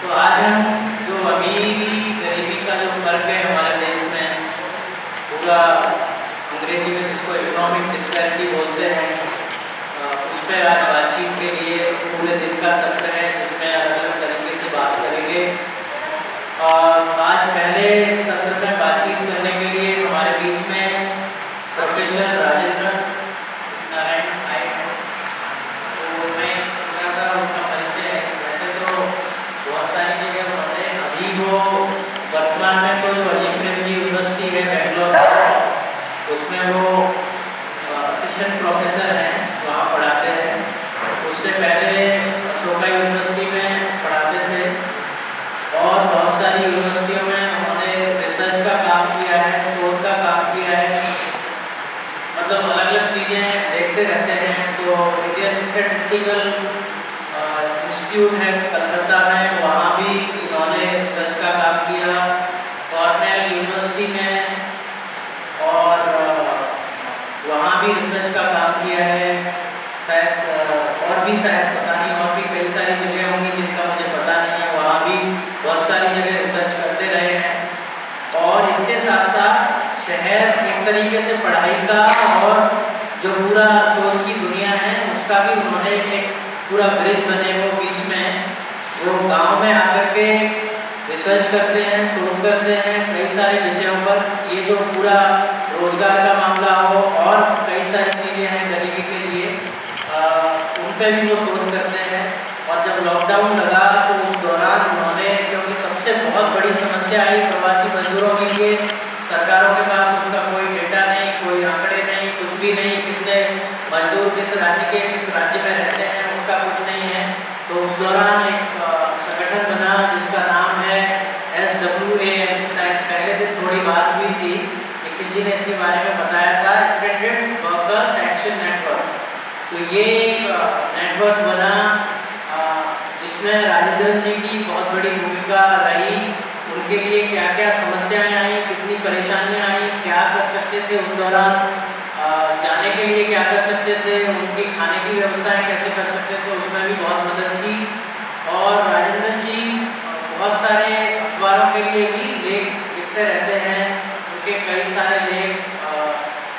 तो आज हम जो अभी गरीबी का जो फर्क है हमारे देश में, पूरा अंग्रेजी में जिसको इकोनॉमिक डिस्पैरिटी बोलते हैं, उस पर आज बातचीत के लिए पूरे दिन का सत्र है जिसमें अलग अलग तरीके से बात करेंगे। आज पहले सत्र में बातचीत करने के लिए हमारे बीच में प्रोफेसर राजेंद्र नारायण आए हैं। तो मैं थोड़ा उनका परिचय है। वैसे तो बहुत सारी जगह उन्होंने, अभी वो वर्तमान में तो जो अलीगढ़ यूनिवर्सिटी है बेंगलोर, उसमें वो असिस्टेंट प्रोफेसर हैं, वहाँ पढ़ाते हैं। उससे पहले अशोका यूनिवर्सिटी में पढ़ाते थे और बहुत सारी यूनिवर्सिटियों में उन्होंने रिसर्च का काम किया है, शोध का काम किया है, मतलब अलग अलग चीज़ें देखते रहते हैं। तो इंडियन स्टैटिस्टिकल इंस्टीट्यूट है कलकत्ता में, वहाँ भी उन्होंने रिसर्च का काम किया, कॉर्नेल यूनिवर्सिटी में, और वहाँ भी रिसर्च का काम किया है। शायद और भी, शायद पता नहीं, और भी कई सारी जगह होंगी जिनका मुझे पता नहीं है, वहाँ भी बहुत सारी जगह रिसर्च करते रहे हैं। और इसके साथ साथ शहर एक तरीके से पढ़ाई का और जो पूरा शोध की दुनिया है उसका भी उन्होंने एक पूरा ब्रिज बने वो बीच में, वो गांव में आकर के रिसर्च करते हैं, शोध करते हैं कई सारे विषयों पर। ये जो पूरा रोजगार का मामला हो और कई सारी चीज़ें हैं गरीबी के लिए, उन पर भी वो शोध करते हैं। और जब लॉकडाउन लगा तो उस दौरान उन्होंने, क्योंकि सबसे बहुत बड़ी समस्या आई प्रवासी मजदूरों के लिए, सरकारों के पास उसका कोई डेटा नहीं, कोई आंकड़े नहीं, कुछ भी नहीं, कितने मजदूर किस राज्य के किस राज्य में रहते हैं उसका कुछ नहीं है। तो उस दौरान एक संगठन बना जिसका नाम है SWAN, शायद पहले से थोड़ी बात हुई थी, लेकिन जी ने इसके बारे में बताया था, स्टूडेंट वर्कर्स एक्शन नेटवर्क। तो ये नेटवर्क बना जिसमें राजेंद्र जी की बहुत बड़ी भूमिका रही। उनके लिए क्या क्या समस्याएं आई, कितनी परेशानियां आई, क्या कर सकते थे उस दौरान, जाने के लिए क्या कर सकते थे, उनकी खाने की व्यवस्थाएं कैसे कर सकते थे, उसमें भी बहुत मदद की। और राजेंद्र जी बहुत सारे अखबारों के लिए भी लेख लिखते रहते हैं। उनके कई सारे लेख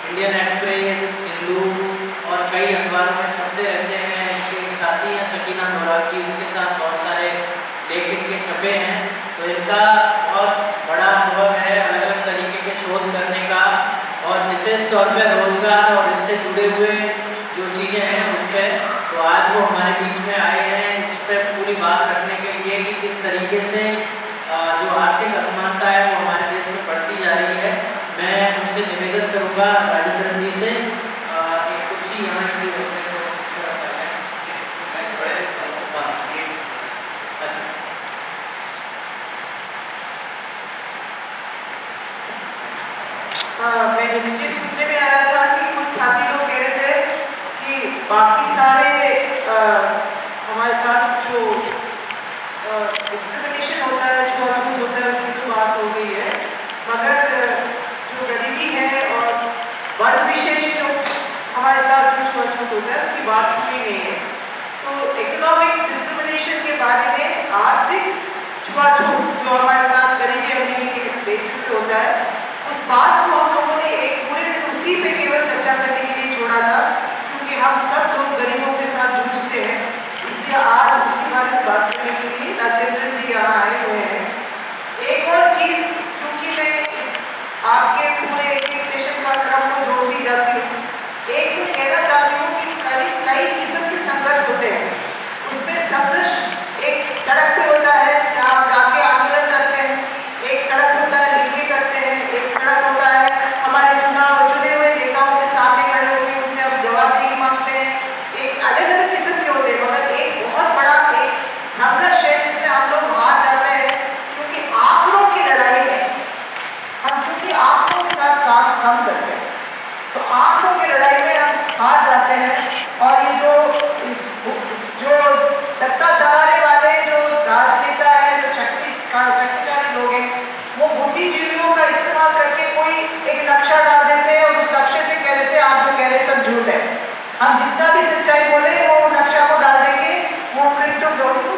इंडियन एक्सप्रेस, हिंदू और कई अखबारों में छपते रहते हैं। इनके साथी हैं शकीना नोराकी, उनके साथ बहुत सारे लेख इनके छपे हैं। तो इनका बहुत बड़ा अनुभव है अलग अलग तरीके के शोध करने का, और विशेष तौर पर रोजगार और इससे जुड़े हुए जो चीज़ें हैं उस पर। तो आज वो हमारे बीच में आए हैं इस पर पूरी बात रखने के लिए कि किस तरीके से जो आर्थिक असमानता है वो हमारे देश में बढ़ती जा रही है। मैं उनसे निवेदन करूँगा राजेंद्र जी से एक कुर्सी यहाँ की मैं नीचे सुनने में आया था कि कुछ साथी लोग कह रहे थे कि बाकी सारे हमारे साथ जो डिस्क्रिमिनेशन होता है, जो अछूत होता है, उसकी तो बात हो गई है, मगर जो गरीबी है और वर्ग विशेष जो हमारे साथ जो अछूत होता है उसकी बात हुई नहीं है। तो इकोनॉमिक डिस्क्रिमिनेशन के बारे में, आर्थिक छुआछूत जो हमारे साथ गरीबी अमीरी के बेसिस पे होता है, उस बात को हम लोगों ने एक पूरे दिन उसी पे केवल चर्चा करने के लिए छोड़ा था, क्योंकि हम सब लोग गरीबों के साथ जूझते हैं। इसलिए आज उसके बारे में बात करने के लिए राजेंद्र जी यहाँ आए हुए हैं। एक और चीज़, क्योंकि मैं इस आपके पूरे एक सेशन का क्रम को जोड़ती जाती हूँ, एक तो कहना चाहती हूँ कि कई किस्म के संघर्ष होते हैं। उसमें संघर्ष एक सड़क पे होता है जहाँ जाके आंदोलन करते हैं, एक सड़क होता है लिख के करते हैं, एक सड़क होता है हमारे चुने हुए नेताओं के सामने खड़े होकर उनसे हम जवाबदेही मांगते हैं। एक अलग अलग किस्म के होते हैं, मगर एक बहुत बड़ा एक संघर्ष है जिसमें हम लोग हार जाते हैं, क्योंकि आंकड़ों की लड़ाई है। हम चूंकि आंकड़ों के साथ काम कम करते हैं, तो आंकड़ों की लड़ाई में हम हार जाते हैं। और ये जो सत्ता चलाने वाले जो राजनेता है, जो शक्तिशाली लोग हैं, वो बुद्धिजीवियों का इस्तेमाल करके कोई एक नक्शा डाल देते हैं और उस नक्शे से कह देते हैं आप जो कह रहे हैं सब झूठ है। हम जितना भी सच्चाई बोले वो नक्शा को डाल देंगे, वो क्रिप्टोग्राफी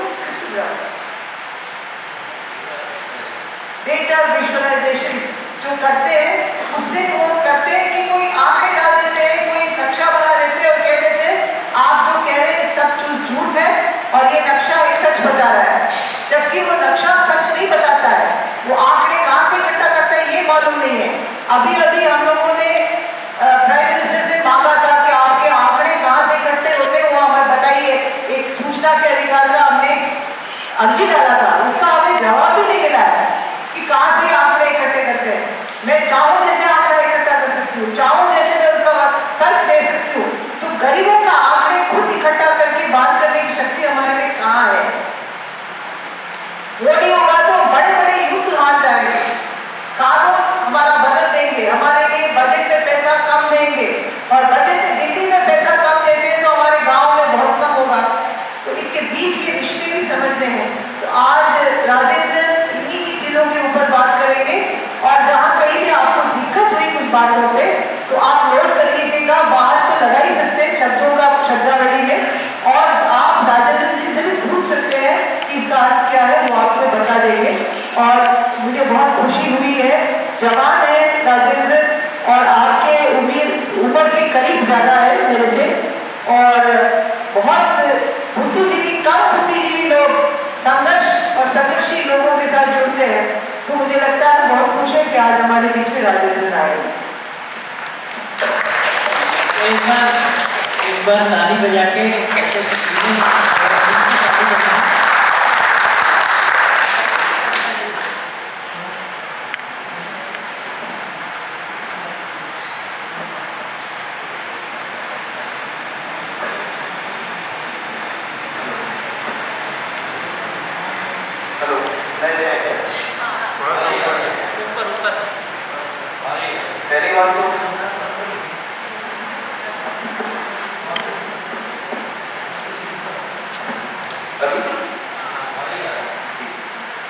जो करते हैं उससे वो करते हैं कि कोई आंकड़े डाल देते हैं, कोई नक्शा बना देते हैं और कह देते हैं आप जो कह रहे हैं सब झूठ है और ये नक्शा एक सच बता रहा है, जबकि वो नक्शा सच नहीं बताता है। वो आंकड़े कहाँ से इकट्ठा करता है ये मालूम नहीं है। अभी अभी हम लोगों ने प्राइम मिनिस्टर से मांगा था कि आपके आंकड़े कहाँ से इकट्ठे होते हैं वो हमें बताइए। एक सूचना के अधिकार का हमने अर्जी डाला था, उसका हमें जवाब भी नहीं मिला है कि कहाँ से आंकड़े इकट्ठे करते हैं। मैं चाहूँ जैसे आंकड़ा इकट्ठा कर सकती हूँ, चाहूँ जैसे मैं उसका तर्क दे सकती हूँ, तो गरीबों का आंकड़े खुद इकट्ठा करके बात करने की शक्ति हमारे में कहाँ है? वो नहीं होगा तो बड़े बड़े युद्ध हार जाएंगे, कानून हमारा बदल देंगे, हमारे लिए बजट में पैसा कम देंगे और बजट में दिल्ली में पैसा कम देते हैं तो हमारे गांव में बहुत कम होगा। तो इसके बीच के रिश्ते भी समझने हैं। तो आज राजेंद्र इन्हीं की चीजों के ऊपर बात करेंगे और जहाँ कहीं भी आपको दिक्कत हुई कुछ बातों पे तो आप नोट कर लीजिएगा, बाहर तो लगा ही सकते हैं शब्दों का शब्दावली में और आप राजेंद्र जी से भी पूछ सकते हैं कि इसका अर्थ क्या है, वो आपको बता देंगे। और मुझे बहुत खुशी हुई है, जवान है राजेंद्र और आपके उम्र के करीब ज्यादा है मेरे से और बहुत बुद्धिजीवी कम बुद्धिजीवी लोग संघर्ष और संघर्षी लोगों के साथ जुड़ते हैं। तो मुझे लगता है बहुत खुश है कि आज हमारे बीच में राजेंद्र आए। एक बार ताली बजा के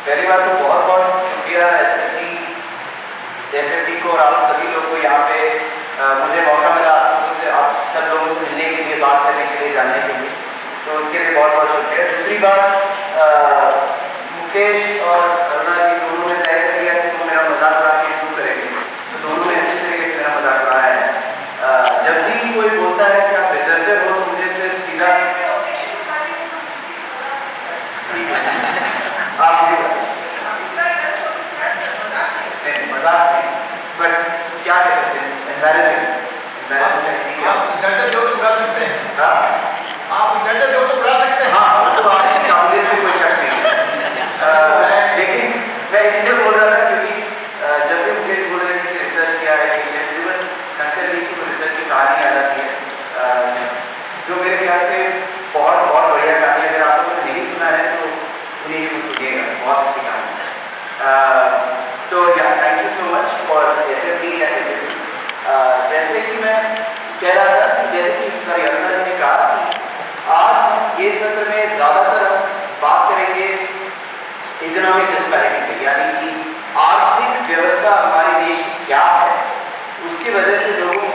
पहली बात तो बहुत बहुत शुक्रिया एसएफटी को और आप सभी लोग को यहाँ पे मुझे मौका मिला आप सब लोगों से मिलने के लिए, बात करने के लिए, जानने के लिए, तो उसके लिए बहुत बहुत शुक्रिया। दूसरी बात, मुकेश और अरुणा जी दोनों ने तय कर लिया कि वो मेरा मजाक उड़ा के शुरू करेंगे, तो दोनों ने अच्छी तरीके से मेरा मजाक उड़ाया है। जब भी कोई बोलता है कि आप रिसर्चर हो तो मुझे सिर्फ सीधा मजाक नहीं, बट क्या कहते हैं एम्बैरेसिंग आप इधर जो उड़ा सकते हैं, आप इधर जो उड़ा सकते हैं, हाँ वो तो आपकी काबिलियत में कोई शक नहीं। लेकिन मैं इसलिए बोल रहा था क्योंकि जब भी मुझे बोल रहे थे कि रिसर्च किया है कि बस शंकर जी की रिसर्च की कहानी आ जाती है, जो मेरे ख्याल से बहुत बहुत बढ़िया कहानी है। अगर आप लोगों ने नहीं सुना है तो उन्हीं को सुनिएगा, बहुत अच्छी कहानी। तो या thank you so much for SFT activity. जैसे कि मैं कह रहा था कि जैसे कि अरुणा जी ने कहा कि आज ये सत्र में ज़्यादातर हम बात करेंगे इकोनॉमिक डिस्पैरिटी पे, यानी कि आर्थिक व्यवस्था हमारे देश की क्या है, उसकी वजह से लोगों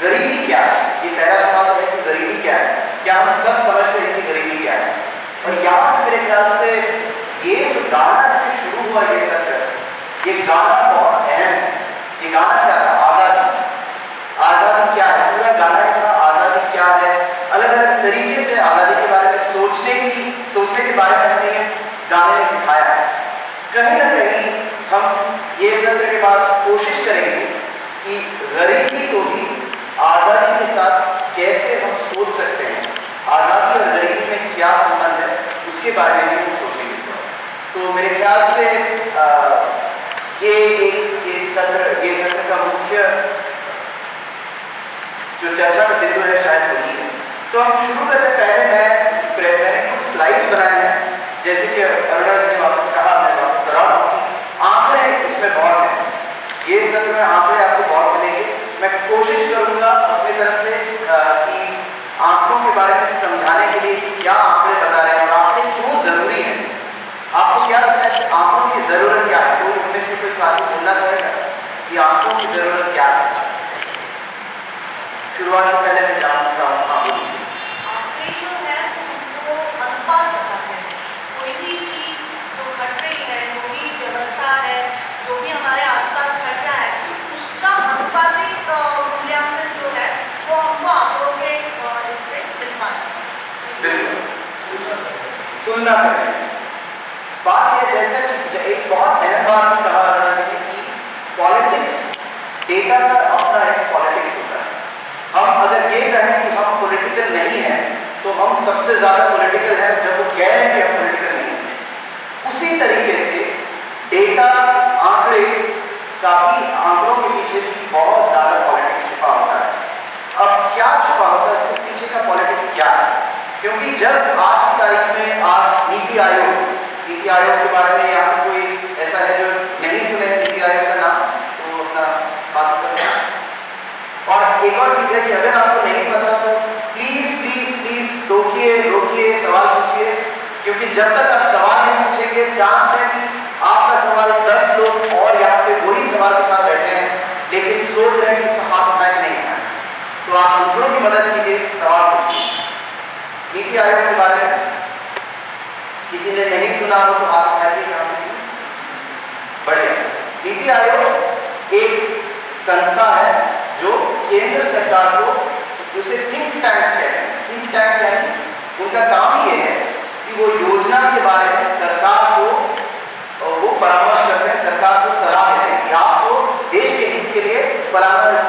गरीबी क्या है। ये पहला सवाल है कि गरीबी क्या है, क्या हम सब समझते हैं कि गरीबी क्या है। और यहाँ मेरे ख्याल से ये जो गाना से शुरू हुआ ये सत्र, ये गाना बहुत अहम है। ये गाना क्या था? आज़ादी। आज़ादी क्या है? पूरा गाना था आज़ादी क्या है। अलग अलग तरीके से आज़ादी के बारे में सोचने के बारे में हमें गाने ने सिखाया है। कहीं ना कहीं हम ये सत्र के बाद कोशिश करेंगे कि गरीबी को भी आज़ादी के साथ कैसे हम सोच सकते हैं, आज़ादी और गरीबी में क्या संबंध है, उसके बारे में भी हम सोचेंगे। तो मेरे ख्याल से ये सत्र का मुख्य जो चर्चा का बिंदु है शायद वही है। तो हम शुरू करते पहले मैंने कुछ स्लाइड्स बनाए हैं, जैसे कि अरुणा जी ने वापस कहा, मैं वापस करा रहा हूँ कि आंकड़े इसमें बहुत हैं। ये सत्र में आंकड़े आपको बहुत मिलेंगे। मैं कोशिश करूँगा अपनी तरफ से कि आंकड़ों के बारे में समझाने के लिए क्या आंकड़े बता रहे हैं और आंकड़े क्यों ज़रूरी हैं। आपको क्या लगता है कि आंकड़ों की ज़रूरत क्या है? कोई उनमें से कोई साथी बोलना चाहेगा कि आंकड़ों की ज़रूरत क्या है? शुरुआत से पहले मैं जानना चाहूँगा। आंकड़े जो है वो अनुपात बताते हैं। कोई भी चीज़ जो घट रही है, जो भी व्यवस्था है, जो भी हमारे आसपास घट रहा है, बिल्कुल तुलना करें। बात यह जैसे एक बहुत अहम बात कहा जा रहा है कि पॉलिटिक्स, डेटा का अपना एक पॉलिटिक्स होता है। हम अगर ये कहें कि हम पॉलिटिकल नहीं हैं तो हम सबसे ज़्यादा पॉलिटिकल हैं जब वो कह रहे हैं कि हम पॉलिटिकल नहीं हैं। उसी तरीके से डेटा, आंकड़े का भी, आंकड़ों के पीछे भी बहुत ज़्यादा पॉलिटिक्स छुपा होता है। अब क्या छुपा होता है, इसके पीछे का पॉलिटिक्स क्या है? क्योंकि जब आज की तारीख में, आज नीति आयोग के बारे में यहाँ कोई ऐसा है जो नहीं सुने नीति आयोग का नाम, तो अपना बात करते हैं। और एक और चीज़ है कि अगर आपको नहीं पता तो प्लीज़ प्लीज़ प्लीज़ रोकिए, सवाल पूछिए, क्योंकि जब तक आप सवाल नहीं पूछेंगे, चांस है कि आपका सवाल 10 लोग और यहाँ पे वही सवाल के साथ बैठे हैं लेकिन सोच रहे हैं कि हाथ उठाए नहीं है, तो आप दूसरों की मदद कीजिए, सवाल पूछिए। नीति आयोग के बारे में किसी ने नहीं सुना हो तो हाथ उठाइए। बढ़िया। नीति आयोग एक संस्था है जो केंद्र सरकार को, उसे थिंक टैंक कहते हैं। थिंक टैंक यानी उनका काम ये है कि वो योजना के बारे में सरकार को वो परामर्श करते हैं, सरकार को सलाह देते हैं कि आपको देश के हित के लिए फलाना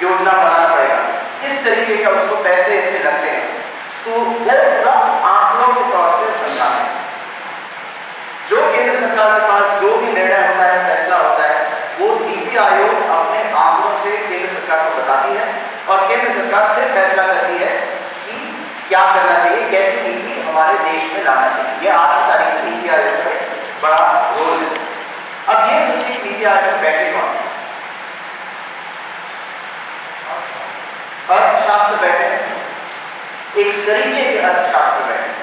योजना बनाना पड़ेगा, इस तरीके का उसको पैसे इसमें लगते हैं। तो वो पूरा आंकड़ों के तौर से सरकार है। जो केंद्र सरकार के पास जो भी निर्णय होता है, फैसला होता है, वो नीति आयोग अपने आंकड़ों से केंद्र सरकार को बताती है और केंद्र सरकार फिर फैसला करती है कि क्या करना चाहिए, कैसी नीति हमारे देश में लाना चाहिए। ये आज की तारीख में नीति आयोग का बड़ा रोल है। अब ये सोचिए नीति आयोग में बैठे कौन? अर्थशास्त्र बैठे हैं, एक तरीके के अर्थशास्त्र बैठे हैं।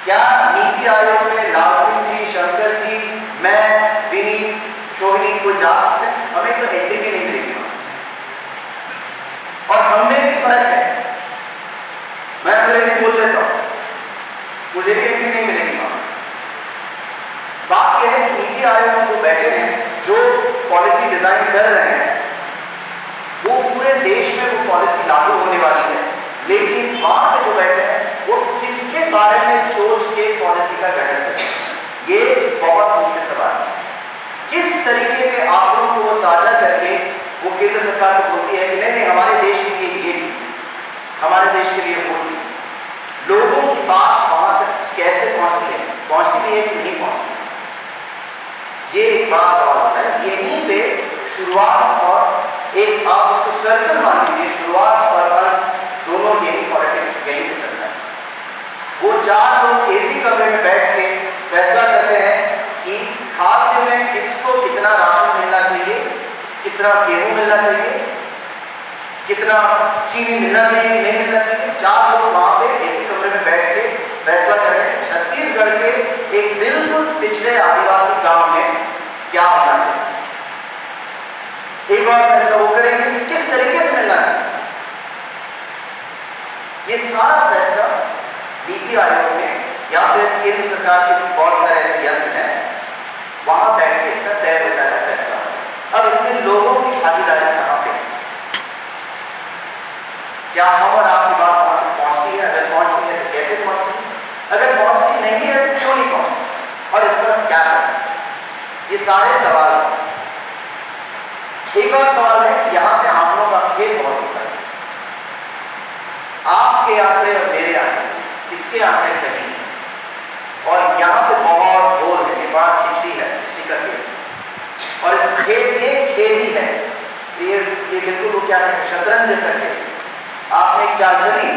क्या नीति आयोग में लाल सिंह जी, शंकर जी, मैं, विनीत, शोहिनी कोई जा सकते हैं? हमें तो एंट्री भी नहीं मिलेगी और हमें भी फर्क है। मैं अंग्रेजी बोल लेता हूँ, मुझे भी एंट्री नहीं मिलेगी। बात यह है कि नीति आयोग में जो बैठे हैं, जो पॉलिसी डिजाइन कर रहे हैं, वो पूरे देश में वो पॉलिसी लागू होने वाली है, लेकिन वहां पे जो बैठे हैं वो किसके बारे में सोच के पॉलिसी का गठन करें? ये बहुत मुख्य सवाल है। किस तरीके के आंकड़ों को वो साझा करके वो केंद्र सरकार को बोलती है कि नहीं हमारे देश के लिए ये ठीक, हमारे देश के लिए वो ठीक। लोगों की बात वहां तक कैसे पहुंचती है, पहुंचती भी है कि नहीं पहुंचती, ये एक बड़ा सवाल होता है। यहीं पे शुरुआत और एक, आप उसको सर्कल मान लीजिए, शुरुआत और अंत दोनों यही पॉलिटिक्स यही पे चलता है। वो 4 लोग एसी कमरे में बैठ के फैसला करते हैं कि खाद्य में किसको कितना राशन मिलना चाहिए, कितना गेहूं मिलना चाहिए, कितना चीनी मिलना चाहिए कि नहीं मिलना चाहिए। 4 लोग वहां पे एसी कमरे में बैठ के फैसला कर रहे हैं छत्तीसगढ़ के एक बिल्कुल पिछड़े आदिवासी गांव में क्या होना चाहिए। एक बार फैसला वो करेंगे कि किस तरीके से मिलना चाहिए। ये सारा फैसला नीति आयोग में या फिर केंद्र सरकार के बहुत सारे ऐसे यंत्र हैं, वहां बैठ के इसका तय होता है फैसला। अब इसमें लोगों की भागीदारी कहां पे? क्या हम और आपकी बात वहां तक पहुंचती है? अगर पहुंचती है तो कैसे पहुंचती है? अगर पहुंचती नहीं है तो क्यों नहीं पहुंचती? और इस पर क्या कर सकते हैं? ये सारे सवाल हैं। एक और सवाल है कि यहाँ पे आंकड़ों का खेल बहुत होता है। आपके आंकड़े और मेरे आंकड़े, किसके आंकड़े सही हैं? और यहाँ पे बहुत गोल है, ये बात खिंचती है टिकट के, और इस खेल ही है ये बिल्कुल वो क्या है, शतरंज जैसा खेल। आपने एक चाल चली,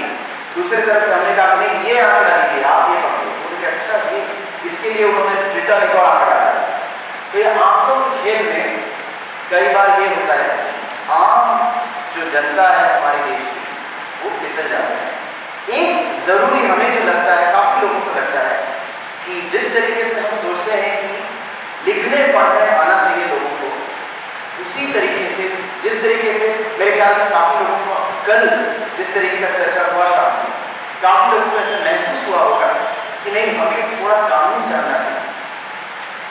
दूसरी तरफ से हमने कहा नहीं ये आंकड़ा लीजिए, आप ये पकड़ो, बोले अच्छा ये, इसके लिए उन्होंने रिटर्न एक और आंकड़ा डाला। तो ये आंकड़ों के खेल में कई बार ये होता है कि आम जो जनता है हमारे देश की वो फिसल जाता है। एक जरूरी हमें जो लगता है, काफी लोगों को लगता है कि जिस तरीके से हम सोचते हैं कि लिखने पढ़ने आना चाहिए लोगों को, उसी तरीके से जिस तरीके से मेरे ख्याल से काफी लोगों को कल जिस तरीके का चर्चा हुआ था, काफी लोगों को ऐसा महसूस हुआ होगा कि नहीं हमें थोड़ा कानून जानना चाहिए,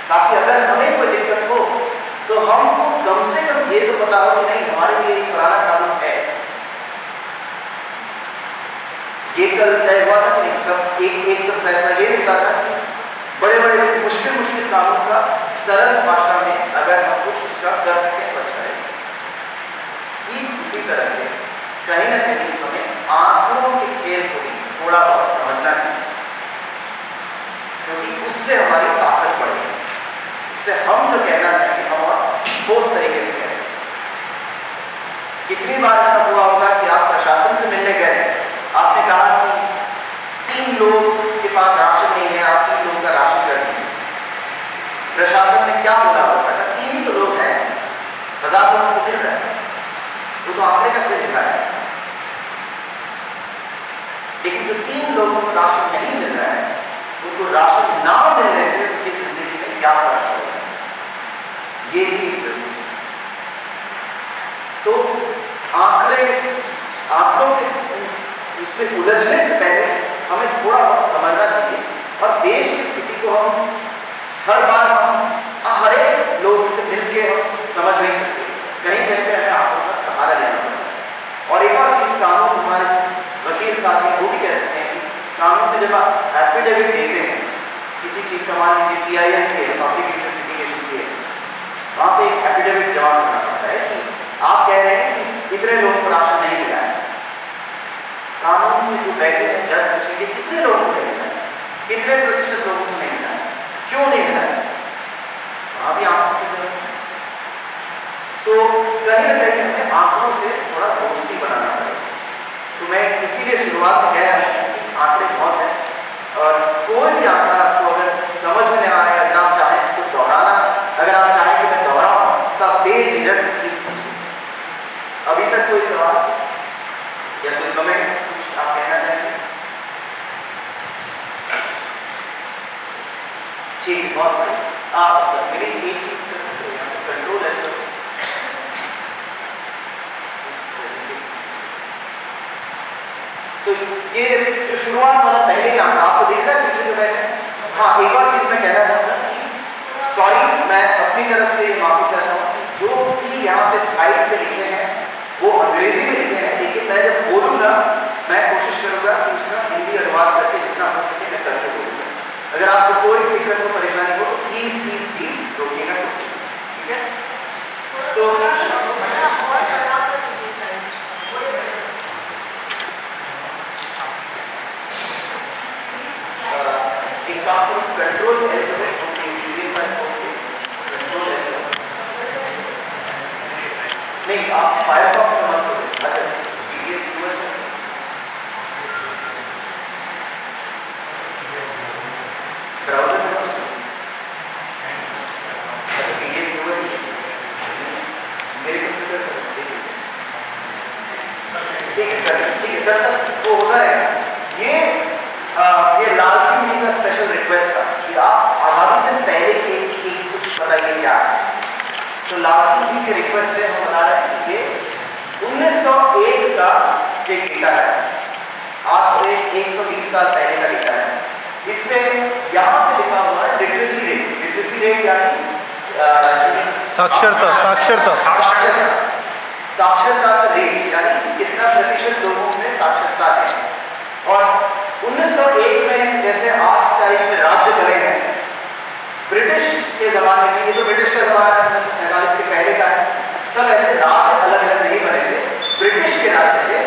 ताकि अगर हमें कोई दिक्कत हो तो हमको कम से कम ये तो पता हो कि नहीं हमारे लिए एक पुराना कानून है। ये कल तय हुआ था कि नहीं, सब एक तो फैसला ये निकला था कि बड़े बड़े मुश्किल कामों का सरल भाषा में अगर हम कुछ उसका कर सकें तो अच्छा रहेगा। ठीक उसी तरह से कहीं ना कहीं हमें आंकड़ों के खेल को भी थोड़ा बहुत समझना चाहिए, क्योंकि उससे हमारी ताकत बढ़ेगी, उससे हम जो कहना चाहेंगे हम और ठोस तरीके से कह सकते। कितनी बार ऐसा हुआ होगा कि आप प्रशासन से मिलने गए, आपने कहा कि 3 लोग के पास राशन नहीं है, आप 3 लोगों का राशन कर दीजिए। प्रशासन ने क्या बोला होगा? 3 तो लोग हैं, 1000 लोगों को मिल रहा है, वो तो आपने करके दिखाया। लेकिन जो 3 लोगों को राशन नहीं मिल रहा है, उनको राशन ना मिलने से उनकी जिंदगी में क्या फर्क होगा, ये भी जरूरी है। तो आंकड़ों के उसमें उलझने से पहले हमें थोड़ा बहुत समझना चाहिए, और देश की स्थिति को हम हर बार हर एक लोग से मिलके हम समझ नहीं सकते, कहीं कहीं पे हमें आंकड़ों का सहारा लेना पड़ता है। और एक और चीज, कानून हमारे वकील साहब वो भी कह सकते हैं कि कानून में जब आप एफिडेविट देते हैं किसी चीज का, मान लीजिए PIL के पब्लिक इंटरेस्ट लिटिगेशन के, वहाँ पे एक एफिडेविट जमा करना पड़ता है कि आप कह रहे हैं कि इतने लोगों को राशन नहीं मिला है। कानून में जो बैठे हैं जज पूछेंगे कितने लोगों को नहीं मिला है, कितने प्रतिशत लोगों को नहीं मिला है, क्यों नहीं मिला है, वहाँ भी आंकड़ों की जरूरत है। तो कहीं ना कहीं हमें आंकड़ों से थोड़ा दोस्ती बनाना पड़ेगा। तो मैं इसीलिए शुरुआत में कह रहा हूँ कि आंकड़े बहुत हैं, और कोई भी आंकड़ा आपको अगर समझ में नहीं आ रहा है, अगर आप चाहें तो दोहराना, अगर आप चाहें कि मैं दोहराऊं तो आप बेझिझक प्लीज पूछिए। अभी तक कोई सवाल या कोई कमेंट कुछ आप कहना चाहेंगे? ठीक है, बहुत बढ़िया। आप मेरी एक चीज कर सकते हो, यहाँ पे कंट्रोल है तो ये जो शुरुआत वाला पहले ही आंकड़ा आपको देख रहा है पीछे जो बैठे। हाँ, एक और चीज मैं कहना चाहूँगा कि सॉरी, मैं अपनी तरफ से माफी चाहता हूँ कि जो भी यहाँ पे स्लाइड पे लिखे हैं वो अंग्रेजी में लिखे हैं, लेकिन मैं जब बोलूँगा मैं कोशिश करूँगा कि उसका हिंदी अनुवाद करके जितना हो सके मैं करके बोलूँगा। अगर आपको कोई दिक्कत हो, परेशानी हो तो प्लीज रोकिएगा, ठीक है? तो कंट्रोल नहीं, आप फायरफॉक्स का मत करो। अच्छा, PDF व्यूअर ब्राउजर में PDF व्यूअर मेरे कंप्यूटर पर ठीक है वो होता रहेगा। ये लाल सिंह जी का स्पेशल रिक्वेस्ट था कि आप आज़ादी से पहले के कुछ बताइए क्या है। तो लाल सिंह जी के रिक्वेस्ट से हम बता रहे हैं कि ये 1901 का ये डेटा है, आज से 120 साल पहले का डेटा है। इसमें यहाँ पे लिखा हुआ है लिटरेसी रेट यानी साक्षरता का रेट, यानी कितना प्रतिशत लोगों में साक्षरता है। और 1901 में जैसे आज तारीख में राज्य बने हैं, ब्रिटिश के ज़माने में, ये जो ब्रिटिश का ज़माना है 1947 के पहले का है, तब ऐसे राज्य अलग अलग नहीं बने थे, ब्रिटिश के राज्य थे।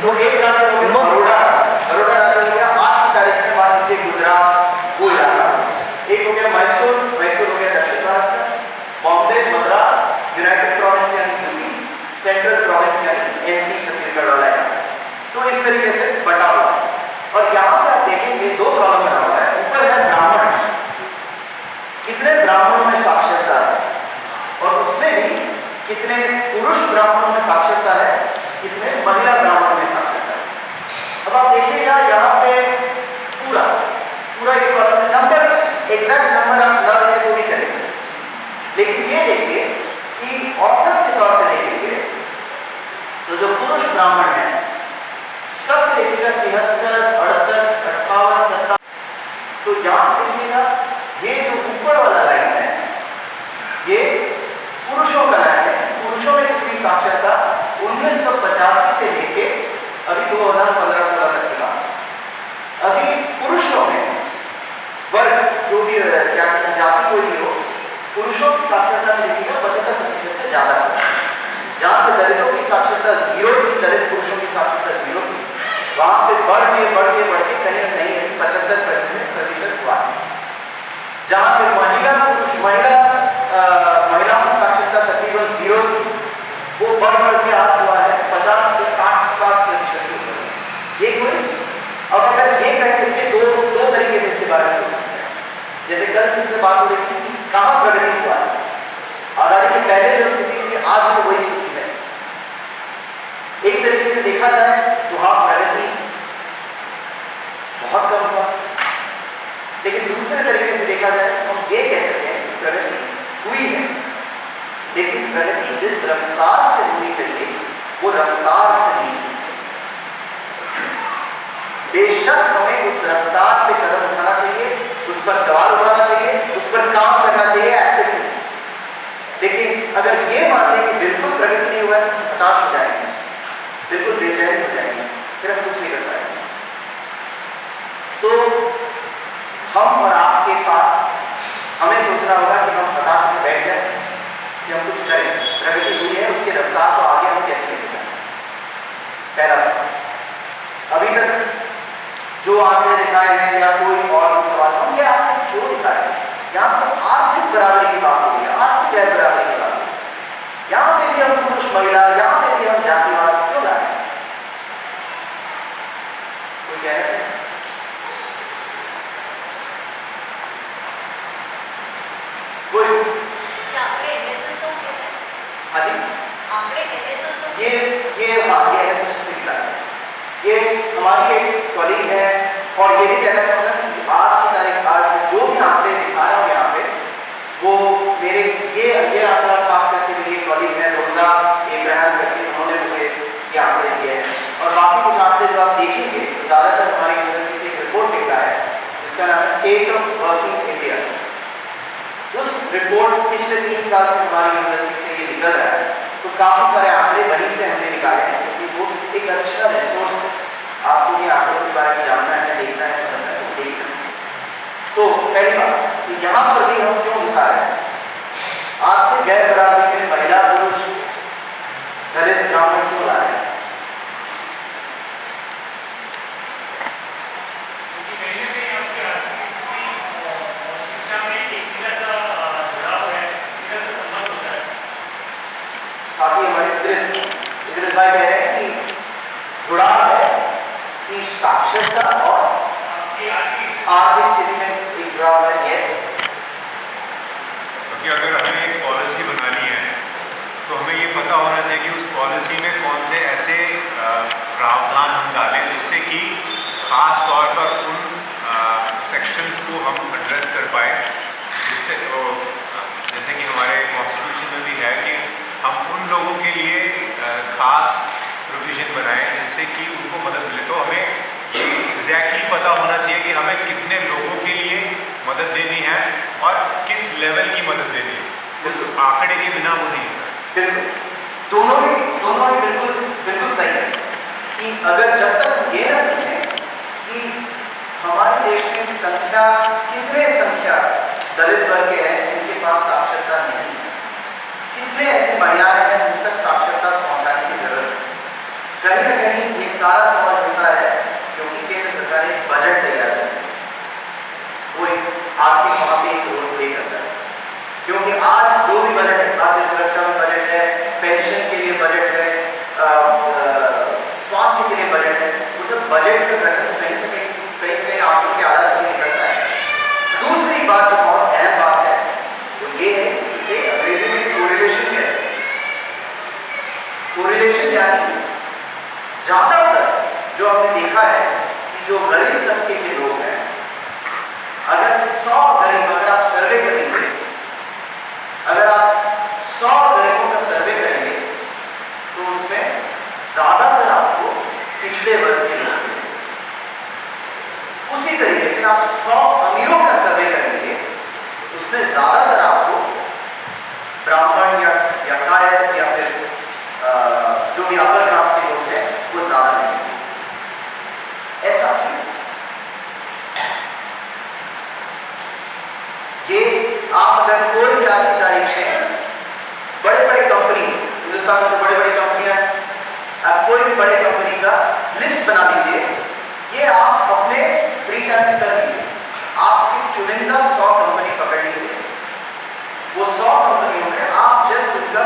तो एक राज्य हो गया बड़ौदा राज्य हो गया, आज की तारीख में मान लीजिए गुजरात वो इलाका, एक हो गया मैसूर हो गया दक्षिण भारत का, बॉम्बे, मद्रास, यूनाइटेड प्रोविंस यानी यूपी, सेंट्रल प्रोविंस यानी MP छत्तीसगढ़ वाला है। तो इस तरीके से बटा हुआ है। और यहाँ पर आप देखेंगे 2 कॉलम बना हुआ है, ऊपर है ब्राह्मण, कितने ब्राह्मणों में साक्षरता है, और उसमें भी कितने पुरुष ब्राह्मणों में साक्षरता है, कितने महिला ब्राह्मणों में साक्षरता है। अब आप देखिएगा यहाँ पे पूरा एक कॉलम नंबर, एग्जैक्ट नंबर आप ना देंगे तो भी चलेगा, लेकिन ये देखिए कि औसत के तौर पे देखेंगे तो जो पुरुष ब्राह्मण है सब देखिएगा 73, 68, 58, 57। तो यहाँ देखिएगा ये जो ऊपर वाला लाइन है ये पुरुषों का लाइन है। पुरुषों में कितनी साक्षरता 1985 से लेके अभी 2015-16 तक की बात। अभी पुरुषों में वर्ग जो भी क्या जाति कोई भी हो, पुरुषों की साक्षरता में देखिएगा 75% से ज्यादा है। जहाँ पे दलितों की साक्षरता 0 थी, दलित पुरुषों की साक्षरता 0 थी, वहां पे बढ़ के कहीं ना कहीं 75% हुआ है। जहाँ पे महिलाओं की साक्षरता तकरीबन 0 थी, वो बढ़ के आज हुआ है 50 से 60% ये कोई। अब अगर ये कहें, इसके दो तरीके से इसके बारे में सोच सकते हैं। जैसे कल किसी से बात हो रही थी कि कहाँ प्रगति हुआ है, आजादी के पहले जो स्थिति थी आज भी वही स्थिति है। एक तरीके से देखा जाए तो हाँ, प्रगति बहुत कम हुआ, लेकिन दूसरे तरीके से देखा जाए तो हम ये कह सकते हैं कि प्रगति हुई है, लेकिन प्रगति जिस रफ्तार से होनी चाहिए वो रफ्तार से नहीं हुई। बेशक हमें उस रफ्तार पे कदम उठाना चाहिए, उस पर सवाल उठाना चाहिए, उस पर काम करना चाहिए एक्टिवली। लेकिन अगर ये मान लें कि बिल्कुल प्रगति नहीं हुआ है तो हताश हो जाएंगे, बिल्कुल बेचैन हो जाएंगे, फिर हम कुछ नहीं कर पाएंगे। तो हम और आपके पास हमें सोचना होगा कि हम हताश में बैठ जाए कि हम कुछ करें। प्रगति हुई है, उसकी रफ्तार को आगे हम कैसे लेकर जाएं? पहला सवाल। अभी तक जो आंकड़े दिखाए हैं या कोई और सवाल, हम क्या आपको जो दिखाए हैं, यहाँ पर आर्थिक बराबरी की बात हो रही है, आर्थिक गैर बराबरी की बात हो रही है। यहाँ पे भी हम पुरुष महिला, यहाँ पे भी हम जातिवाद क्यों ला रहे हैं? कोई कह रहे हैं? कोई हाँ जी, ये NSS से मिला है। ये हमारी एक कॉलीग है और ये भी कहना चाहूँगा कि आज की तारीख, आज जो भी आंकड़े दिखा रहा हूँ यहाँ पे, वो मेरे ये आंकड़ा खास करके मेरी कॉलीग है रोजा इब्राहिम करके, उन्होंने मुझे ये आंकड़े दिए हैं। और बाकी कुछ आंकड़े जो आप देखेंगे तो ज़्यादातर हमारी यूनिवर्सिटी से एक रिपोर्ट निकला है जिसका नाम है स्टेट ऑफ वर्किंग इंडिया। उस रिपोर्ट पिछले 3 साल से हमारी यूनिवर्सिटी से ये निकल रहा है, तो काफ़ी सारे आंकड़े वहीं से हमने निकाले हैं, क्योंकि वो एक अच्छा रिसोर्स है। आपको ये आंकड़ों के बारे में जानना है, देखना है, समझना है, तो देख सकते हैं। तो पहली बात कि यहाँ पर भी हम क्यों घुसा रहे हैं? आर्थिक गैर बराबरी में महिला पुरुष दलित ब्राह्मण क्यों ला रहे हैं? काफी हमारे इद्रिस भाई कह रहे हैं कि जुड़ाव है कि साक्षरता और आर्थिक स्थिति में एक जुड़ाव है। यस, क्योंकि अगर हमें एक पॉलिसी बनानी है तो हमें ये पता होना चाहिए कि उस पॉलिसी में कौन से ऐसे प्रावधान हम डालें जिससे कि खास तौर पर उन सेक्शंस को हम एड्रेस कर पाए, जिससे जैसे कि हमारे कॉन्स्टिट्यूशन में भी है कि हम उन लोगों के लिए खास प्रोविज़न बनाएं जिससे कि उनको मदद मिले। तो हमें ये एग्जैक्टली पता होना चाहिए कि हमें कितने लोगों के लिए मदद देनी है और किस लेवल की मदद देनी है। उस आंकड़े के बिना वो नहीं होता। बिल्कुल, दोनों ही बिल्कुल सही है कि अगर जब तक ये ना समझें कि हमारे देश में कितने संख्या दलित वर्ग के हैं जिनके पास साक्षरता नहीं है, कितने ऐसी महिलाएं हैं जिन तक साक्षरता पहुंचाने की जरूरत है। कहीं ना कहीं ये सारा समझ होता है क्योंकि केंद्र सरकार ने बजट तैयार किया, वो एक आर्थिक वहां पे एक रोल प्ले करता है। क्योंकि आज जो भी बजट है, खाद्य सुरक्षा में बजट है, पेंशन के लिए बजट है, स्वास्थ्य के लिए बजट है, वो सब बजट में गठन कहीं से कहीं आंकड़ों के आधार पर निकलता है। दूसरी बात जो बहुत अहम बात है वो ये है कि इसे अंग्रेजी में कोरिलेशन कहते हैं। कोरिलेशन यानी ज्यादातर जो आपने देखा है कि जो गरीब तबके के लोग हैं, अगर 100 गरीब, अगर आप सर्वे करेंगे, अगर आप 100 गरीबों का सर्वे करेंगे तो उसमें ज्यादातर आपको पिछड़े वर्ग के लोग मिलेंगे। उसी तरीके से आप 100 अमीरों का सर्वे करेंगे, उसमें ज्यादातर आपको ब्राह्मण या कायस्थ या फिर जो भी अपर कास्ट के लोग हैं वो ज्यादा मिलेंगे। ऐसा क्यों? आप अगर कोई भी आज की तारीख में बड़े बड़े कंपनी, हिंदुस्तान में जो बड़ी बड़ी कंपनियां हैं, आप कोई भी बड़े कंपनी का लिस्ट बना लीजिए, ये आप अपने फ्री टाइम में कर लीजिए। आपकी चुनिंदा 100 कंपनी पकड़ लीजिए, वो 100 कंपनियों में आप जस्ट उनका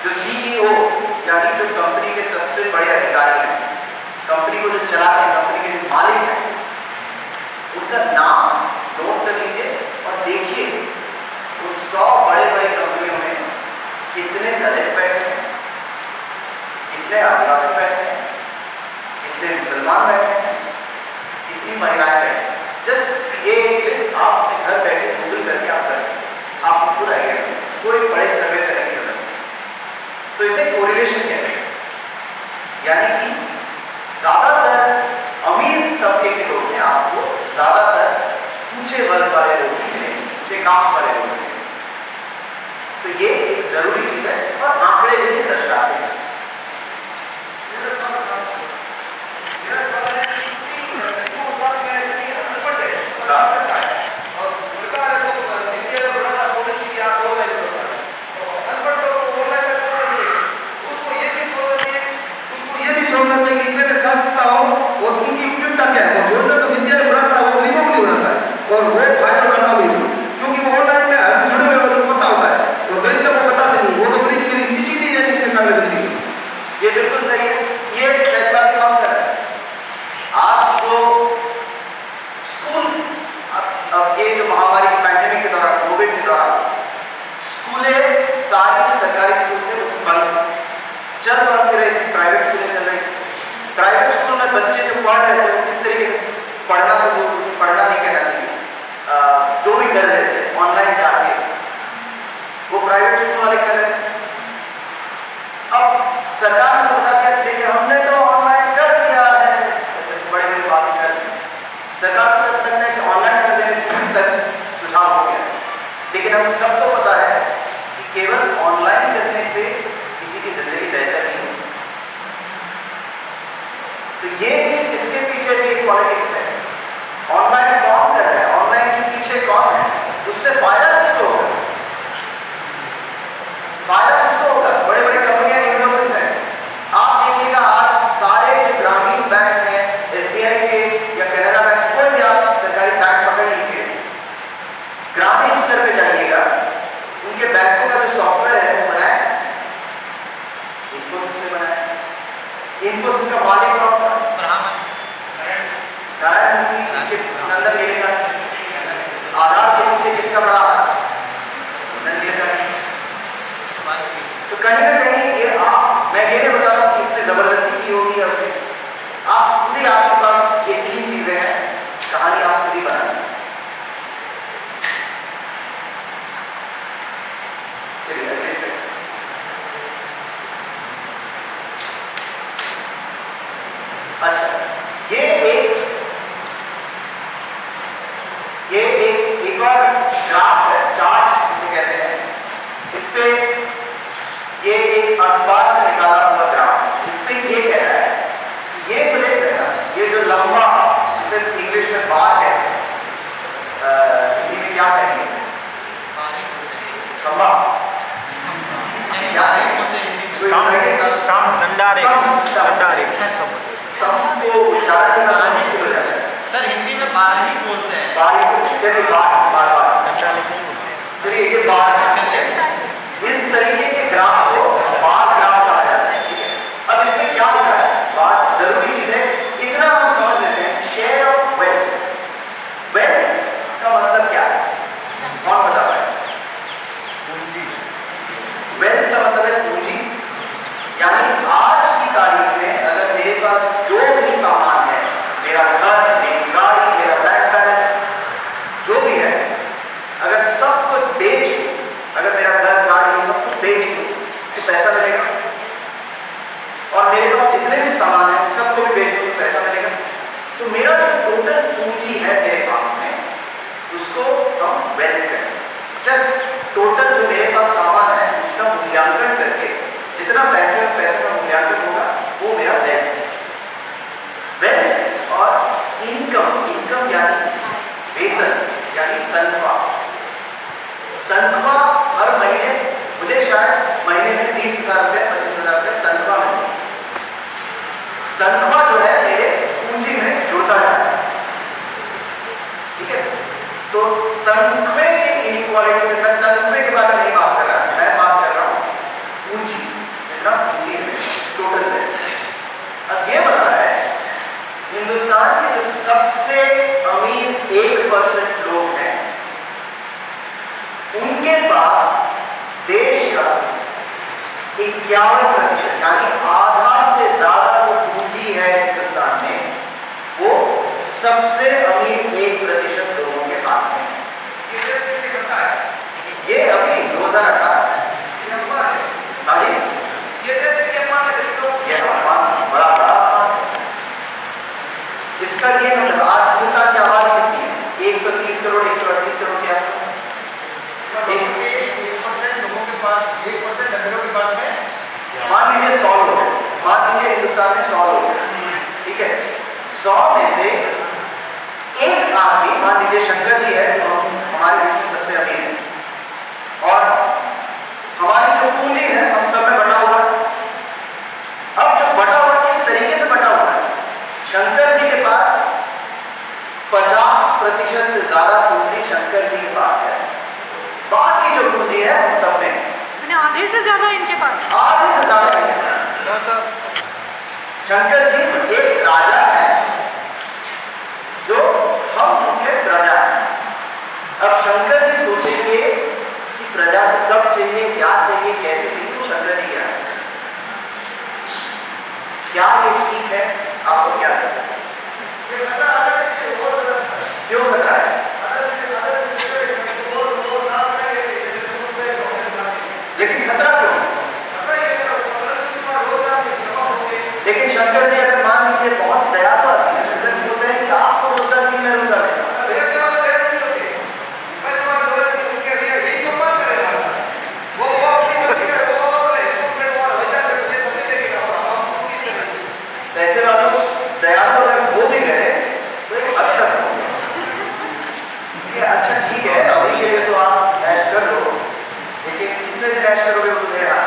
जो CEO यानी जो कंपनी के सबसे बड़े अधिकारी हैं, कंपनी को जो चलाते हैं, कंपनी के जो मालिक हैं, उनका नाम नोट कर लीजिए और देखिए उन 100 बड़े बड़े कंपनियों में कितने दलित बैठे हैं, कितने आदिवासी बैठे हैं, कितने मुसलमान बैठे हैं, कितनी महिलाएं बैठे हैं। जस्ट ये लिस्ट आप अपने घर बैठे गूगल करके आप कर सकते हैं, आपको पूरा आइडिया, कोई बड़े सर्वे करने की जरूरत नहीं। तो इसे कोरिलेशन कहते हैं, यानी कि ज्यादातर अमीर तबके के लोग हैं, आपको ज्यादातर ऊंचे वर्ग वाले लोग मिलेंगे, ऊंचे कास्ट वाले लोग मिलेंगे। तो ये एक जरूरी चीज है और आंकड़े भी दर्शाते हैं। और वो फायदा उठाना भी, क्योंकि वो ऑनलाइन में हर जुड़े हुए लोगों को पता होता है और गरीब को पता नहीं, वो तो गरीब के किसी भी ये बिल्कुल सही है, ये फैसला भी काम कर रहा है। आज जो स्कूल, अब ये जो महामारी की पैंडेमिक के दौरान, कोविड के दौरान स्कूलें, सारी जो सरकारी स्कूल थे वो बंद चल कौन सी रही थी, प्राइवेट स्कूलें चल रही थी। प्राइवेट स्कूल में बच्चे जो पढ़ रहे थे वो किस तरीके से पढ़ना, तो जो उसे पढ़ना नहीं कहना चाहिए, जो भी कर रहे थे ऑनलाइन जाके, वो प्राइवेट स्कूल वाले कर रहे थे। अब सरकार ने बता दिया कि देखिए हमने तो ऑनलाइन कर दिया है, बड़ी बड़ी बातें कर दी। सरकार को ऐसा लगता है कि ऑनलाइन कर देने से सब सुझाव हो गया, लेकिन हम सबको पता है कि केवल ऑनलाइन करने से किसी की जिंदगी बेहतर नहीं होती। तो ये भी, इसके पीछे भी एक पॉलिटिक्स है। ऑनलाइन कौन कर रहा है, ऑनलाइन के पीछे कौन है, उससे फायदा किसको होगा? फायदा किसको होगा? बड़े बड़े कंपनियां, इन्फोसिस है। आप देखिएगा आज सारे जो ग्रामीण बैंक हैं, SBI के या कैनरा बैंक, कोई भी आप सरकारी बैंक पकड़ लीजिए, ग्रामीण स्तर पे जाइएगा, उनके बैंकों का जो सॉफ्टवेयर है वो बनाया इन्फोसिस ने बनाया। इन्फोसिस का मालिक कौन था? इसके अंदर मिलेगा आधार के पीछे किसका बड़ा हाथ? तो कहीं ना कहीं ये आप, मैं ये नहीं बता रहा हूं कि इसने जबरदस्ती की होगी या उसने, आप खुद ही, आपके पास ये 3 चीजें हैं, कहानी आप खुद ही बनाएं। चलिए अगले स्टेप। अच्छा, ये एक और ग्राफ है, चार्ट जिसे कहते हैं। इस पे ये एक अखबार से निकाला हुआ ग्राफ है। इस पे ये कह रहा है, ये ब्रेक है ना, ये जो लंबा, जिसे इंग्लिश में बार है, हिंदी में क्या कहेंगे? खंबा, को उच्चारण करना मुश्किल हो जाता है सर, हिंदी में बार ही बोलते हैं। चलिए ये बार इस तरीके के ग्राफ को बार ग्राफ कहा जाता है, ठीक है। अब इसमें क्या होता है, बात जरूरी चीज है, इतना हम समझ लेते हैं। शेयर ऑफ वेल्थ, वेल्थ का मतलब क्या है, कौन बता पाए? पूंजी। वेल्थ का मतलब है पूंजी, यानी आज की तारीख में अगर मेरे पास जो भी सामान है, मेरा घर, मेरी गाड़ी, मेरा बैंक बैलेंस, जो भी है, अगर सब कुछ बेच दूं, अगर मेरा घर, गाड़ी, सब कुछ बेच दूं तो पैसा मिलेगा। और मेरे पास जितने भी सामान है सबको भी बेच दूं तो पैसा मिलेगा। तो मेरा जो टोटल पूंजी है मेरे पास में, उसको हम वेल्थ कहते हैं। जस्ट टोटल जो मेरे पास सामान है उसका मूल्यांकन करके जितना पैसे का मूल्यांकन होगा वो मेरा वेल्थ है। वेल्थ और इनकम, इनकम यानी वेतन, यानी तनख्वाह। तो तनख्वाह की इनइक्वालिटी में, तनख्वाह के बारे में नहीं बात कर रहा, मैं बात कर रहा हूँ पूंजी, जितना पूंजी है टोटल है। अब ये बता रहा है हिंदुस्तान के जो सबसे अमीर 1% लोग हैं, उनके पास देश का 51% यानी आधा से ज्यादा जो पूंजी है हिंदुस्तान में, वो सबसे अमीर 1% लोगों के हाथ में है। ये अभी 2018 है। ये बड़ा इसका ये मतलब आज हिंदुस्तान की आबादी कितनी है? 130 करोड़ 138 करोड़ के आसपास। 1% लोगों के पास, 1% अमीरों के पास में, मान लीजिए 100 लोग, मान लीजिए हिंदुस्तान में 100 लोग हैं, ठीक है। 100 में से एक आदमी, मान लीजिए शंकर जी है, तो हमारे बीच में सबसे अमीर है, और हमारी जो पूंजी है हम सब में बटा हुआ है। अब जो बटा हुआ किस तरीके से बटा हुआ है? शंकर जी के पास 50% से ज्यादा पूंजी शंकर जी के पास है, बाकी जो पूंजी है वो सब में है। आधे से ज्यादा इनके पास, आधे से ज्यादा है। शंकर जी एक राजा है जो हम उनके प्रजा हैं। अब शंकर जी सोचेंगे कि प्रजा को कब चाहिए, क्या चाहिए, कैसे चाहिए, तो शंकर जी क्या है? क्या ये ठीक है? आपको क्या लगता है? क्यों खतरा है? लेकिन खतरा क्यों है? लेकिन शंकर जी अगर मान लीजिए बहुत दया तो आती है, शंकर जी बोलते हैं कि आपको रोजगार नहीं, मैं रोजगार देता। पैसे वालों दयालु अगर वो भी गए तो एक हद तक हो। अच्छा ठीक है, अभी के लिए तो आप ऐश कर लो, लेकिन कितने दिन ऐश करोगे वो तो मेरा।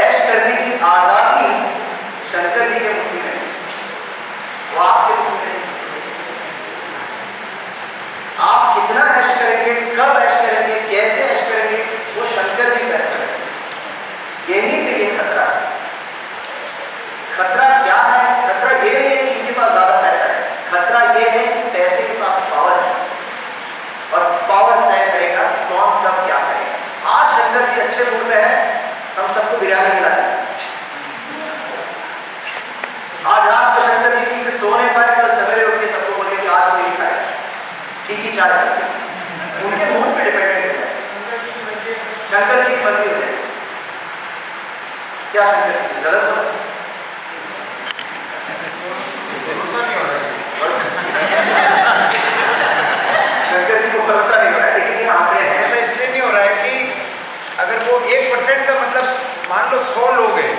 ऐश करने की आजादी शंकर जी के मुट्ठी में, वो आपके मुट्ठी में नहीं। आप कितना ऐश करेंगे, कब ऐश करेंगे, कैसे ऐश करेंगे, वो शंकर जी फैसला करेंगे। यही पे ये खतरा है। खतरा क्या है? खतरा ये नहीं है कि इनके पास ज्यादा पैसा है, खतरा ये है कि पैसे के पास पावर है, और पावर तय करेगा कौन कब क्या करेगा। आज शंकर जी अच्छे मूड में है, हम सबको बिरयानी खिलाते हैं। आज रात को शंकर जी ठीक से सो नहीं पाए, कल सवेरे उठ के सबको बोले कि आज मेरी खाए ठीक ही चाय सकते, उनके मूड पे डिपेंडेंट है। शंकर जी की मर्जी हो जाए क्या? शंकर जी गलत हो शंकर जी को भरोसा नहीं हो रहा है, लेकिन ये आंकड़े हैं। ऐसा इसलिए नहीं हो रहा है कि अगर वो 1% का मतलब मान लो 100 लोग हैं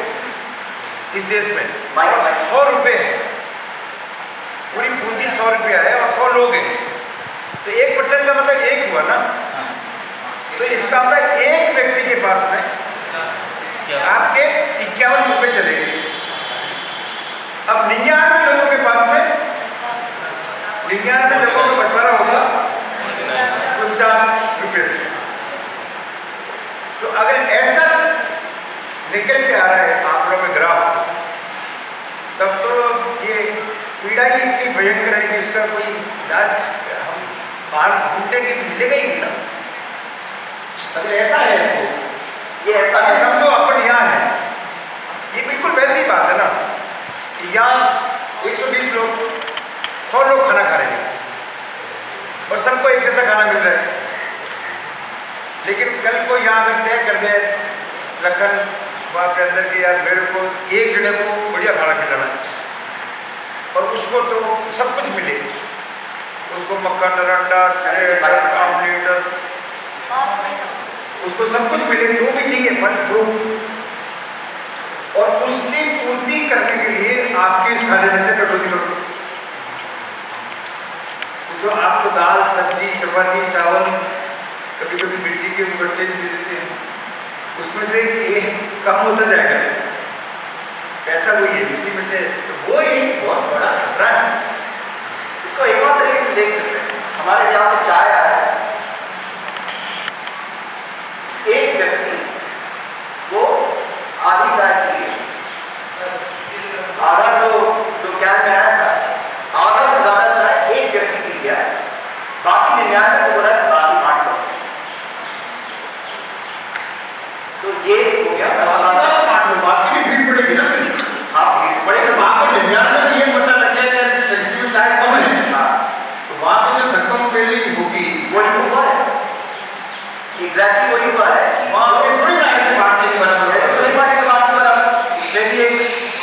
इस देश में, और 100 रुपए है, पूरी पूंजी 100 रुपया है और 100 लोग हैं, तो 1% का मतलब एक हुआ ना। तो इसका मतलब एक व्यक्ति के पास में आपके 51 रुपए चलेंगे। अब 99 लोगों के पास में 99 लोगों का बंटवारा होगा 50 रुपये से। तो अगर ऐसा निकल के आ रहा है आंकड़ों में ग्राफ, तब तो ये पीड़ा ही इतनी भयंकर है कि इसका कोई इलाज हम बाहर ढूंढेंगे तो मिलेगा ही नहीं ना। अगर ऐसा है तो ये ऐसा है, समझो अपन यहाँ है, ये बिल्कुल वैसी ही बात है ना कि यहाँ 120 लोग 100 लोग खाना खा रहे हैं और सबको एक जैसा खाना मिल रहा है। लेकिन कल को यहाँ अगर तय कर दे लखन वहाँ के अंदर कि यार मेरे को एक जने को बढ़िया खाना खिलाना है, और उसको तो सब कुछ मिले, उसको मक्खन, अंडा, आमलेट, उसको सब कुछ मिले, जो भी चाहिए फल फ्रूट, और उसकी पूर्ति करने के लिए आपके इस खाने में से कटौती करो। जो आपको दाल, सब्जी, चपाती, चावल, कभी कभी मिर्ची के गट्टे भी दे देते हैं, उसमें से एक कम होता जाएगा, पैसा वही है इसी में से। तो वो एक बहुत बड़ा खतरा है। इसको एक और तरीके से देख सकते हैं। हमारे यहाँ पे चाय आ रहा है, एक व्यक्ति वो आधी चाय पी है, आधा जो कैन में आया था, आधा से ज्यादा चाय एक व्यक्ति पी गया है, बाकी 99 को बोला है बाकी बांट दो। तो ये हो गया बाकी भी भीड़ पड़ेगी ना। हाँ भीड़ पड़ेगी, वहाँ पर 99 में ये पता लग जाएगा डिस्पेंसरी में चाय कम है, तो वहाँ पे जो धक्कम पेली होगी वही हुआ है, एग्जैक्टली वही हुआ है। वहाँ पे थोड़ी ना ऐसे बांटने की बराबर ऐसे है। थोड़ी बांटने की बात कर रहा हूँ, इसमें भी एक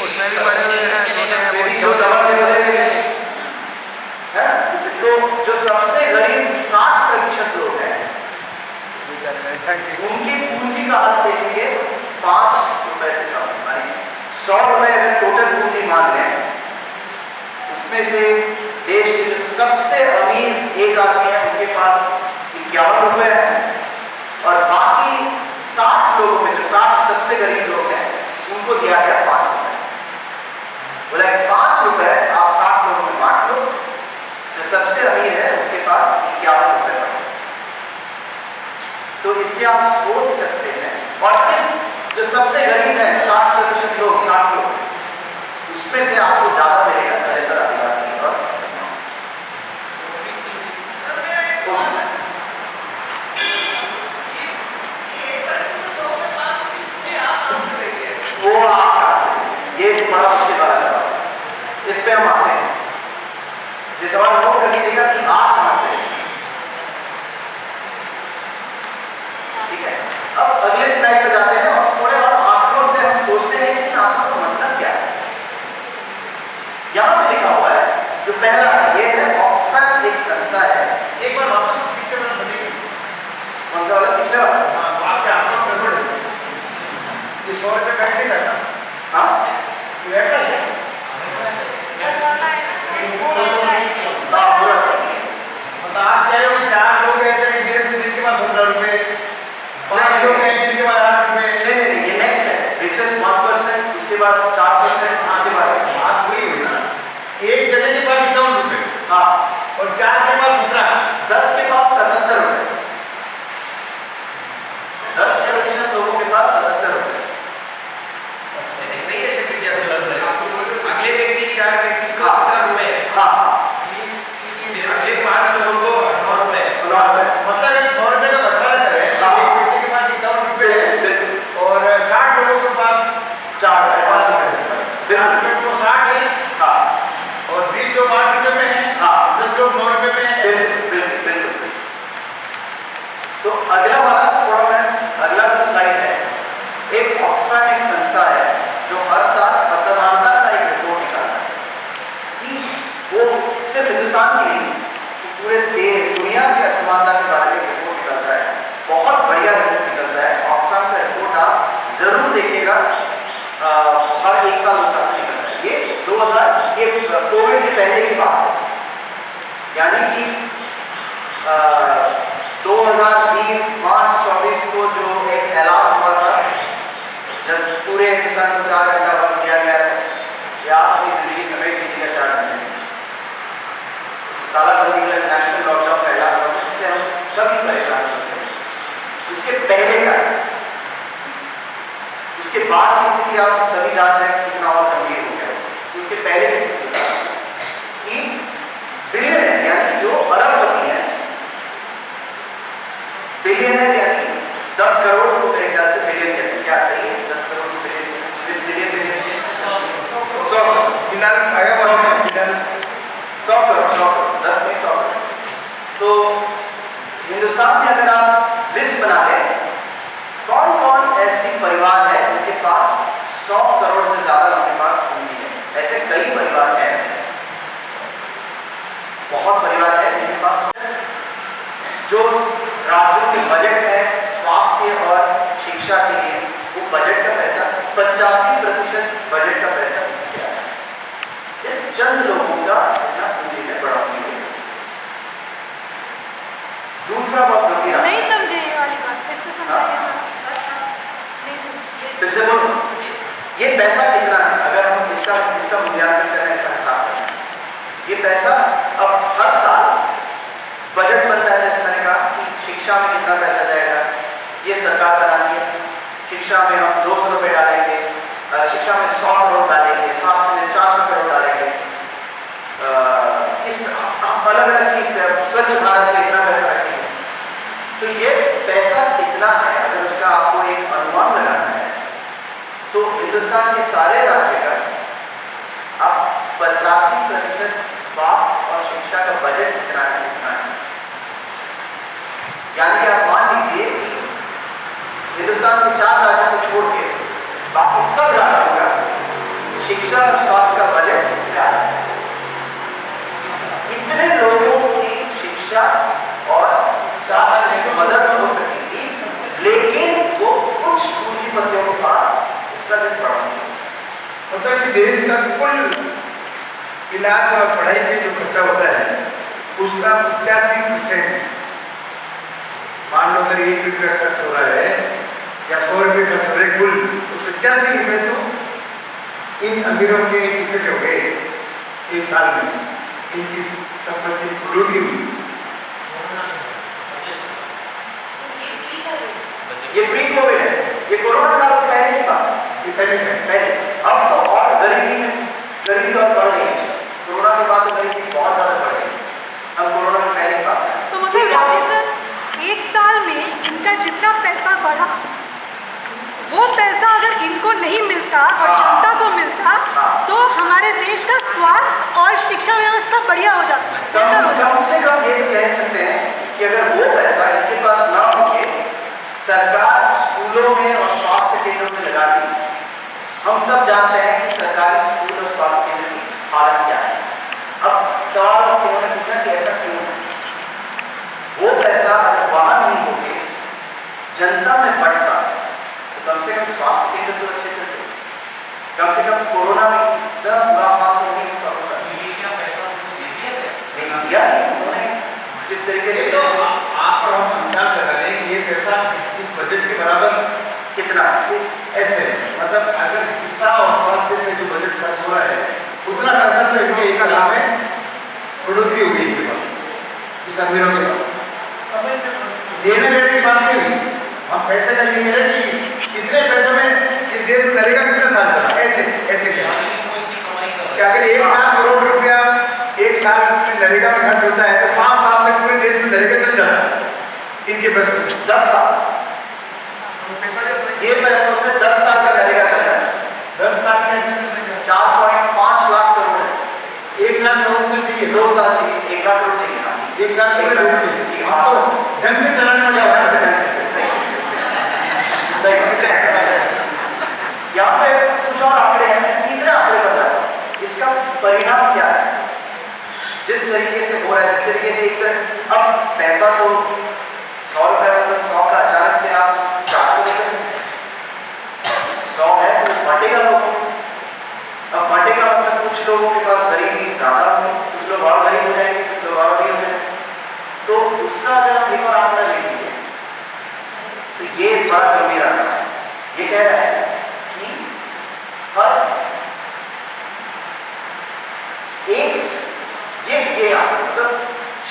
उसमें भी बड़े बड़े हैं, उसमें भी जो डबल लेवल है, तो जो सबसे गरीब 60% लोग हैं उनकी पूंजी का हाथ देखेंगे 5 रुपए से कम, 100 रुपए अगर टोटल पूंजी मान लें, उसमें से देश के जो सबसे अमीर एक आदमी है उनके पास 51 रुपए है, और बाकी 60 लोगों में जो 60 सबसे गरीब लोग हैं उनको दिया गया 5 रुपए। बोला 5 रुपए आप 60 लोगों में बांट लो, जो सबसे अमीर है उसके पास 51 रुपए पड़े। तो इससे आप सोच सकते हैं, और इस जो सबसे गरीब है 60% लोग, 60 लोग, उसमें से आपको ज्यादा मिलेगा दलित और आदिवासी और वो आप ये बड़ा मुश्किल वाला सवाल, इस पे हम आते हैं। ये सवाल नोट कर लीजिएगा कि आप कहां से, ठीक है। अब अगले स्लाइड पे जाते हैं और थोड़े और आंकड़ों से हम सोचते हैं कि इन आंकड़ों का मतलब क्या है। यहां पे लिखा हुआ है, जो पहला ये है ऑक्सफैम एक संस्था है। एक बार वापस पीछे वाला बनेगा। कौन सा वाला, पिछले वाला? हाँ, तो आपके आंकड़ों में गड़बड़ है। ये 100 रुपए बैठ नहीं रहता। हाँ ये बैठा है। मतलब आप कह रहे हो 4 लोग ऐसे हैं देश में जिनके पास 17 रुपए, 5 लोग हैं जिनके पास 8 रुपए। नहीं, ये नेक्स्ट है, richest 1%, उसके बाद 4%, उसके बाद बात वही हुई ना, एक जने के पास 51 रुपए, हाँ, और 4 के पास 17, 10 के पास 77 रुपए, 10% लोगों के पास 77 रुपए। सही है सेक्रेटरी, अगले व्यक्ति 4 व्यक्ति को 17 रुपए, हाँ अगले 5 लोगों को 9 रुपए। मतलब एक 100 रुपए का बंटवारा करें, एक हाँ। व्यक्ति के पास 51 रुपए है और 60 लोगों के पास 4 रुपए, 5 रुपए, 4 रुपए को 60 है, हाँ और 20 लोग 8 रुपए में हैं, हाँ 10 लोग 9 रुपए में हैं। बिल्कुल। तो अगला वाला थोड़ा मैं, अगला जो स्लाइड है, एक ऑक्सफैम एक संस्था है जो हर साल असमानता का एक रिपोर्ट निकालता है कि वो सिर्फ हिंदुस्तान की नहीं, पूरे दुनिया की असमानता के बारे में रिपोर्ट निकलता है। बहुत बढ़िया रिपोर्ट निकलता है ऑक्सफैम का रिपोर्ट, आप जरूर देखिएगा, हर 1 साल उसका निकलता है। ये 2000, ये कोविड के पहले की बात है, यानी कि 2020 मार्च 24 को जो एक ऐलान हुआ था, जब पूरे हिंदुस्तान को 4 घंटा वक्त दिया गया था या अपनी जिंदगी समेट लीजिएगा 4 घंटे, तालाबंदी का नेशनल लॉकडाउन का ऐलान हुआ, जिससे हम सभी परेशान होते हैं। उसके पहले का, उसके बाद की स्थिति आप सभी जानते हैं कितना और गंभीर हो गया। उसके पहले की स्थिति कि बिलियनर यानी जो अरबपति है, बिलियनर यानी 10 करोड़ को मेरे ख्याल से बिलियन कहते हैं, क्या सही है? 10 करोड़ को बिलियन, 100 फिलहाल आया हुआ है, फिलहाल 100 करोड़, 10 नहीं 100 करोड़। तो हिंदुस्तान में अगर आप लिस्ट बना लें, कौन कौन ऐसी परिवार है जिनके पास 100 करोड़ से ज्यादा उनके पास पूंजी है? ऐसे कई परिवार हैं, बहुत परिवार है जिनके पास जो राज्यों के बजट है स्वास्थ्य और शिक्षा के लिए, वो बजट का पैसा 85% बजट का पैसा इससे आता है। इस चंद लोगों का इतना पूंजी में बढ़ोतरी हुई है। दूसरा बहुत गंभीर है, नहीं समझे ये वाली बात, फिर से समझाइए ना। नहीं समझे। फिर से बोलो, ये पैसा कितना है? अगर हम इसका मूल्यांकन करें, इसका हिसाब करें, ये पैसा अब हर साल शिक्षा में हम 200 रुपये डालेंगे, शिक्षा में 100 करोड़ डालेंगे, स्वास्थ्य में 400 करोड़ डालेंगे, इस अलग अलग चीज पे स्वच्छ भारत में इतना पैसा रखेंगे। तो ये पैसा कितना है, अगर उसका आपको एक अनुमान लगाना है तो हिंदुस्तान के सारे राज्य का अब 85% स्वास्थ्य और शिक्षा का बजट कितना है। यानी आप मान लीजिए कि हिंदुस्तान के 4 राज्यों को छोड़ के बाकी सब राज्यों का शिक्षा और स्वास्थ्य का बजट इसमें आ जाता है। इतने लोगों की शिक्षा और स्वास्थ्य में मदद हो सकेगी, लेकिन वो कुछ पूंजीपतियों के पास उसका जो पड़ा मतलब इस देश का कुल इलाज और पढ़ाई पे जो खर्चा होता है उसका 85%, मान लो अगर 1 रुपया खर्च हो रहा है या 100 रुपये खर्च हो रहे कुल, तो 85 रुपये तो इन अमीरों के टिकट हो गए 1 साल में, इनकी संपत्ति बढ़ोतरी हुई। ये प्री कोविड है, ये कोरोना काल के पहले की बात, ये पहले अब तो और गरीबी और बढ़ रही है। कोरोना के बाद तो गरीबी बहुत ज्यादा बढ़ रही है, हम कोरोना के पहले की बात है। तो मतलब राजेंद्र, 1 साल में इनका जितना पैसा बढ़ा, वो पैसा अगर इनको नहीं मिलता और जनता को मिलता तो हमारे देश का स्वास्थ्य और शिक्षा व्यवस्था बढ़िया हो जाता, बेहतर हो जाता। कम से कम ये कह सकते हैं कि अगर वो पैसा इनके पास ना होके सरकार स्कूलों में और स्वास्थ्य केंद्रों में लगाती। हम सब जानते हैं कि सरकारी स्कूल और स्वास्थ्य केंद्र की हालत क्या है। अब सवाल उन्होंने पूछा कि ऐसा क्यों है। वो पैसा अगर वहां नहीं होके जनता में बढ़ता तो कम से कम स्वास्थ्य केंद्र तो अच्छे चलते, कम से कम कोरोना में इतना बुरा हाल तो नहीं होता। उन्होंने जिस तरीके से आप और हम अंदाज लगा रहे हैं कि ये पैसा इस बजट के बराबर कितना ऐसे, मतलब अगर शिक्षा और स्वास्थ्य से जो बजट खर्च हो रहा है उतना पैसा तो इनके 1 साल में बढ़ोतरी हो गई इनके पास, इस अमीरों के पास। देने लेने की बात नहीं हुई, हम पैसे का ये कह रहे हैं कि इतने पैसों में इस देश में नरेगा कितना साल चला, ऐसे क्या अगर 1 लाख करोड़ रुपया 1 साल में नरेगा में खर्च होता है तो 5 साल तक पूरे देश में नरेगा चल जाता है इनके पैसों से। 10 साल ये पैसों से 10 साल से नरेगा चल रहा है। 10 साल में 4.5 लाख करोड़, 1 लाख करोड़ तो चाहिए, 2 साल चाहिए, 1 लाख करोड़ चाहिए। 1 लाख करोड़ आपको ढंग से चलाने वाले यहाँ पे कुछ और आंकड़े हैं, तीसरे आंकड़े पर जाता हूं। इसका परिणाम क्या है जिस तरीके से हो रहा है, जिस तरीके से एक अब पैसा तो 100 रुपये मतलब 100 का अचानक से आप 400 रुपये 100 है तो बटेगा लोग, अब बटेगा मतलब कुछ लोगों के पास गरीबी ज्यादा होगी, कुछ लोग और गरीब हो जाएंगे, कुछ लोग और गरीब हो जाएंगे। तो उसका अगर हम एक और आंकड़ा ले लीजिए तो ये बड़ा गंभीर आंकड़ा है। ये कह रहा है कि हर एक ये मतलब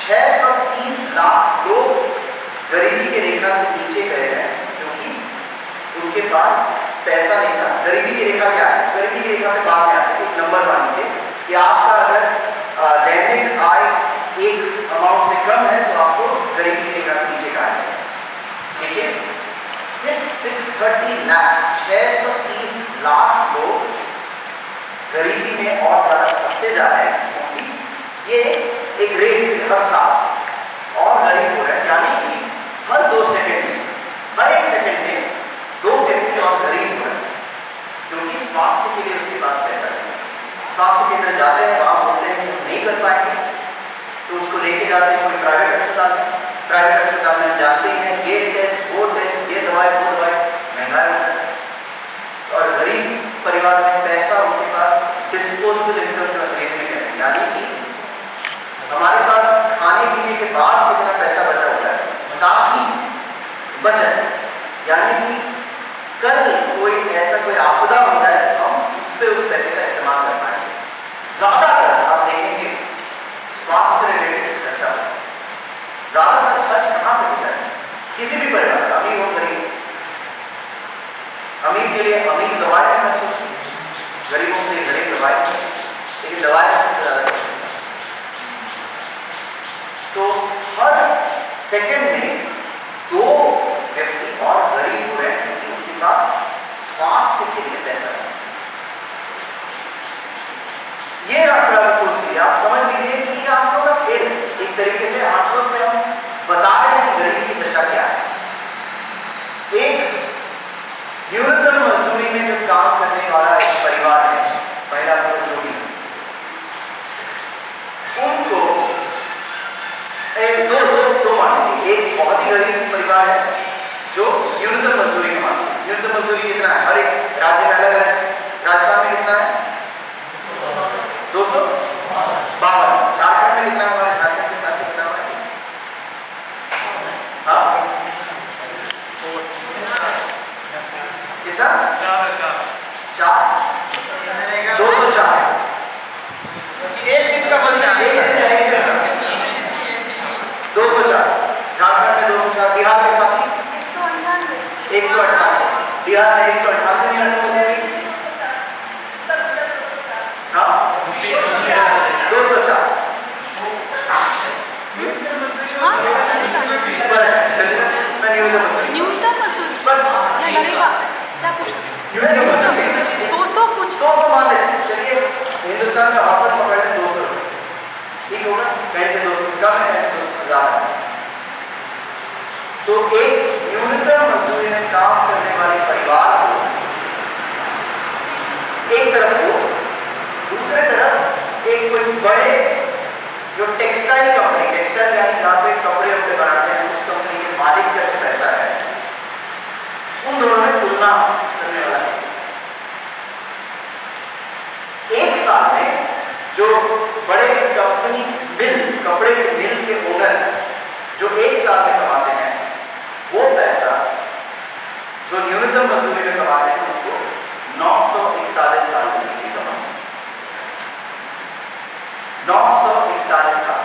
630 लाख लोग गरीबी के रेखा से नीचे गए हैं क्योंकि उनके पास पैसा नहीं था। गरीबी की रेखा क्या है? गरीबी की रेखा पे बात क्या है? एक नंबर मान लीजिए कि आपका अगर दैनिक आय एक अमाउंट से कम है तो आपको गरीबी की रेखा के नीचे का है। ठीक है, 630 लाख लोग गरीबी में और ज्यादा फंसते जा रहे हैं क्योंकि ये एक रेट हर साल और गरीब हो रहा है। यानी कि हर 2 सेकंड में, हर 1 सेकंड में 2 व्यक्ति और गरीब हो रहे हैं क्योंकि स्वास्थ्य के लिए उसके पास पैसा नहीं है। स्वास्थ्य केंद्र जाते हैं, वहां बोलते हैं कि हम नहीं कर पाएंगे तो उसको लेके जाते हैं कोई प्राइवेट अस्पताल में। प्राइवेट अस्पताल में जाते हैं, ये टेस्ट वो टेस्ट, ये दवाई वो दवाई, महंगा होता है। और गरीब परिवार में पैसा उनके पास डिस्पोजेबल इनकम जो अंग्रेजी में कहते हैं, यानी कि हमारे पास खाने पीने के बाद कितना पैसा बचा होता है ताकि बचत, यानी कि कल कोई ऐसा कोई आपदा हो जाए तो हम उस पर उस पैसे का इस्तेमाल कर पाएंगे। ज्यादातर आप देखेंगे स्वास्थ्य रिलेटेड खर्चा, ज्यादातर खर्च कहाँ पे होता है? किसी भी परिवार का, अमीर हो गरीब, अमीर के लिए अमीर दवाएं खर्च होती हैं, गरीबों के लिए गरीब दवाएं, लेकिन दवाएं सबसे ज़्यादा खर्च होती हैं। तो हर सेकंड में 2 व्यक्ति और गरीब हो रहे हैं क्योंकि उनके पास स्वास्थ्य के लिए पैसा है। ये आंकड़ा सोच लीजिए, आप समझ लीजिए कि ये आंकड़ों का खेल है। एक तरीके से आंकड़ों से हम बता रहे हैं कि गरीबी की दशा क्या है। एक न्यूनतम मजदूरी में जो काम करने वाला एक परिवार है, महिला पुरुष जोड़ी, उनको दो मान लीजिए, एक बहुत ही गरीब परिवार है जो न्यूनतम मजदूरी कमाते हैं। न्यूनतम मजदूरी कितना है? हर एक राज्य में अलग अलग है। राजस्थान में कितना है? 252। झारखंड में कितना हुआ है? झारखंड के साथ कितना हुआ है? हाँ कितना? 4 204। एक दिन का बच्चा 204। झारखंड में 204। बिहार के साथ 198। बिहार में 198। हाँ 204। न्यूनतम मजदूरी या नरेगा क्या कुछ 200 कुछ 200 मान लेते। चलिए हिंदुस्तान में औसत पकड़ लें 200 रुपये, ठीक होगा? कहीं पे 200 से कम है, कहीं पे 200 से ज़्यादा है। तो एक न्यूनतम मजदूरी में काम करने वाले परिवार को एक तरफ हो, दूसरे तरफ एक कोई बड़े जो टेक्सटाइल कंपनी, टेक्सटाइल यानी जहाँ पे कपड़े वपड़े बनाते हैं, उस कंपनी के मालिक का जो पैसा है, उन दोनों में तुलना करने वाला है। एक साल में जो बड़े कंपनी मिल, कपड़े के मिल के ओनर जो एक साल में कमाते हैं, वो पैसा जो न्यूनतम मजदूरी में कमाते हैं उनको 941 साल में कमाते हैं। 941 साल,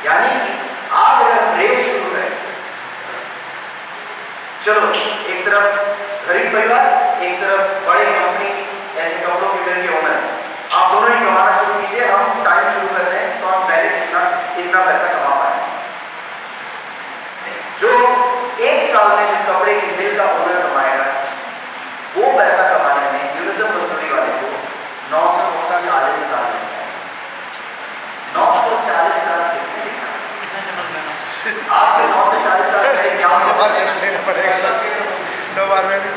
यानी कि आज अगर रेस शुरू है, चलो एक तरफ गरीब परिवार, एक तरफ बड़े कंपनी ऐसे कपड़ों के मिल के ओनर, आप दोनों ही कमाना शुरू कीजिए। हम टाइम शुरू करते हैं तो आप पहले इतना पैसा कमा पाए। जो एक साल में जो कपड़े की मिल का ओनर कमाएगा, वो पैसा कमाने में न्यूनतम मजदूरी वाले को 940 साल लगता है। 940 साल किसने लिखा? आज से 940 साल पहले क्या होता? 2 बार में भी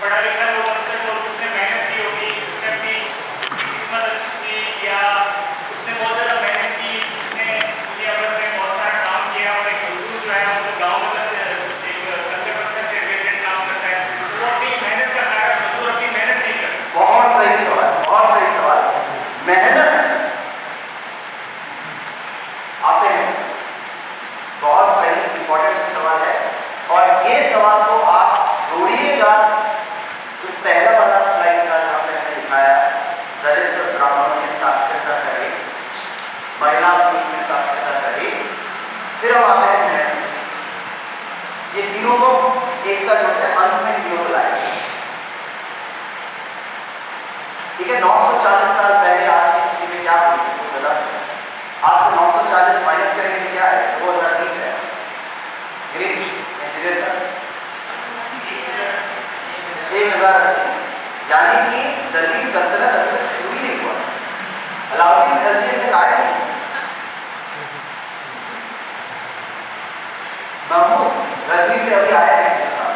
पढ़ा लिखा लोग अक्सर और उसने मेहनत की होगी, उसने अपनी किस्मत अच्छी की या उसने बहुत ज़्यादा मेहनत की, उसने दुनिया भर में बहुत सारा काम किया और एक मजदूर जो है वो गाँव में बस एक कंधे पत्थर से रिलेटेड काम करता है, वो अपनी मेहनत कर रहा है, मजदूर अपनी मेहनत नहीं करता। बहुत सही सवाल, बहुत सही सवाल। मेहनत आते हैं, बहुत सही इंपॉर्टेंट सवाल है। और ये सवाल को आप जोड़िएगा तो पहला वाला स्लाइड का जहाँ पे मैंने दिखाया, दलित ब्राह्मणों में साक्षरता करें, महिला पुरुष में साक्षरता करें, फिर हम आते हैं ये तीनों को एक साथ जोड़ते हैं, अंत में तीनों को लाएंगे। ठीक है, 940 साल पहले आज की स्थिति में क्या हुई है वो बता। आज से 940 माइनस करेंगे तो क्या है? 2020 है। ग्रीन इंजीनियर सर 1080, यानी कि दिल्ली सल्तनत अभी तक शुरू ही नहीं हुआ। अलाउद्दीन खिलजी ने आया नहीं, महमूद गजनी से अभी आया है हिंदुस्तान।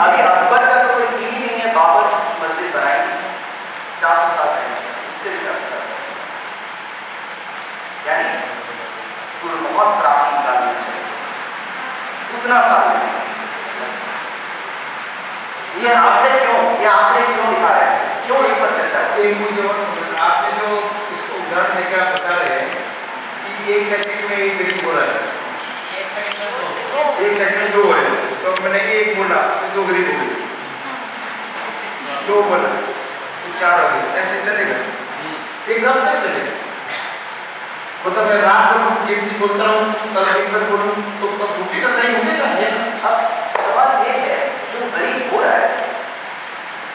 अभी अकबर का तो कोई सीन ही नहीं है, बाबर मस्जिद बनाई 400 साल पहले, उससे भी 400 साल पहले, यानी बहुत प्राचीन काल में उतना साल नहीं। ये आंकड़े क्यों दिखा रहे हैं, क्यों इस पर चर्चा है? एक मुझे और समझना, आपने जो इसको उदाहरण देकर आप बता रहे हैं कि 1 सेकंड में 1 ग्रीन हो रहा है, 1 सेकंड में 2 हो रहे हैं, तो मैंने कि 1 बोला तो 2 ग्रीन हो गई, 2 बोला तो 4 हो गई, ऐसे चलेगा? एकदम नहीं चलेगा। मतलब मैं रात को एक चीज बोलता हूँ कल दिन भर बोलूँ तो झूठी तो नहीं होने का है। अब सवाल ये है जो गरीब हो रहा है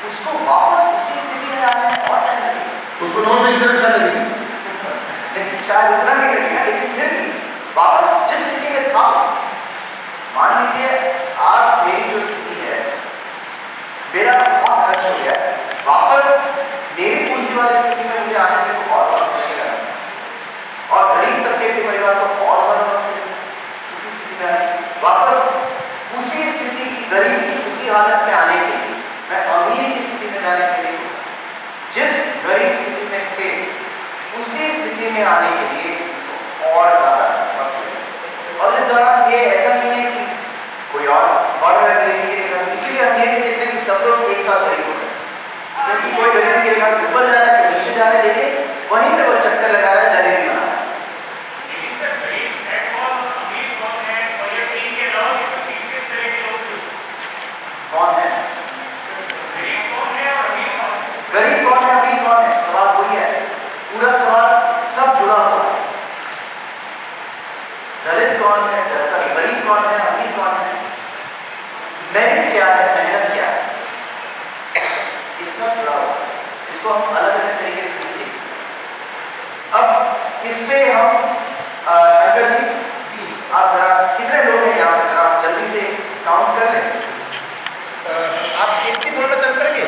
उसको वापस उसी स्थिति में आने में और टाइम लगेगा। उसको 9 से इंटरेस्ट लगेगी, लेकिन शायद उतना नहीं लगेगा, लेकिन फिर भी वापस जिस स्थिति में था, मान लीजिए आज मेरी जो स्थिति है, मेरा बहुत खर्च हो गया, वापस मेरी पूंजी वाली स्थिति में मुझे आने में और वक्त लगेगा और गरीब तबके के परिवार को और ज्यादा वक्त लगेगा उसी स्थिति में आने, वापस उसी स्थिति की गरीबी की उसी हालत में आने के लिए, मैं अमीर की स्थिति में जाने के लिए जिस गरीब स्थिति में थे उसी स्थिति में आने के लिए और ज्यादा वक्त लगेगा। और इस दौरान ये ऐसा नहीं है कि कोई और बढ़ रहा है, इसीलिए हम ये नहीं देखते हैं कि सब लोग एक साथ गरीब हो रहे हैं, क्योंकि कोई गरीबी के लिहाज ऊपर जा रहा है, कोई नीचे जा रहा है, लेकिन वहीं पे वो चक्कर लगा रहा है, जलेबी बना रहा है। लेकिन सर गरीब है कौन, अमीर कौन है, और ये तीन के अलावा भी तो तीसरे तरह के लोग भी कौन है गरीब कौन है और अमीर कौन है? गरीब कौन है, अमीर कौन है, सवाल वही है, पूरा सवाल सब जुड़ा हुआ है। दलित कौन है, सॉरी गरीब कौन है, अमीर कौन है, मेहनत क्या है, मेहनत क्या है, ये सब जुड़ा हुआ है। इसको हम अलग अलग तरीके से नहीं देख सकते। अब इस पे हम शंकर जी आप जरा कितने लोग हैं यहाँ पे, जरा जल्दी से काउंट कर लें। आप गिनती बोलना चालू करेंगे?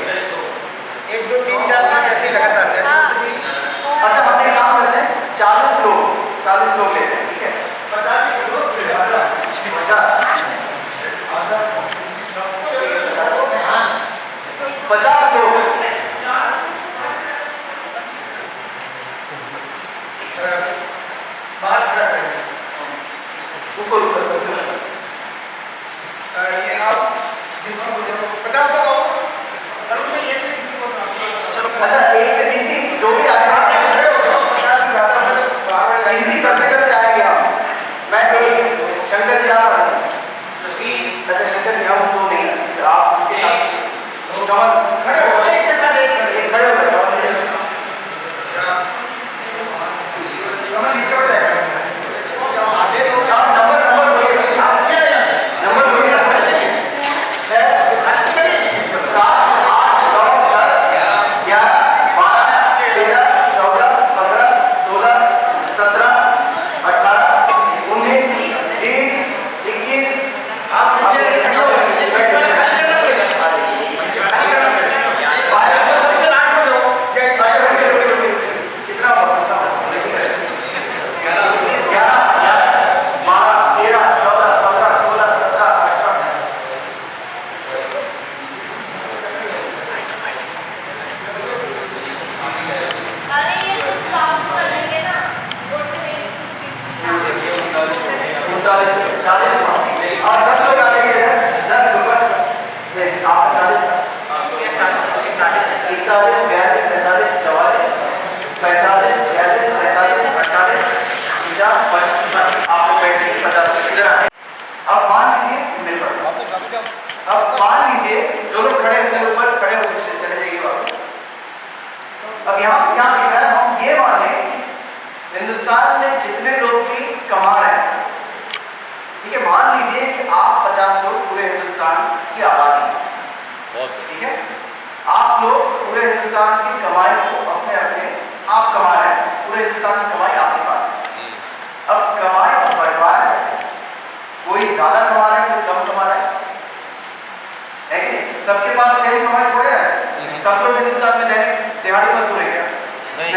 1 2 3 4 5 ऐसे लगातार ऐसे अच्छा हम एक काम करते हैं, 40 लोग लेते हैं, ठीक है? 50 लोग 50 लोग बात करें ऊपर ऊपर सबसे ऊपर। ये आप 50 लोग अच्छा एक से गिनती जो भी आएगा गिनती करते करते आएंगे हम। मैं एक शंकर जी आप आए, अच्छा शंकर जी हम तो नहीं, आप उनके साथ कमल खड़े हो गए, एक के साथ एक खड़े हो गए, कमल नीचे हो जाएगा, आधे लोग आप नंबर बोलिए, आप क्या है नंबर बोलिए, 7 8 9 10 11 12 13 14 15 16 17 18 19 20 21 आप नीचे खड़े हो गए, सबसे लास्ट में जाओ, कितना हुआ? 11 12 13 14 15 16 17 18 अरे ये तो काम कर लेंगे ना, वोट नहीं 39 40 और 10 लोग आ जाएंगे इधर, 10 लोग बस आप 40 41 42 43 44 45 46 47 48 50 55 आप बैठिए 50 इधर आए। अब मान लीजिए मेरे पर, अब मान लीजिए जो लोग खड़े होते हैं ऊपर खड़े होते चले जाइए वापस। अब यहाँ क्या लिखा है, हम ये माने हिंदुस्तान में जितने लोग भी कमा रहे हैं, ठीक है, मान लीजिए कि आप 50 लोग पूरे हिंदुस्तान की आबादी है, ठीक है, आप लोग पूरे हिंदुस्तान की कमाई को अपने अपने आप कमा रहे हैं, पूरे हिंदुस्तान की कमाई आपके पास है। अब कमाई का बंटवारा कैसे, कोई ज्यादा कमा रहा है, कोई कम कमा रहा है कि नहीं? सबके पास सेम कमाई थोड़े है, सब लोग हिंदुस्तान में दैनिक दिहाड़ी मजदूर है क्या? नहीं।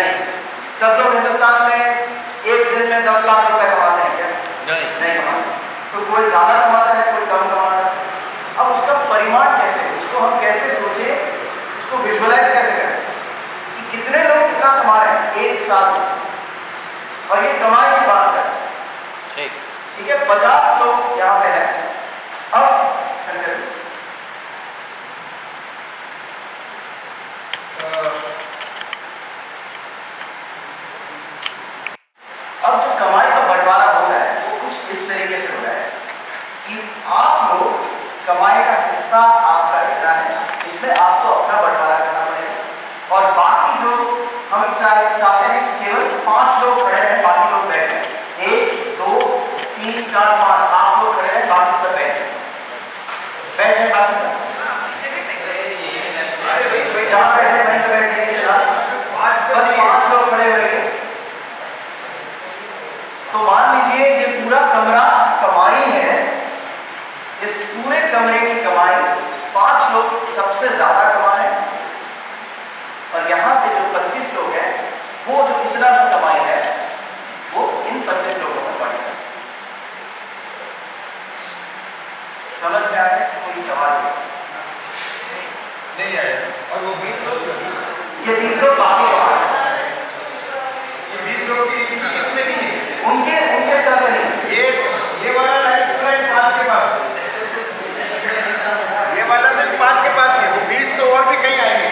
सब लोग हिंदुस्तान में एक दिन में 10 लाख रुपए कमाते हैं क्या? नहीं कमाते। तो कोई ज्यादा कमाता है, कोई कम कमाता है। अब उसका परिमाण कैसे है? उसको हम कैसे सोचे, उसको विजुअलाइज कैसे करें कि कितने लोग कितना कमा रहे हैं एक साल में, और ये कमाई की बात है, ठीक है, 50 लोग यहाँ पे है। अब अब जो कमाई का बंटवारा हो रहा है वो कुछ इस तरीके से हो रहा है कि आप लोग कमाई का हिस्सा आपका इतना है, इसमें आपको अपना बंटवारा करना पड़ेगा, और बाकी जो हम चाहते हैं कि केवल 5 लोग खड़े हैं, बाकी लोग बैठे ज़्यादा कमाए और यहाँ पे जो 25 लोग हैं वो जो इतना सा कमाई है वो इन 25 लोगों में बढ़ है। समझ में आया? कोई सवाल नहीं आया। और वो 20 लोग, ये 20 लोग बाकी ये 20 लोगों की इसमें नहीं है, उनके साथ नहीं। ये वाला लाइन पूरा 5 के पास, ये वाला लाइन 5 के पास है। वो 20 तो और भी कहीं आएंगे,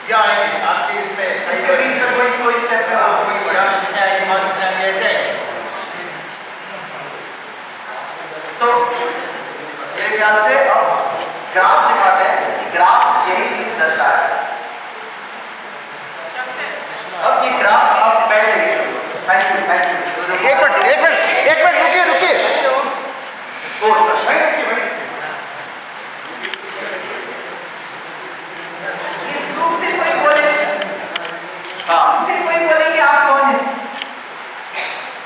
क्या आएंगे आपके इसमें इसके बीच में कोई स्टेप पे कोई बड़ा आएंगे ऐसे। तो मेरे ख्याल से अब ग्राफ दिखाते हैं। ग्राफ यही चीज दर्शा है। अब ये ग्राफ आप बैठ जाइए। थैंक यू एक मिनट रुकिए। इस ग्रुप से कोई बोले, हाँ से कोई बोले कि आप कौन है?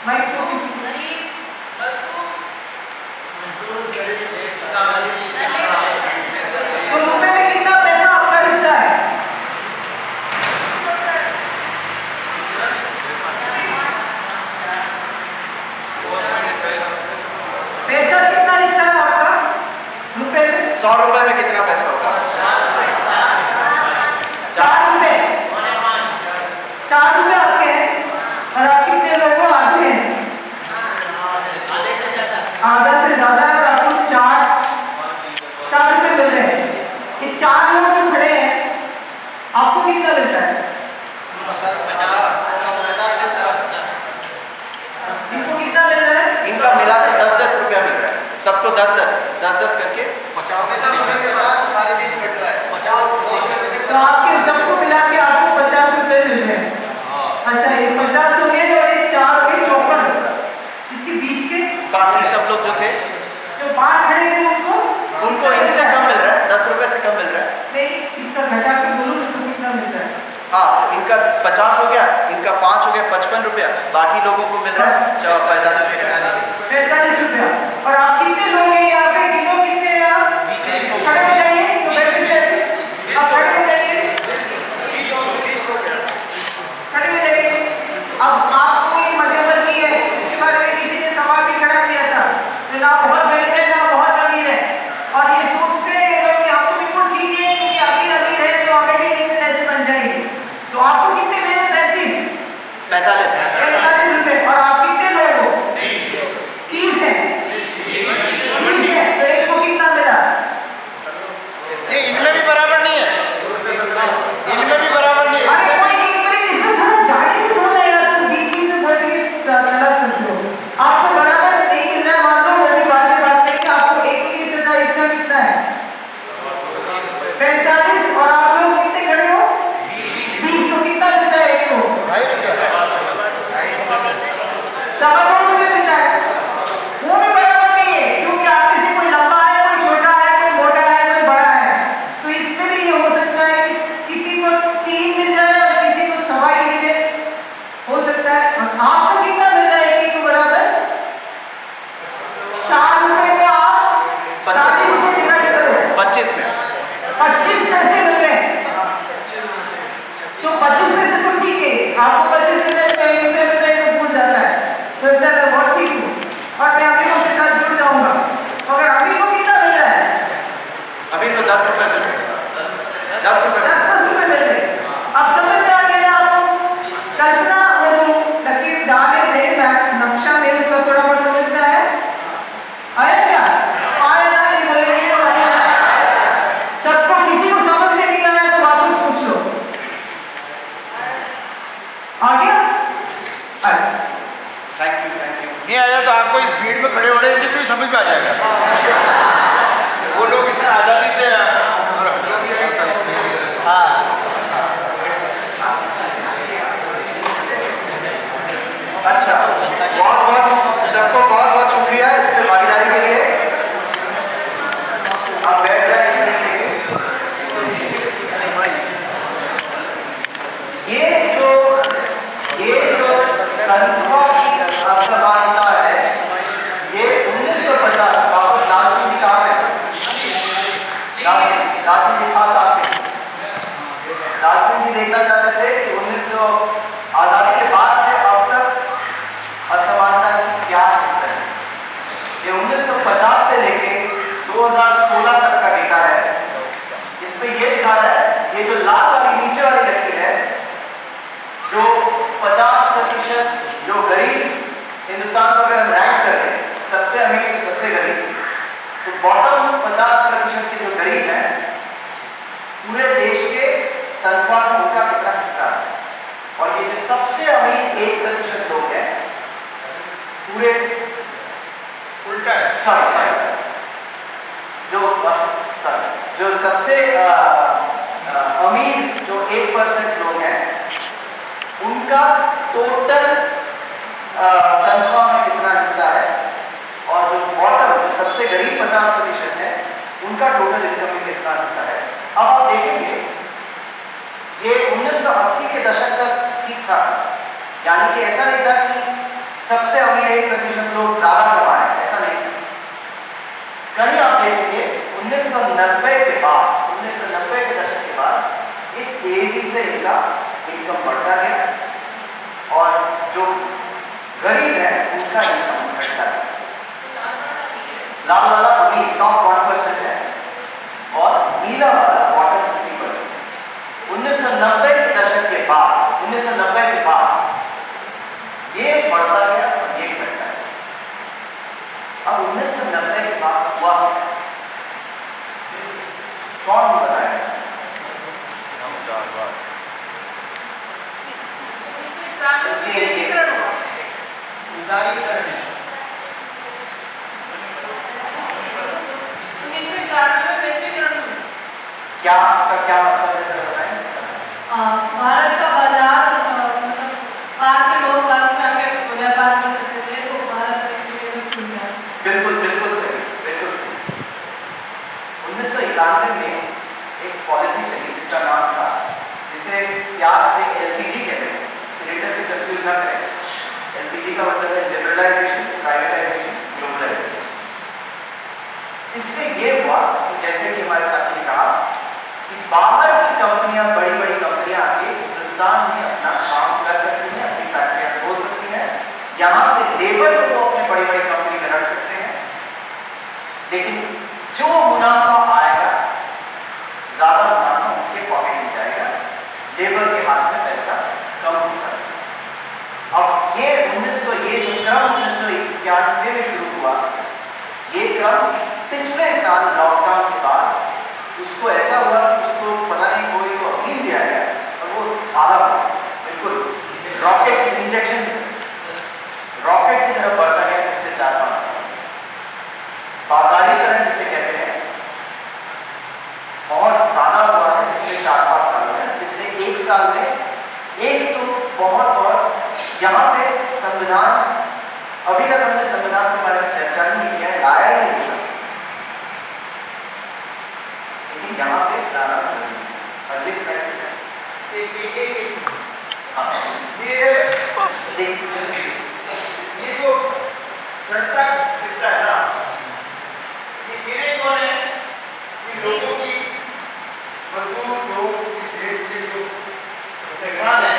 माइक तो तो रुपए में कितना पैसा आपका हिस्सा है? पैसा कितना हिस्सा है आपका रुपए में? 100 रुपए में कितना पैसा होगा? 4 रुपए। 4 रुपए आपके हैं और आप कितने लोगों को आधे हैं? आधा से ज्यादा है और आपको 4 रुपए मिल रहे हैं। ये 4 लोग जो खड़े हैं आपको कितना मिलता है? इनको कितना मिल रहा है? इनका मिला के 10-10 रुपया मिल रहा है सबको। 10-10 करके 50 हमारे बीच बट रहा है। 50 तो आपके सबको मिला के आपको 50 रुपए मिल रहे हैं। अच्छा, ये 50 हो गए और ये 4 हो गए 54। इसके बीच के बाकी सब लोग जो थे जो बाहर खड़े थे उनको इनसे कम मिल रहा है, 10 रुपए से कम मिल रहा है। नहीं, इसका घटा के बोलो तो कितना मिलता है? हाँ, तो इनका 50 हो गया, इनका 5 हो गया 55 रुपया। बाकी लोगों को मिल रहा है 45 रुपया। 45 रुपया। और आप कितने लोग हैं यहाँ पे? कितने हैं आप? खड़े हो जाइए। तो बैठे आप खड़े हो जाइए। खड़े हो जाइए। अब आपको ये मध्यवर्गी है, इसके बारे में किसी ने सवाल भी खड़ा किया था तो ना बहुत गरीब है ना बहुत अमीर है, और ये सोचते हैं लोग कि हम तो बिल्कुल ठीक है क्योंकि अमीर है तो हमें भी एक दिन ऐसे बन जाएंगे। तो आपको कितने मिले? 45 रुपए। और आप कितने लोग हो? 30 है। 30 है तो एक को कितना मिला? ये इनमें भी बराबर नहीं है, इनमें भी बराबर नहीं है। अरे कोई एक मिनट, इसमें थोड़ा जाने भी दो ना यार, तुम बीच में बोल के गलत करते हो। आपको बराबर नहीं मिल रहा है, मान लो मेरी बात नहीं कि आपको 21 का हिस्सा कितना है? 45। और आप लोग कितने खड़े हो? 20। तो कितना मिलता है एक को? 2.5 रुपए मिलता है। वो भी बराबर नहीं है क्योंकि आप में से कोई लंबा है, कोई छोटा है, कोई मोटा है, कोई बड़ा है। तो इसमें भी ये हो सकता है कि किसी को 3 मिल जाए और किसी को 2.5 मिले, हो सकता है। बस आपको कितना मिल रहा है एक को बराबर? 4 रुपए को आप 40 से डिवाइड करो। 25 में 25 पैसे मिल रहे हैं। तो 25 पैसे तो ठीक है, आपको 25 मिलता है तो 1 रुपया मिलता है तो भूल जाता है। तो इतना मैं बहुत ठीक हूँ और मैं अमीरों के साथ जुड़ जाऊंगा। अगर अमीर को कितना मिल रहा है? अभी तो 10 रुपए मिल रहे हैं। 10 रुपए 10 रुपए मिल रहे हैं। अब समझ में आ गया आपको? कल्पना वो लकीर डाले थे नक्शा में, उसका थोड़ा बहुत समझ में आया? आया क्या? आया ना? नहीं बोलेंगे तो आया। सबको किसी को समझ में नहीं आया तो वापस पूछ लो। आ गया? आया। थैंक यू नहीं आया तो आपको इस भीड़ में खड़े होने की भी समझ में आ जाएगा। वो लोग इतना आज़ादी से ये जो लाल वाली नीचे वाली लकीर है, जो 50% जो गरीब हिंदुस्तान को अगर हम रैंक करें सबसे अमीर से सबसे गरीब, तो बॉटम 50% के जो गरीब हैं पूरे देश के तनख्वाह में उनका कितना हिस्सा है, और ये जो सबसे अमीर 1% लोग हैं पूरे उल्टा है। सॉरी जो सबसे अमीर जो 1% लोग हैं उनका टोटल तनख्वाह में कितना हिस्सा है, और जो बॉटम जो सबसे गरीब 50% है उनका टोटल इनकम में कितना हिस्सा है। अब आप देखेंगे ये 1980 के दशक तक ठीक था, यानी कि ऐसा नहीं था कि सबसे अमीर 1% लोग ज्यादा कमा रहे हैं, ऐसा नहीं था। कहीं आप देखेंगे 1990 के बाद, 1990 के दशक के बाद एक तेजी से इनका इनकम बढ़ता गया, और जो गरीब है उनका इनकम घटता गया। लाल वाला अमीर टॉप 1% है और नीला वाला बॉटम 50%। 1990 के दशक के बाद, 1990 के बाद ये बढ़ता गया और ये घटता गया। अब 1990 के बाद हुआ कौन बताएगा? क्या इसका क्या मतलब है, जरा बताएं। भारत का बाजार मतलब बाहर के लोग भारत में आके व्यापार कर सकते थे, तो भारत बिल्कुल बिल्कुल सही, बिल्कुल सही। 1991 में एक पॉलिसी चली जिसका नाम था, जिसे प्यार से एलपीजी कहते हैं, सिलेंडर से कंफ्यूज ना करें। एलपीजी का मतलब है लिबरलाइजेशन, प्राइवेटाइजेशन, ग्लोबलाइजेशन। इससे ये हुआ कि जैसे कि हमारे साथी ने कहा कि बाहर की कंपनियां, बड़ी बड़ी कंपनियां आके हिंदुस्तान में अपना काम कर सकती हैं, अपनी फैक्ट्रियां खोल सकती हैं, यहाँ पे लेबर को अपने बड़ी बड़ी कंपनी में रख सकते हैं, लेकिन जो मुनाफा आएगा ज्यादा मुनाफा उनके पॉकेट में जाएगा, लेबर के हाथ में पैसा कम होगा। अब ये जो क्रम 1991 में शुरू हुआ, ये क्रम पिछले साल लॉकडाउन के बाद उसको ऐसा हुआ कि उसको पता नहीं कोई को अफीम दिया गया और वो ज्यादा हुआ, बिल्कुल रॉकेट इंजेक्शन, रॉकेट की तरफ बढ़ता गया पिछले 4-5 साल। बाजारीकरण जिसे कहते हैं बहुत ज्यादा हुआ है पिछले 4-5 साल में। पिछले 1 साल में एक तो बहुत यहाँ पे संविधान, अभी तक हमने संविधान के बारे में चर्चा नहीं किया है, लाया ही नहीं था, लेकिन यहाँ पे लाना जरूरी है। अगले स्लाइड ये जो चढ़ता गिरता है ना, ये गिरे कौन है? ये लोगों की, मजदूर लोग, इस देश के जो किसान है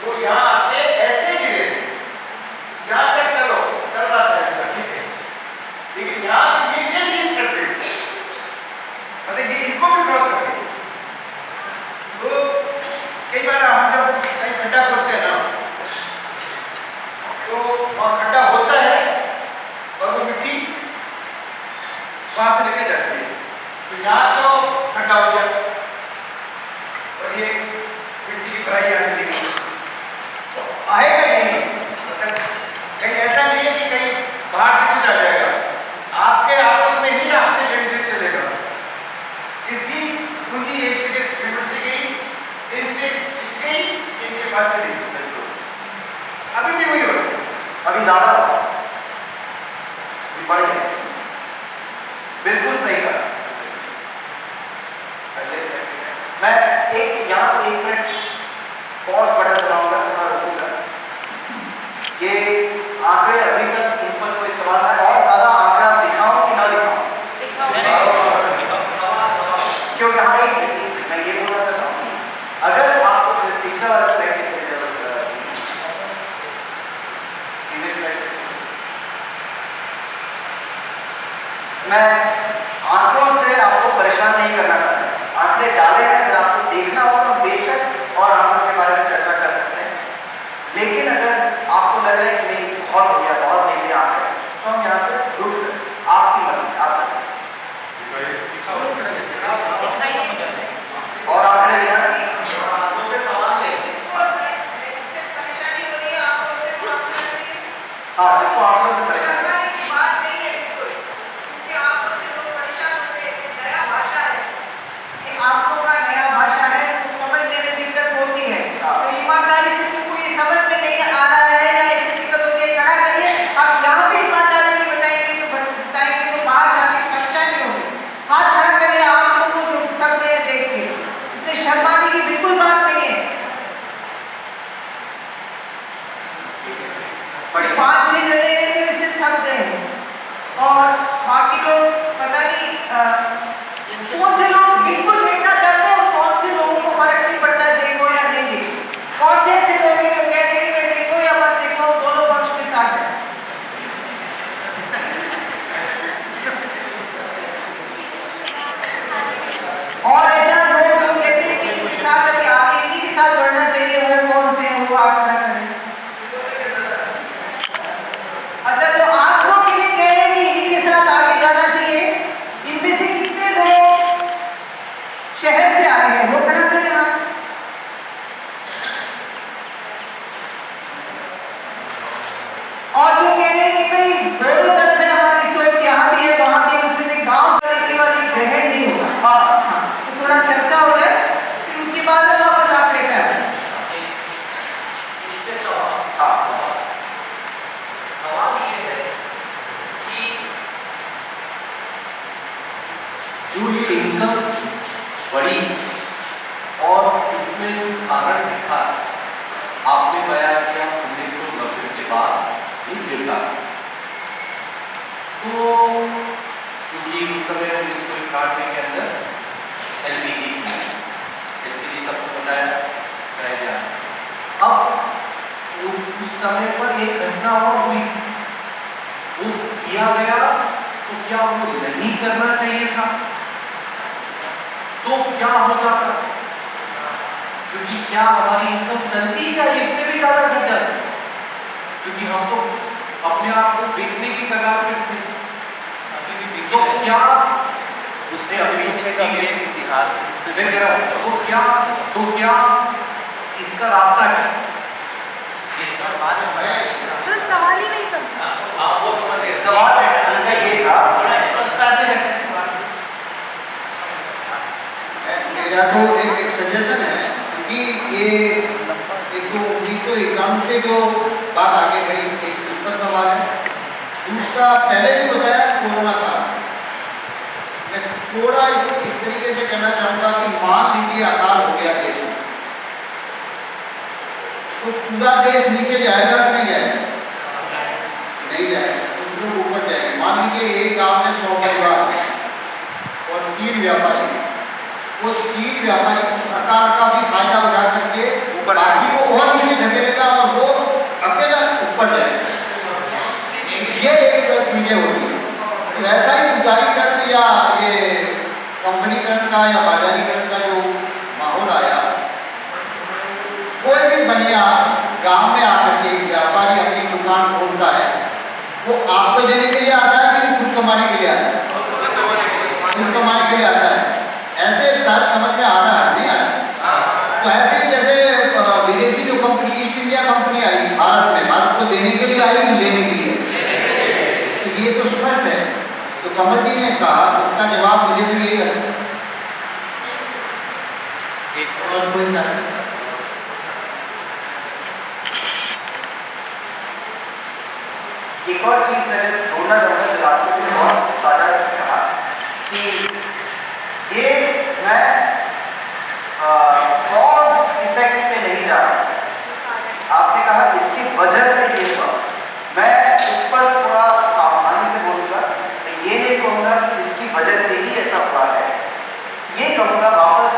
वो यहाँ आके ऐसे गिरे, यहाँ तक चलो चल रहा था, ठीक है, लेकिन यहाँ से ये गिरे नहीं करते, मतलब ये इनको भी क्रॉस करते। तो कई बार हम जब कहीं खड्डा खोदते हैं ना, तो वहाँ खड्डा होता है और वो मिट्टी वहाँ से लेके जाती है, तो यहाँ तो खड्डा हो गया और ये मिट्टी की भराई आने लगी, तो आएगा नहीं, मतलब कहीं ऐसा नहीं है कि कहीं बाहर से कुछ आ जाएगा, आपके आपस में ही आपसे लेन-देन चलेगा। इसी पूंजी एक से सिमटती गई, इनसे खिंच गई, इनके पास चली गई, अभी भी वही होता है, अभी ज्यादा होगा, अभी बढ़ गया, बिल्कुल सही कहा। मैं यहाँ 1 मिनट पॉज बटन दबाऊंगा, थोड़ा रुकूंगा। ये आंकड़े अभी तक इन पर कोई सवाल है? और ज्यादा आंकड़ा दिखाऊं कि ना दिखाऊं? क्यों यहाँ मैं ये बोलना चाहता हूँ कि अगर आपको तीसरा वाला स्लाइड की जरूरत मैं आंकड़ों से आपको परेशान नहीं करना चाहता, आंकड़े डाले हैं, अगर आपको शहर से आए हैं, वो खड़ा करें आप। और जो कह रहे हैं कि भाई दोनों तरफ है हमारी सोच, यहाँ भी है वहाँ भी, उसमें से गाँव वाली ग्रहण नहीं होगा। हाँ, तो थोड़ा चर्चा हो जाए, फिर उसके बाद हम वापस आप लेकर आए। सवाल ये है कि जो ये इनकम बड़ी और इसमें कारण दिखा, आपने बयान किया 1990 के बाद ये गिरता। तो क्योंकि उस समय 1991 के अंदर एलपीजी सबको बताया गया। अब उस समय पर एक घटना और हुई, वो किया गया, तो क्या वो नहीं करना चाहिए था? तो क्या हो जाता? क्योंकि क्या हमारी इनकम चलती या इससे भी ज्यादा घट जाती? क्योंकि हम तो अपने आप को बेचने की कगार पे थे। तो क्या उसने पीछे का मेरे इतिहास तो क्या इसका रास्ता क्या? सर सवाल ही नहीं समझा। सवाल उनका ये था, थोड़ा स्पष्टता से रखें सवाल। मेरा तो एक सजेशन है कि ये एक तो 1991 से जो बात आगे बढ़ी, एक दूसरा सवाल है। दूसरा पहले भी बताया कोरोना था। मैं थोड़ा इसको इस तरीके से कहना चाहूँगा कि मान लीजिए अकाल हो गया देश में, तो पूरा देश नीचे जाएगा कि नहीं जाएगा? नहीं जाएगा, कुछ लोग ऊपर जाएंगे। मान लीजिए एक गांव में 100 परिवार और 3 व्यापारी, वो 3 व्यापारी उस आकार का भी फायदा उठा करके बाकी को और नीचे धकेलेगा और वो अकेला ऊपर जाएगा। ये एक चीजें होती है। तो ऐसा ही उदारीकरण या ये कंपनीकरण का या बाजारीकरण का जो माहौल आया, कोई भी बनिया गांव में आकर के व्यापारी अपनी दुकान खोलता है, वो आपको देने के लिए आता है कि खुद कमाने के लिए आता है? खुद कमाने के लिए आता है। ऐसे बात समझ में आ रहा है नहीं आता? तो ऐसे ही जैसे विदेशी जो कंपनी ईस्ट इंडिया कंपनी आई भारत को देने के लिए आई कि लेने के लिए? तो ये तो स्पष्ट है। तो कमल जी ने कहा, उसका जवाब मुझे तो यही लगता है। और कोई एक और चीज मैंने जोड़ना चाहूँगा जो आपको भी बहुत साझा कहा कि ये मैं कॉज इफेक्ट पे नहीं जा रहा। आपने कहा इसकी वजह से ये हुआ, मैं उस पर थोड़ा सावधानी से बोलूँगा। मैं ये नहीं कहूँगा कि इसकी वजह से ही ऐसा हुआ है, ये कहूँगा वापस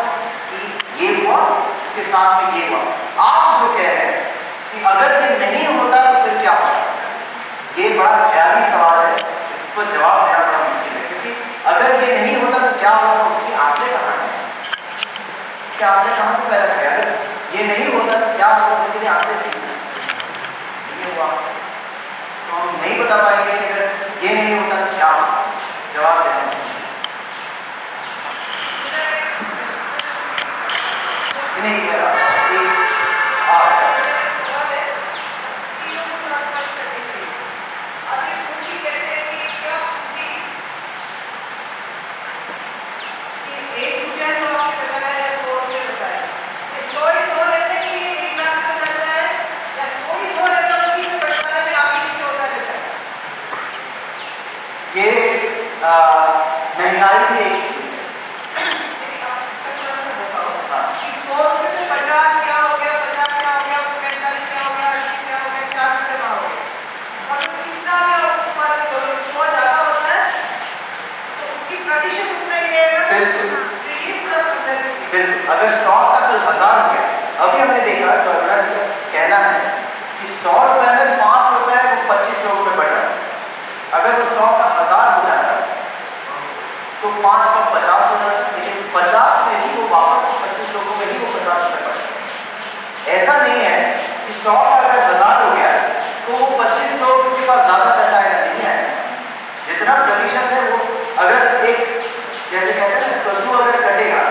कि ये हुआ, इसके साथ में ये हुआ। आप जो कह रहे हैं कि अगर ये नहीं होता तो फिर क्या होता, ये बड़ा ख्याली सवाल है, इस पर जवाब देना बड़ा मुश्किल है। क्योंकि अगर ये नहीं होता तो क्या होता, उसकी आंखें कहाँ हैं? क्या आपने कहाँ से पैदा किया? अगर ये नहीं होता तो क्या होता, उसके लिए आंखें चाहिए। ये हुआ तो हम नहीं बता पाएंगे कि अगर ये नहीं होता तो क्या होता। जवाब देना नहीं मेरा ये महंगाई की एक अगर 100 का कल 1000 हो गया, अभी हमने देखा तो कहना है कि 100 रुपए में 5 रुपए वो 25 लोगों में बढ़ रहा है। अगर वो 100 का 1000 हो जाता तो 5 का 50 हो जाता, लेकिन 50 में ही वो वापस 25 लोगों में ही वो 50 रुपए बढ़ता। ऐसा नहीं है कि 100 का अगर 1000 हो गया तो वो 25 लोगों के पास ज़्यादा पैसा आएगा, नहीं आएगा। जितना प्रतिशत है वो, अगर एक जैसे कहते हैं कद्दू अगर कटेगा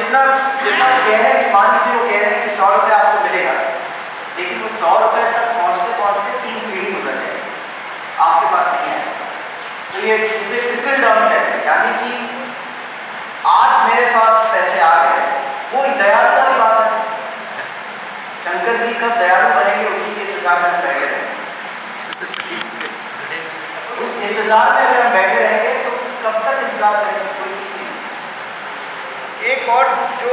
जितना जितना कह रहे हैं, मान लीजिए वो कह रहे हैं कि 100 रुपये आपको मिलेगा, लेकिन वो 100 रुपये तक पहुँचते पहुँचते 3 पीढ़ी गुजर जाएगी, आपके पास नहीं है। तो ये इसे ट्रिकल डाउन कहते हैं, यानी कि आज मेरे पास पैसे आ गए, वो दयालुता की बात है। शंकर जी कब दयालु बनेंगे उसी के इंतजार में बैठे रहेंगे। उस इंतजार में अगर हम बैठे रहेंगे तो कब तक इंतजार करेंगे, कोई ठीक नहीं। एक और जो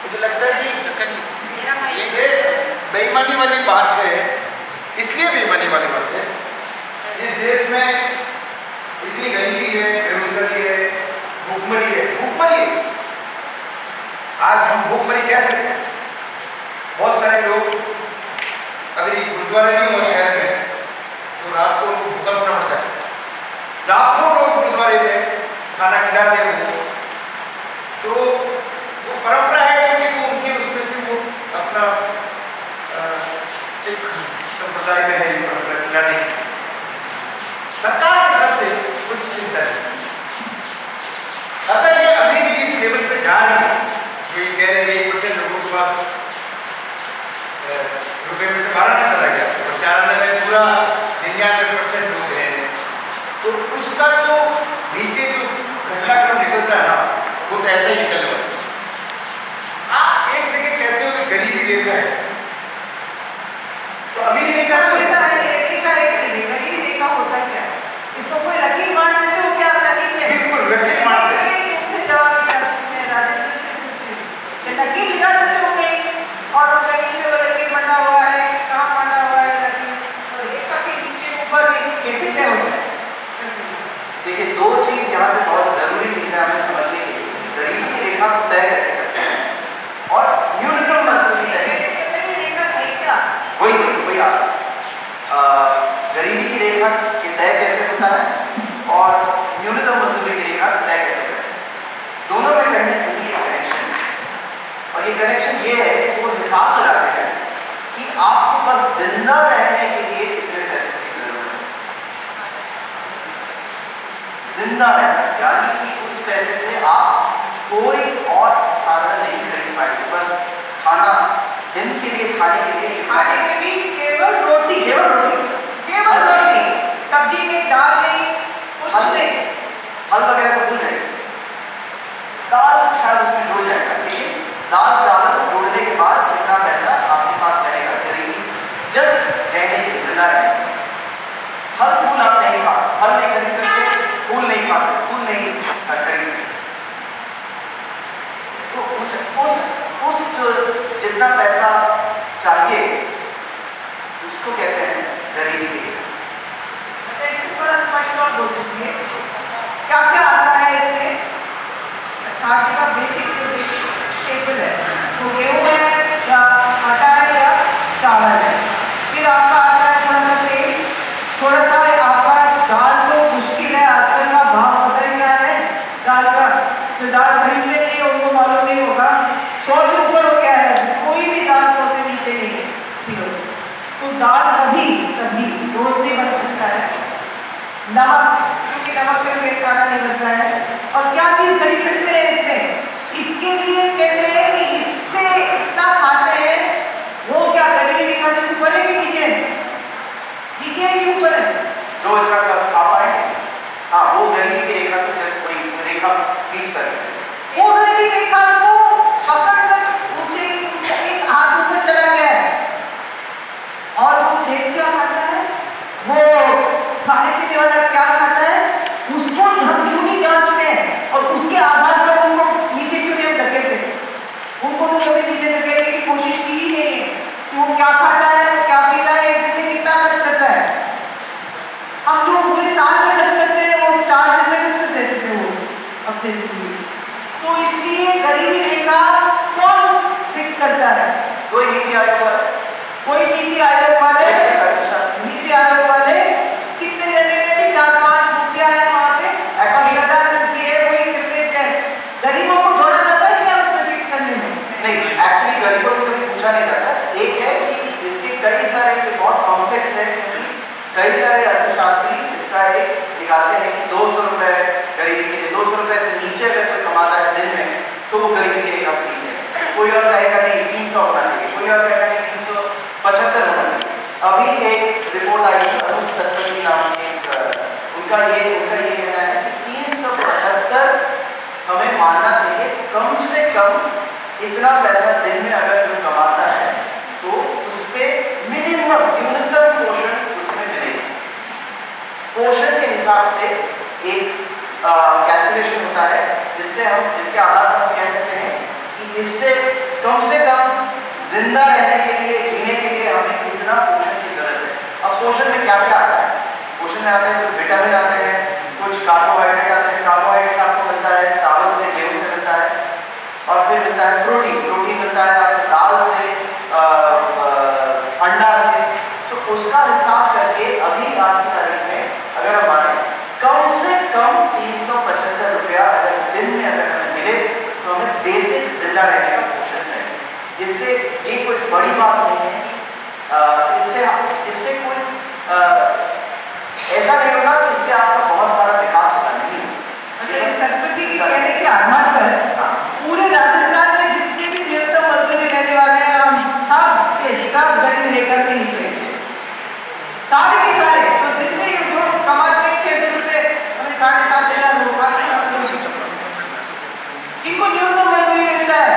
मुझे लगता है कि ये बेईमानी वाली बात है, इसलिए बेईमानी वाली बात है, जिस देश में इतनी गरीबी है, बेरोजगारी है, भूखमरी है, आज हम भूखमरी कह सकते हैं। बहुत सारे लोग अगर ये गुरुद्वारे नहीं हो शहर में तो रात को उनको भूखा सोना पड़ता है। लाखों लोग गुरुद्वारे में खाना खिलाते हैं, तो वो परंपरा है क्योंकि वो उनके उसमें से वो अपना सिख संप्रदाय में है ये परंपरा खिलाने की। सरकार की तरफ से कुछ चिंता नहीं। अगर ये अभी भी इस लेवल पे जा रही है, ये कह रहे हैं 1% लोगों के पास रुपये में से 12 चला गया और 94 में पूरा 99% लोग हैं, तो उसका जो नीचे जो घटनाक्रम निकलता है ना, वो तो ऐसा ही निकलेगा। आप एक जगह कहते हो कि गरीबी रेखा है, तो अभी रेखा तो ऐसा है, गरीबी रेखा होता है क्या? इसको कोई लकीर मार देते हो क्या? लकीर है, बिल्कुल लकीर मारते हैं। लकीर लगा देते हो कहीं, और कहीं से वो लकीर बना हुआ है, कहाँ बना हुआ है लकीर, तो रेखा के नीचे ऊपर कैसे तय होता है? देखिए, दो चीज़ यहाँ पे बहुत ज़रूरी चीज़ है हमें समझने के लिए। गरीबी की रेखा को तय कैसे करते हैं और न्यूनतम मजदूरी रेखा है क्या? वही आप गरीबी की रेखा की तय कैसे होता है और न्यूनतम मजदूरी की रेखा तय कैसे करते हैं, दोनों में करने के लिए कनेक्शन है। और ये कनेक्शन ये है कि वो हिसाब लगाते हैं कि आपको बस जिंदा रहने के लिए कितने पैसे की जरूरत है। जिंदा रहना यानी कि उस पैसे से आप कोई और साधन नहीं खरीद पाएंगे, बस खाना, दिन के लिए खाने के लिए खाने में भी केवल रोटी, सब्जी में दाल नहीं, कुछ नहीं, फल वगैरह तो भूल जाएंगे, दाल शायद उसमें जुड़ जाएगा, लेकिन दाल चावल जोड़ने के बाद कितना पैसा आपके पास रहेगा गरीबी जस्ट रहने के लिए, जिंदा रहने। फल फूल आप नहीं खा, फल नहीं खरीद सकते, फूल नहीं खा सकते, फूल नहीं खरीद सकते, तो उस जो जितना पैसा चाहिए उसको कहते हैं गरीबी की रेखा। अच्छा, इसको थोड़ा स्पष्ट और बोल दीजिए, क्या क्या आता है इसमें? खाने का बेसिक स्टेपल है, तो गेहूँ है या आटा है या चावल है, फिर आपका आता है थोड़ा सा तेल, थोड़ा सा आपका दाल तो मुश्किल है, आजकल का भाव पता ही क्या है दाल का, तो दाल खरीदने के लिए उनको मालूम नहीं होगा 100 से ऊपर हो गया है, कोई भी दाल 100 से नीचे नहीं है किलो, तो दाल कभी कभी रोज नहीं बन सकता है। नमक, क्योंकि नमक से पेट खाना नहीं बनता है, और क्या चीज़ खरीद सकते हैं इसमें? इसके लिए कहते हैं कि इससे इतना खाते हैं, वो क्या गरीबी रेखा से ऊपर है कि नीचे है? नीचे है कि ऊपर है? जो इतना खा पाएंगे, हाँ, वो गरीबी की रेखा से जस्ट वही रेखा फील करेंगे। वो गरीबी रेखा को पकड़ कर ऊंचे एक हाथ ऊपर चला गया है, और वो सेब क्या खाता है, वो खाने पीने वाला क्या खाता है, उसको हम क्यों नहीं जांचते हैं, और उसके आधार पर उनको नीचे क्यों नहीं धकेलते? उनको तो कभी नीचे धकेलने की कोशिश की ही नहीं है कि वो क्या खाता है, क्या पीता है, एक दिन में कितना खर्च करता है। हम जो पूरे साल में खर्च करते हैं वो 4 दिन में खर्च कर देते थे वो अपने जिंदगी। तो इसलिए गरीबी रेखा कौन फिक्स करता है? कोई नीति आयोग वाले, कोई नीति आयोग वाले, नीति आयोग वाले कितने जने ने भी 4-5 रुपया है वहाँ पे, और 1000 रुपये वही कितने हैं? गरीबों को जोड़ा जाता है क्या उसमें फिक्स करने में? नहीं, एक्चुअली गरीबों से कभी पूछा नहीं जाता। एक है कि इसके कई सारे बहुत कॉम्प्लेक्स है, क्योंकि कई सारे अर्थशास्त्री इसका एक निकालते हैं कि 200 रुपये गरीबी के लिए, 200 रुपये से नीचे अगर कोई कमाता है दिन में तो वो और कहेगा नहीं 300 होना चाहिए, कोई और कहेगा नहीं 375 होना चाहिए। अभी एक रिपोर्ट आई अरुण सतपथी नाम की, उनका ये कहना है कि 375 हमें मानना चाहिए, कम से कम इतना पैसा दिन में अगर जो कमाता है तो उस पर मिनिमम न्यूनतम पोषण उसमें मिलेगा। पोषण के हिसाब से एक कैलकुलेशन होता है जिससे जिसके आधार पर हम कह सकते हैं कि इससे कम से कम जिंदा रहने के लिए, जीने के लिए हमें कितना पोषण की जरूरत है। अब पोषण में क्या क्या आता है? पोषण में आते हैं कुछ विटामिन आते हैं, कुछ कार्बोहाइड्रेट आते हैं। कार्बोहाइड्रेट आपको मिलता है चावल से, गेहूं से मिलता है, और फिर मिलता है प्रोटीन मिलता है आपको दाल से, अंडा से। तो उसका हिसाब करके अभी आज की तारीख में अगर हम माने कम से कम 375 रुपया अगर दिन में अगर हमें मिले तो हमें बेसिक जिंदा रहने का पोषण चाहिए। इससे ये कोई बड़ी बात नहीं है कि इससे कोई ऐसा नहीं होगा कि इससे आपका बहुत सारा विकास होगा, नहीं। सतपथी के कहने के आधार पर पूरे राजस्थान में जितने भी न्यूनतम मजदूरी लेने वाले हैं, हम सब के सब गरीब रेखा से नीचे हैं, सारे के सारे। तो जितने जो कमाते हैं 600 रुपये, हमें 7,500 इनको न्यूनतम मजदूरी मिलता है।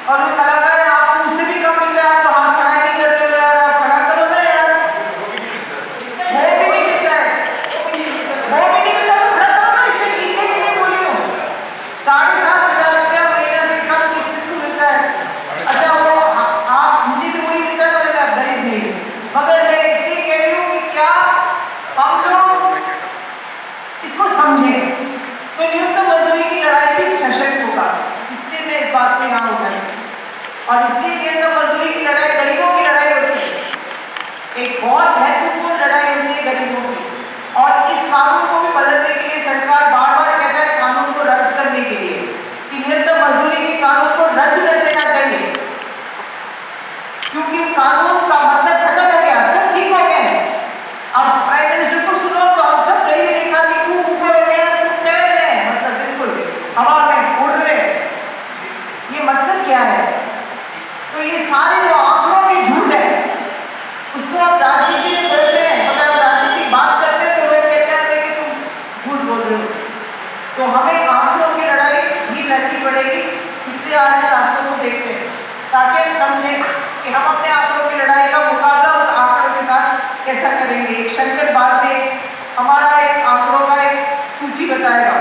और जो कलाकार है आपको उससे भी कम मिल रहा है, तो हाथ खड़ा नहीं करते हो यार, आप खड़ा करो ना यार। वो भी नहीं मिलता है, वो भी नहीं मिलता, तो खड़ा करो ना, इससे नीचे की नहीं बोली हूँ। 7,500 रुपया महीना से कम किसको मिलता है? अच्छा वो आप मुझे भी वही मिलता है, तो आप गरीब नहीं। मगर मैं इसलिए कह रही हूँ कि क्या हम लोग इसको समझें तो न्यूनतम मजदूरी की लड़ाई भी सशक्त होगा। इसलिए मैं इस बात में यहाँ उतरी, और इसलिए न्यूनतम मजदूरी की लड़ाई गरीबों की लड़ाई होती है, एक बहुत महत्वपूर्ण लड़ाई होती है गरीबों की। और इस कानून को भी बदलने के लिए सरकार बार बार कहता है कानून को रद्द करने के लिए कि न्यूनतम मजदूरी के कानून को रद्द कर देना चाहिए, क्योंकि कानून का मतलब खत्म हो गया, सब ठीक हो गए। अब प्राइम मिनिस्टर को सुनो तो हम सब गरीब रेखा के ऊपर हो गए, तैर रहे हैं, मतलब बिल्कुल हवा में उड़ रहे। ये मतलब क्या है? तो ये सारे जो आंकड़ों के झूठ है उसको आप राजनीति में करते हैं, मगर आप राजनीतिक बात करते हैं तो लोग कहते हैं कि तुम झूठ बोल रहे हो। तो हमें आंकड़ों की लड़ाई भी लड़नी पड़ेगी। इससे आज आंकड़ों को देखते हैं ताकि हम समझें कि हम अपने आंकड़ों की लड़ाई का मुकाबला उस आंकड़ों के साथ कैसा करेंगे। एक शंकर बाद में हमारा एक आंकड़ों का एक सूची बताएगा,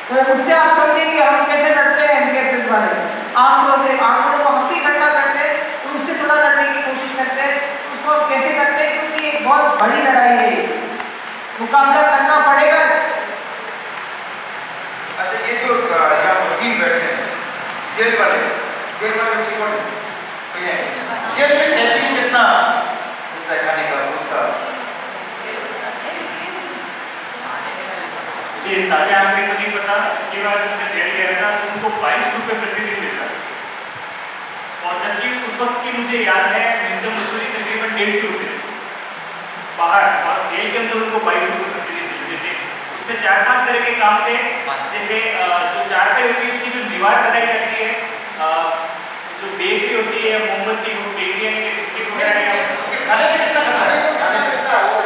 तो उससे आप समझेंगे हम कैसे लड़ते हैं कैसे इस बारे में आंकड़ों से। आंकड़ों को हम भी इकट्ठा करते हैं तो उससे थोड़ा लड़ने की कोशिश करते हैं, उसको हम कैसे करते हैं, क्योंकि एक बहुत बड़ी लड़ाई है, मुकाबला करना पड़ेगा। अच्छा ये जो यहाँ वकील बैठे हैं जेल वाले जेल में टैक्सिंग कितना होता है खाने का उसका? ये ताजा आंकड़े तो नहीं पता, इसके बाद जब जेल गया था तो उनको 22 रुपये प्रतिदिन मिलता है, और जबकि उस वक्त की मुझे याद है न्यूनतम मजदूरी तकरीबन 150 रुपये बाहर, और जेल के अंदर उनको 22 रुपये प्रतिदिन मिलते थे। उसमें 4-5 तरह के काम थे, जैसे जो चारपाई होती है उसकी जो दीवार बनाई जाती है, जो बेकरी होती है मोमबत्ती वो बेकरी यानी कि बिस्किट वगैरह खाने में कितना खर्चा है?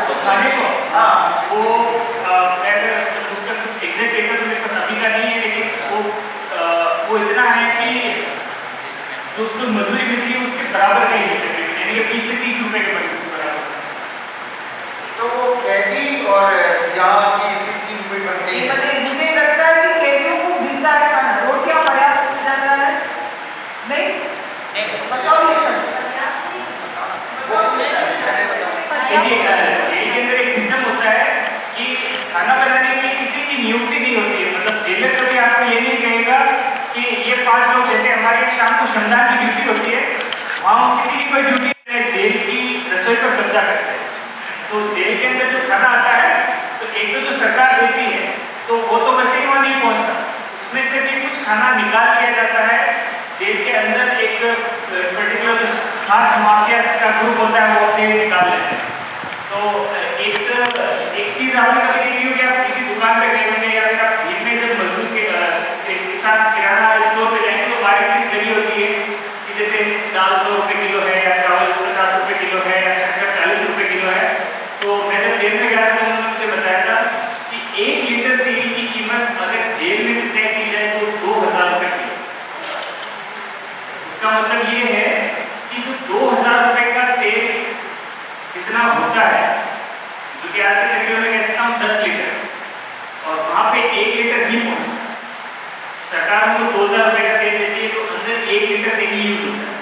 तो खाने को हाँ वो उसका कुछ एग्जैक्ट डेटा तो मेरे पास अभी का नहीं है, लेकिन वो इतना है कि जो उसको मजदूरी मिलती है उसके बराबर का ही मिलता है, यानी कि 20 से 30 रुपये के बराबर। तो वो कैदी और यहाँ की स्थिति भी बनती है। मुझे लगता है कि कैदियों को मिलता है खाना, रोटियां पर्याप्त मिल जाता है, नहीं बताओ ये सब। जेल के अंदर एक सिस्टम होता है कि खाना बनाने के लिए किसी की नियुक्ति नहीं होती है, मतलब जेलर कभी आपको ये नहीं कहेगा कि ये 5 लोग, जैसे हमारे शाम को श्रमदान की ड्यूटी होती है, वहाँ किसी की कोई ड्यूटी जेल की रसोई पर कब्जा करते हैं। तो जेल के अंदर जो खाना आता है तो एक तो जो सरकार देती है तो वो तो वैसे ही वहाँ नहीं पहुँचता, उसमें से भी कुछ खाना निकाल दिया जाता है। जेल के अंदर एक पर्टिकुलर खास माफिया का ग्रुप होता है, वो अपने निकाल लेते हैं। तो एक चीज़ आपने कभी देखी होगी, आप किसी दुकान पे गए होंगे या फिर आप भीड़ में जब मजदूर के किसान किराना इसका मतलब ये है कि जो 2000 रुपए का तेल जितना होता है, जो कि आज के तकरीबन में कह सकता हूँ 10 लीटर, और वहाँ पे 1 लीटर घी पहुँचता है। सरकार को 2000 रुपए का तेल देती है तो अंदर 1 लीटर तेल यूज होता है।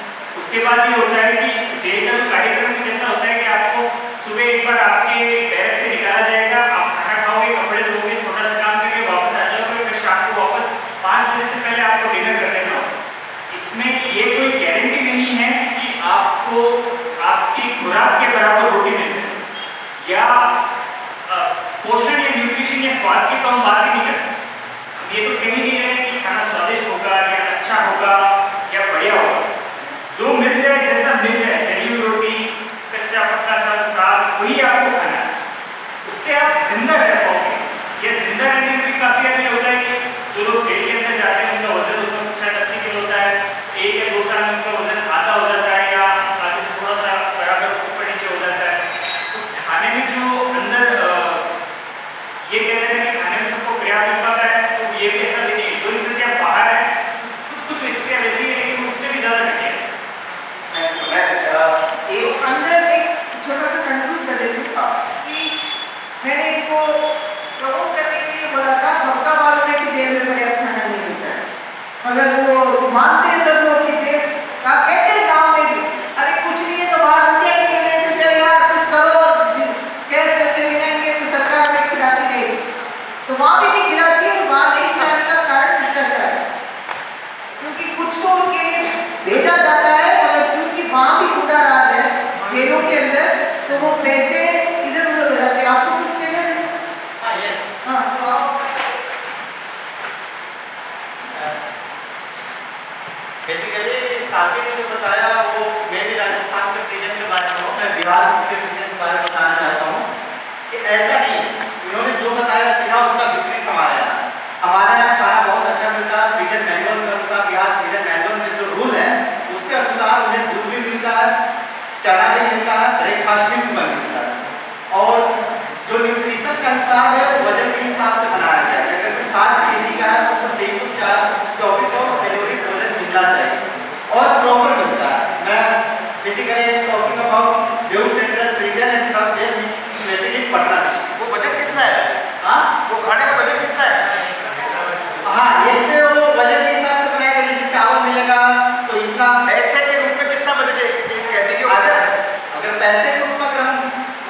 उसके बाद ये होता है कि जेल का जो कार्यक्रम जैसा होता है कि आपको सुबह एक बार आपके बैरक से निकाला जाएगा, आप खाना खाओगे, कपड़े धोगे, छोटा सा काम करके वापस आ जाओगे, फिर शाम को वापस 5 बजे से पहले आपको डिनर कर लेना होगा। इसमें ये कोई गारंटी नहीं है कि आपको आपकी खुराक के बराबर रोटी मिल जाए या पोषण या न्यूट्रिशन या स्वाद की तो हम बात ही नहीं करते। हम ये तो कह ही नहीं रहे कि खाना स्वादिष्ट होगा या अच्छा होगा या बढ़िया होगा। जो मिल जाए, जैसा मिल जाए, जली हुई रोटी, कच्चा पक्का साग, वही आपको खाना है। उससे आप जिंदा रह पाओगे। यह जिंदा रहने में भी काफ़ी आदमी होता है कि जो लोग जेल के अंदर जाते हैं उनका वजन उस वक्त शायद 80 किलो होता है, 1 या 2 साल में उनका वजन आधा हो जाता है या आधे से थोड़ा सा बराबर ऊपर नीचे हो जाता है। तो खाने में जो अंदर ये कहते हैं कि खाने में सबको पर्याप्त मिल पाता है, तो ये भी ऐसा भी नहीं है। जो स्थितियाँ बाहर है कुछ स्थितियाँ वैसी है लेकिन उससे भी ज़्यादा घटिया है। अंदर एक छोटा सा कंक्लूड कर देती हूँ कि मैंने इनको प्रमोट करने के लिए बोला था, मक्का वालों में कि जेल में पर्याप्त खाना नहीं मिलता है, मगर वो मानते हैं सब लोग कि जेल का कहते हैं गाँव में भी, अरे कुछ नहीं है तो बाहर रुपया नहीं मिले तो चल यार कुछ करो, कैश करते मिलेंगे तो सरकार में खिलाती नहीं, तो वहाँ भी नहीं खिलाती है। वहाँ नहीं खिलाने का कारण भ्रष्टाचार है, क्योंकि कुछ को उनके लिए भेजा जाता है मगर क्योंकि वहाँ भी खुदा राज है जेलों के अंदर, तो वो पैसे इधर उधर हो जाते हैं। आपको कुछ कहना है? हाँ, तो आप बेसिकली साथी ने जो बताया वो मैं भी राजस्थान के प्रिजन के बारे में हूँ, मैं बिहार के प्रिजन के बारे में बताना चाहता हूँ कि ऐसा नहीं है। उन्होंने जो बताया सीधा उसका विपरीत हमारे यहाँ खाना बहुत अच्छा मिलता है। प्रिजन मैनुअल के अनुसार, बिहार प्रिजन मैनुअल में जो रूल है उसके अनुसार उन्हें दूध भी मिलता है, चना भी मिलता है, ब्रेकफास्ट भी सुबह मिलता है, और जो न्यूट्रिशन का हिसाब है वो वजन के हिसाब से बनाया गया है। अगर कोई 60 kg का है तो उसको 2300-2400 कैलोरी वजन मिलना चाहिए और प्रॉपर मिलता है। मैं basically talking about Beur central prison and sub jail which is situated in Patna district. वो बजट कितना है? हाँ, वो खाने का बजट कितना है? हाँ, ये पे वो वजन के हिसाब से बनाया गया। जैसे चावल मिलेगा तो इतना, पैसे के रूप में कितना बजट है कहते कि अगर पैसे के रूप में अगर हम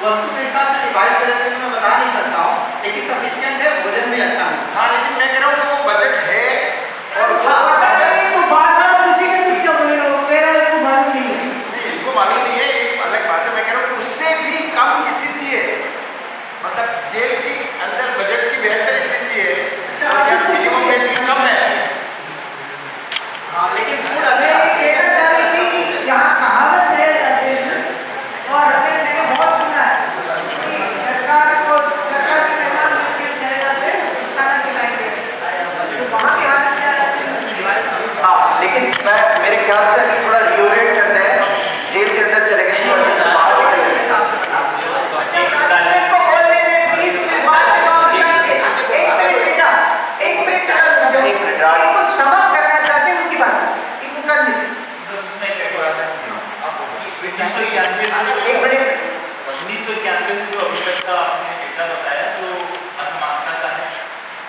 वस्तु के हिसाब से डिवाइड करें तो मैं बता नहीं सकता हूँ, लेकिन सफिशिएंट है, भोजन भी अच्छा मिलता है। हाँ, लेकिन मैं कह रहा हूँ कि वो बजट है और बार-बार पूछेंगे तो क्या बोलेगा, वो कह रहा है इसको मालूम नहीं है। इनको मालूम नहीं है, एक अलग बात है। मैं कह रहा हूँ उससे भी कम की स्थिति है, मतलब जेल के अंदर बजट की बेहतर स्थिति है और यहाँ मिनिमम वेज की कम है। हाँ, लेकिन फूड मैं अच्छा कहना चाह रही थी कि यहाँ कहावत है और मैंने बहुत सुना है कि सरकार के मेहमान चले जाते हैं खाना खिलाएंगे, तो वहाँ की हालत क्या है? हाँ, लेकिन मैं मेरे ख्याल से अभी थोड़ा रिओरिएंट करते हैं, जेल के अंदर चले गए थोड़ा सा बाहर निकल गए हिसाब से बता। कुछ समाप्त करना चाहते हैं उसकी बात इनको कर लीजिए। 1991 से जो अभी तक का आपने डेटा बताया जो असमानता का है,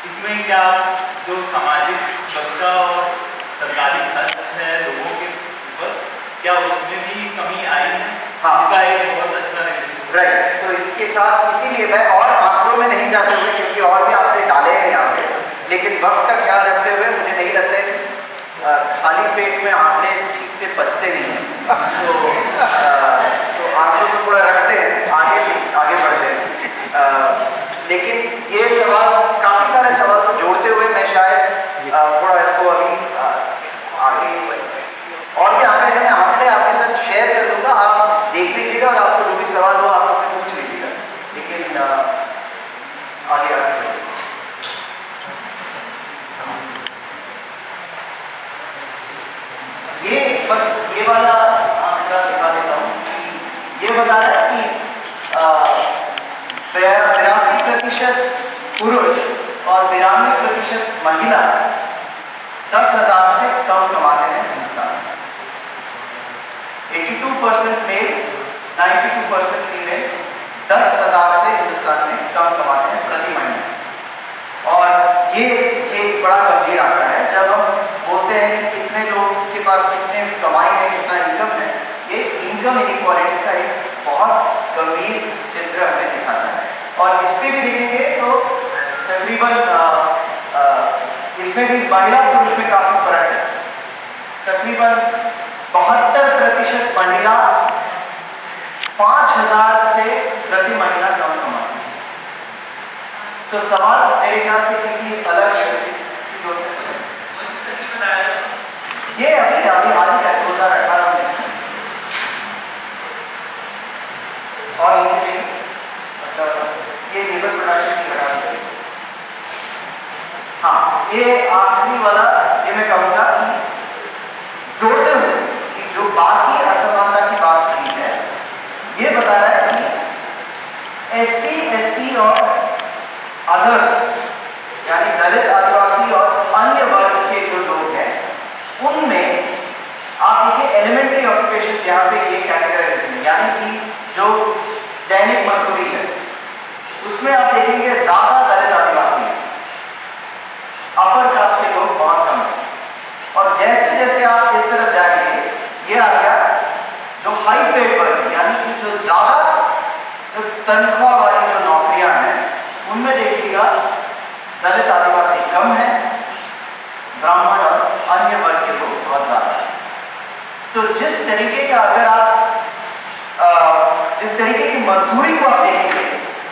इसमें क्या जो सामाजिक सुरक्षा और सरकारी खर्च है लोगों के ऊपर, क्या उसमें भी कमी आई है? हाँ, इसका एक बहुत अच्छा राइट। तो इसके साथ इसीलिए मैं और आंकड़ों में नहीं जाते हुए, क्योंकि और भी आपने डाले हैं यहाँ पे, लेकिन वक्त का ख्याल रखते हुए मुझे नहीं लगता है खाली पेट में आंकड़े ठीक से पचते नहीं हैं, तो आंकड़ों को थोड़ा रखते हैं, आगे बढ़ते हैं। लेकिन ये सवाल, काफ़ी सारे सवाल को जोड़ते हुए मैं शायद थोड़ा इसको अभी आगे और भी आंकड़े हैं, आंकड़े आपके साथ शेयर कर दूंगा, आप देख लीजिएगा और आपको जो भी सवाल हो आप मुझसे पूछ लीजिएगा। लेकिन आगे ये बस ये वाला आंकड़ा दिखा देता हूँ कि ये बता रहा है कि 82% पुरुष और 92% महिला 10,000 से कम कमाते हैं हिंदुस्तान में। 92% मेल, 92% फीमेल 10,000 से हिंदुस्तान में कम कमाते हैं प्रति महीने। और ये एक बड़ा गंभीर आंकड़ा है। जब हम बोलते हैं कि कितने लोग के पास कितने कमाई है, कितना इनकम है, ये इनकम इनइक्वालिटी का एक बहुत गंभीर चित्र हमें दिखाता है। और इस पर भी देखेंगे तो तकरीबन इसमें भी महिला पुरुष में काफी फर्क है। तकरीबन 72% महिला 5,000 से प्रति महीना कम कमाती है। तो सवाल मेरे ख्याल से किसी अलग ये अभी हाल ही का 2018 में और मतलब ये लेबर प्रोडक्शन की घटा है। हाँ, ये आखिरी वाला ये मैं कहूँगा कि जोड़ते हुए कि जो बाकी असमानता की बात की है, ये बता रहा है कि SC, ST और अदर्स यानी दलित, आदिवासी और अन्य वर्ग के जो लोग हैं, उनमें आप देखिए एलिमेंट्री ऑक्यूपेशन यहाँ पे ये कैटेगराइजेशन है, यानी कि जो दैनिक मजदूरी है उसमें आप देखेंगे ज्यादा दलित आदिवासी है, अपर कास्ट के लोग बहुत कम है। और जैसे जैसे आप इस तरफ जाएंगे, ये आ गया जो हाई पेड वर्ग, यानी कि जो ज्यादा जो तनख्वाह वाली जो नौकरियां हैं, उनमें देखिएगा दलित आदिवासी कम है, ब्राह्मण और अन्य वर्ग के लोग बहुत ज्यादा है। तो जिस तरीके का अगर आप जिस तरीके की मजदूरी को आप देखेंगे,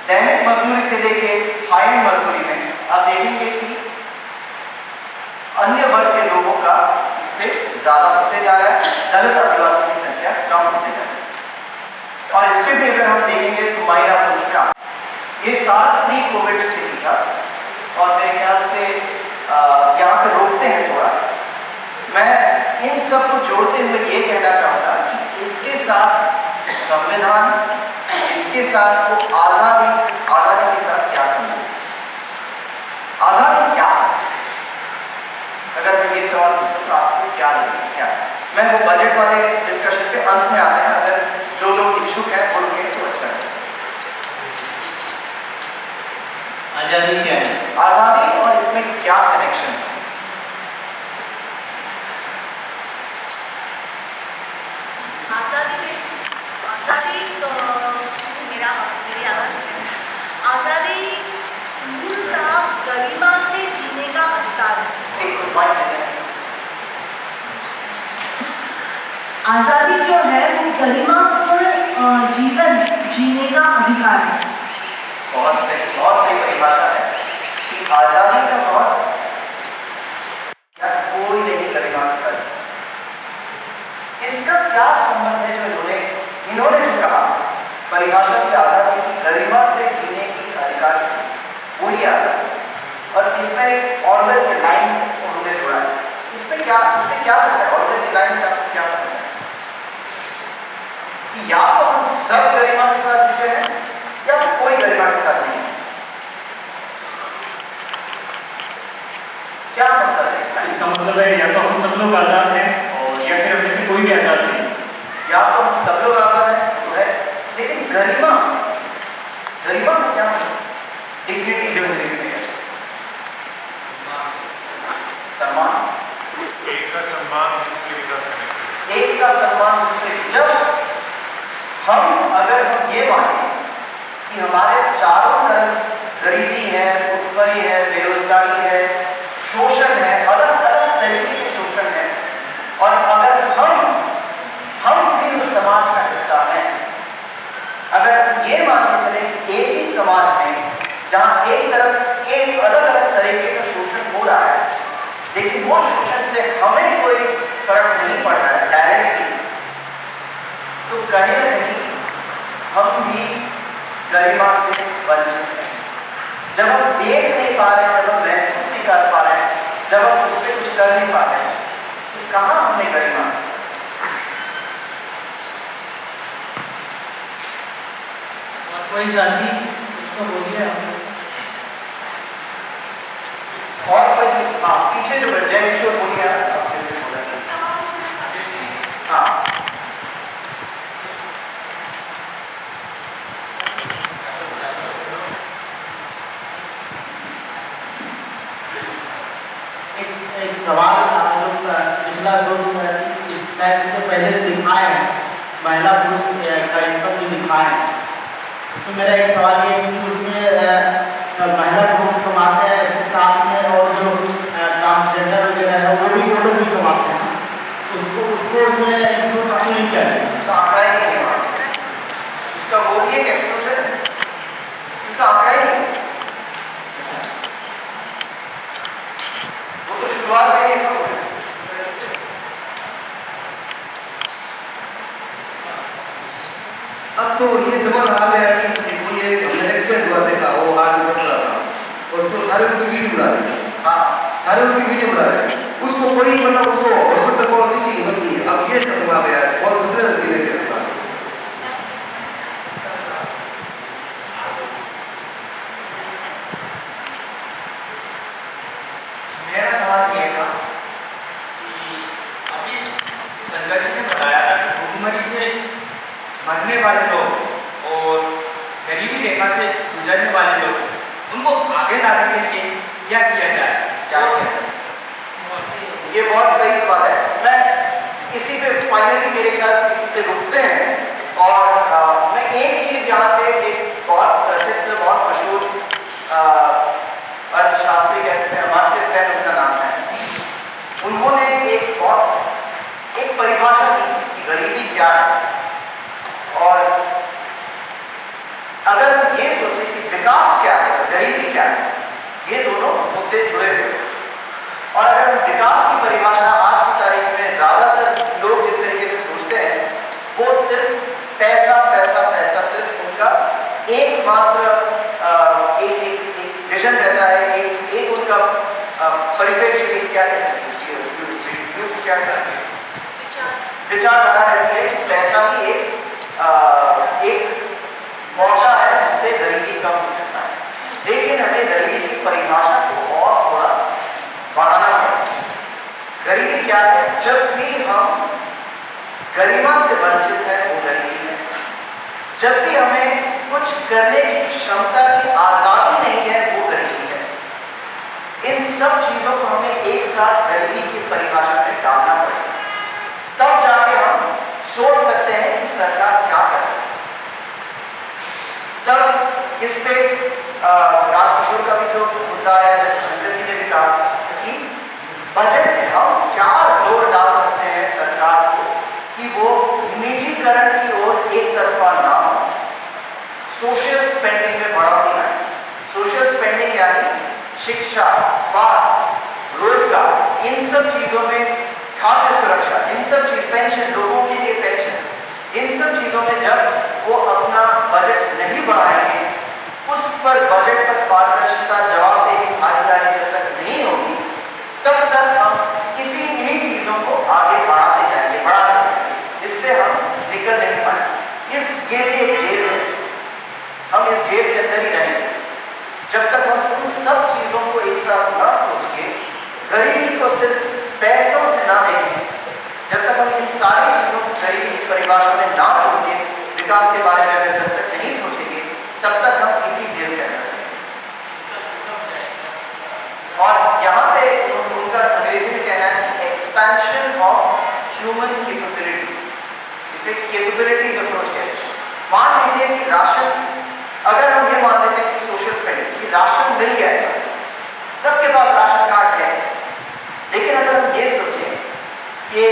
दैनिक मजदूरी से लेके हाई एंड मजदूरी में आप देखेंगे कि अन्य वर्ग के लोगों का इस पे ज्यादा होते जा रहा है, दलित आदिवासी की संख्या कम होते जा रही है। और इस पे भी अगर हम देखेंगे तो महिला पुरुष का ये सारा प्री कोविड स्थिति था। और मेरे ख्याल से यहाँ पे रोकते हैं थोड़ा। मैं इन सब को जोड़ते हुए ये कहना चाहूँगा कि इसके साथ संविधान, इसके साथ वो आज़ादी के साथ क्या संबंध? आज़ादी क्या है? अगर मैं ये सवाल पूछूं तो आपको क्या लगेगा? क्या मैं वो बजट वाले डिस्कशन के अंत में आते हैं, अगर जो लोग इच्छुक हैं वो लोग तो अच्छा है। आज़ादी क्या है? आज़ादी और इसमें क्या कनेक्शन है? आज़ादी मूलतः गरिमा से जीने का अधिकार है। आज़ादी जो है वो गरिमापूर्ण जीवन जीने का अधिकार है। बहुत सही परिभाषा है कि आज़ादी का बहुत या कोई नहीं गरिमा के साथ। इसका क्या संबंध है जो इन्होंने जो कहा परिभाषा की आज़ादी की गरिमा से जीने की अधिकार वो ही आज़ादी। और इसमें एक ऑर्डर की लाइन को हमने जोड़ा है। इसमें क्या, इससे क्या होता है? ऑर्डर की लाइन से आपको क्या समझ है कि या तो हम सब गरिमा के साथ जीते हैं या तो कोई गरिमा के साथ नहीं। क्या मतलब है इसका? इसका मतलब है या तो हम सब लोग आज़ाद हैं और या फिर हमें से कोई भी आज़ाद नहीं। या तो हम सब लोग आज़ाद हैं तो है, लेकिन गरिमा का क्या मतलब? डिग्निटी जो है सम्मान, एक का सम्मान दूसरे के साथ कनेक्ट, एक का सम्मान दूसरे। जब हम अगर हम ये माने कि हमारे चारों तरफ गरीबी है, भुखमरी है, बेरोजगारी है, शोषण है, अलग अलग तरीके के शोषण है, और अगर हम भी उस समाज का हिस्सा हैं, अगर ये मान के चले कि एक ही समाज में जहाँ एक तरफ एक अलग अलग तरीके का शोषण हो रहा है, लेकिन वो शोषण से हमें कोई फर्क नहीं पड़ रहा है डायरेक्टली, तो कहीं ना कहीं हम भी गरिमा से वंचित हैं। जब हम देख नहीं पा रहे, जब हम महसूस नहीं कर पा रहे, जब हम उस पर कुछ कर नहीं पा रहे, तो कहाँ हमने गरिमा? कोई साथी उसको बोलिए आप। और कोई पीछे जो जय किशोर बोलिए। हाँ एक सवाल था जो पिछला 2 स्लाइड से पहले दिखाए हैं, महिला पुरुष का इनकम जो दिखाए हैं, तो मेरा एक सवाल ये है कि उसमें महिला पुरुष कमाते हैं इसके साथ में और जो ट्रांसजेंडर वगैरह है वो भी कमाते हैं, उसको उसमें इंक्लूड क्यों नहीं किया जाए? इसका आंकड़ा ही नहीं है, इसका वो भी एक एक्सक्लूजन है, इसका आंकड़ा ही नहीं, वो तो शुरुआत में ही ऐसा हुआ है। अब तो ये जमाना आ गया कि देखो ये हमने एक्सीडेंट हुआ देखा, वो आज बढ़ रहा था और उसको सारे उसकी वीडियो बना रहे हैं। हाँ, सारे उसकी वीडियो बना रहे हैं, उसको कोई मतलब उसको हॉस्पिटल को किसी की हिम्मत नहीं है। अब ये समय आ गया है, बहुत दूसरे नतीजे के साथ मेरा सवाल ये था कि अभी संघर्ष ने बताया था कि भूखमरी से मरने वाले लोग और गरीबी रेखा से गुजरने वाले लोग उनको आगे लाने के लिए क्या किया जाए, क्या किया जाए? ये बहुत सही सवाल है। मैं इसी पे फाइनली मेरे ख्याल से इसी पे रुकते हैं और मैं एक चीज यहाँ पे एक बहुत प्रसिद्ध बहुत मशहूर अर्थशास्त्री कह सकते हैं, अमर्त्य सेन उनका नाम है, उन्होंने एक परिभाषा दी कि गरीबी क्या है और अगर हम ये सोचें कि विकास क्या है गरीबी क्या है, ये दोनों मुद्दे जुड़े हुए हैं। और अगर हम विकास की परिभाषा आज की तारीख में ज्यादातर लोग जिस तरीके से सोचते हैं वो सिर्फ पैसा पैसा पैसा सिर्फ उनका एकमात्र एक विजन रहता है, एक उनका परिप्रेक्ष्य क्या कहते हैं क्या विचारधारा रहती है कि पैसा ही एक मौका है जिससे गरीबी कम हो सकता है। लेकिन हमें गरीबी की परिभाषा को और थोड़ा बढ़ाना पड़ेगा। गरीबी क्या है? जब भी हम गरिमा से वंचित है वो गरीबी है, जब भी हमें कुछ करने की क्षमता की आजादी नहीं है वो गरीबी है। इन सब चीजों को हमें एक साथ गरीबी की परिभाषा में डालना पड़ेगा, तब जाके हम सोच सकते हैं कि सरकार क्या कर सकती है। तब इस पे राजकिशोर का भी जो मुद्दा है, जैसे शंकर जी ने भी कहा कि बजट में हम क्या जोर डाल सकते हैं सरकार को कि वो निजीकरण की ओर एक तरफा ना हो, सोशल स्पेंडिंग में बढ़ोतरी आए। सोशल स्पेंडिंग यानी शिक्षा, स्वास्थ्य, रोजगार, इन सब चीजों में, खाद्य सुरक्षा, इन सब चीज, पेंशन, लोगों के लिए पेंशन, इन सब चीजों में जब वो अपना बजट नहीं बढ़ाएंगे, उस पर बजट पर पारदर्शिता, जवाबदेही, भागीदारी जब तक नहीं होगी, तब तक हम इन्हीं चीजों को आगे बढ़ाते जाएंगे, इससे हम निकल नहीं पाएंगे। ये भी एक जेल है, हम इस जेल के अंदर ही रहेंगे जब तक हम उन सब चीजों को एक साथ ना सोच के गरीबी को सिर्फ पैसों से ना देखें, जब तक हम इन सारी चीजों को गरीबी की परिभाषा में ना जोड़ेंगे, विकास के बारे में अगर जब तक नहीं सोचेंगे, तब तक हम इसी जेल के अंदर रहेंगे। और यहाँ पे उनका अंग्रेजी में कहना है कि एक्सपेंशन ऑफ ह्यूमन कैपेबिलिटीज, इसे कैपेबिलिटीज अप्रोच कहते हैं। मान लीजिए कि राशन, अगर हम ये मान लेते हैं कि सोशल स्पेंडिंग कि राशन मिल गया है, सबके पास राशन कार्ड है, लेकिन अगर हम ये सोचें कि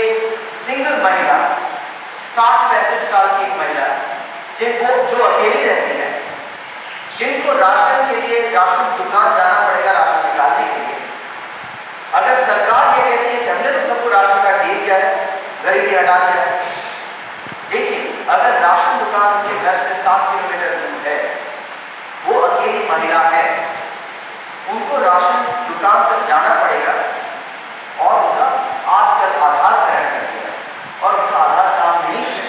सिंगल महिला 60-65 साल की एक महिला जिनको जो अकेली रहती है, जिनको राशन के लिए राशन दुकान जाना पड़ेगा राशन निकालने के लिए, अगर सरकार ये कहती है कि हमने तो सबको राशन कार्ड दे दिया है, गरीबी हटा दिया है, लेकिन अगर राशन दुकान के घर से 7 किलोमीटर दूर है, वो अकेली महिला है, उनको राशन दुकान तक जाना पड़ेगा और उनका आजकल आधार कार्ड कर दिया है और उनका आधार काम नहीं है,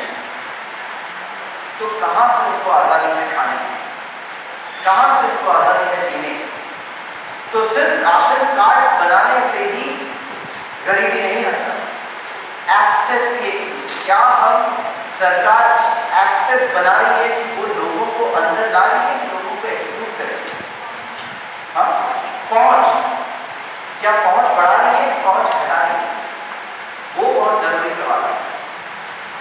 तो कहाँ से उनको आज़ादी है खाने की, कहाँ से उनको आज़ादी है जीने की? तो सिर्फ राशन कार्ड बनाने से ही गरीबी नहीं हटता, एक्सेस की एक चीज, क्या हम सरकार एक्सेस बना रही है कि वो लोगों को अंदर ला रही है, लोगों को एक्सक्लूड करेगी? हाँ, पहुंच, क्या पहुंच बढ़ा रही है, पहुंच घटा रही है? वो बहुत जरूरी सवाल है।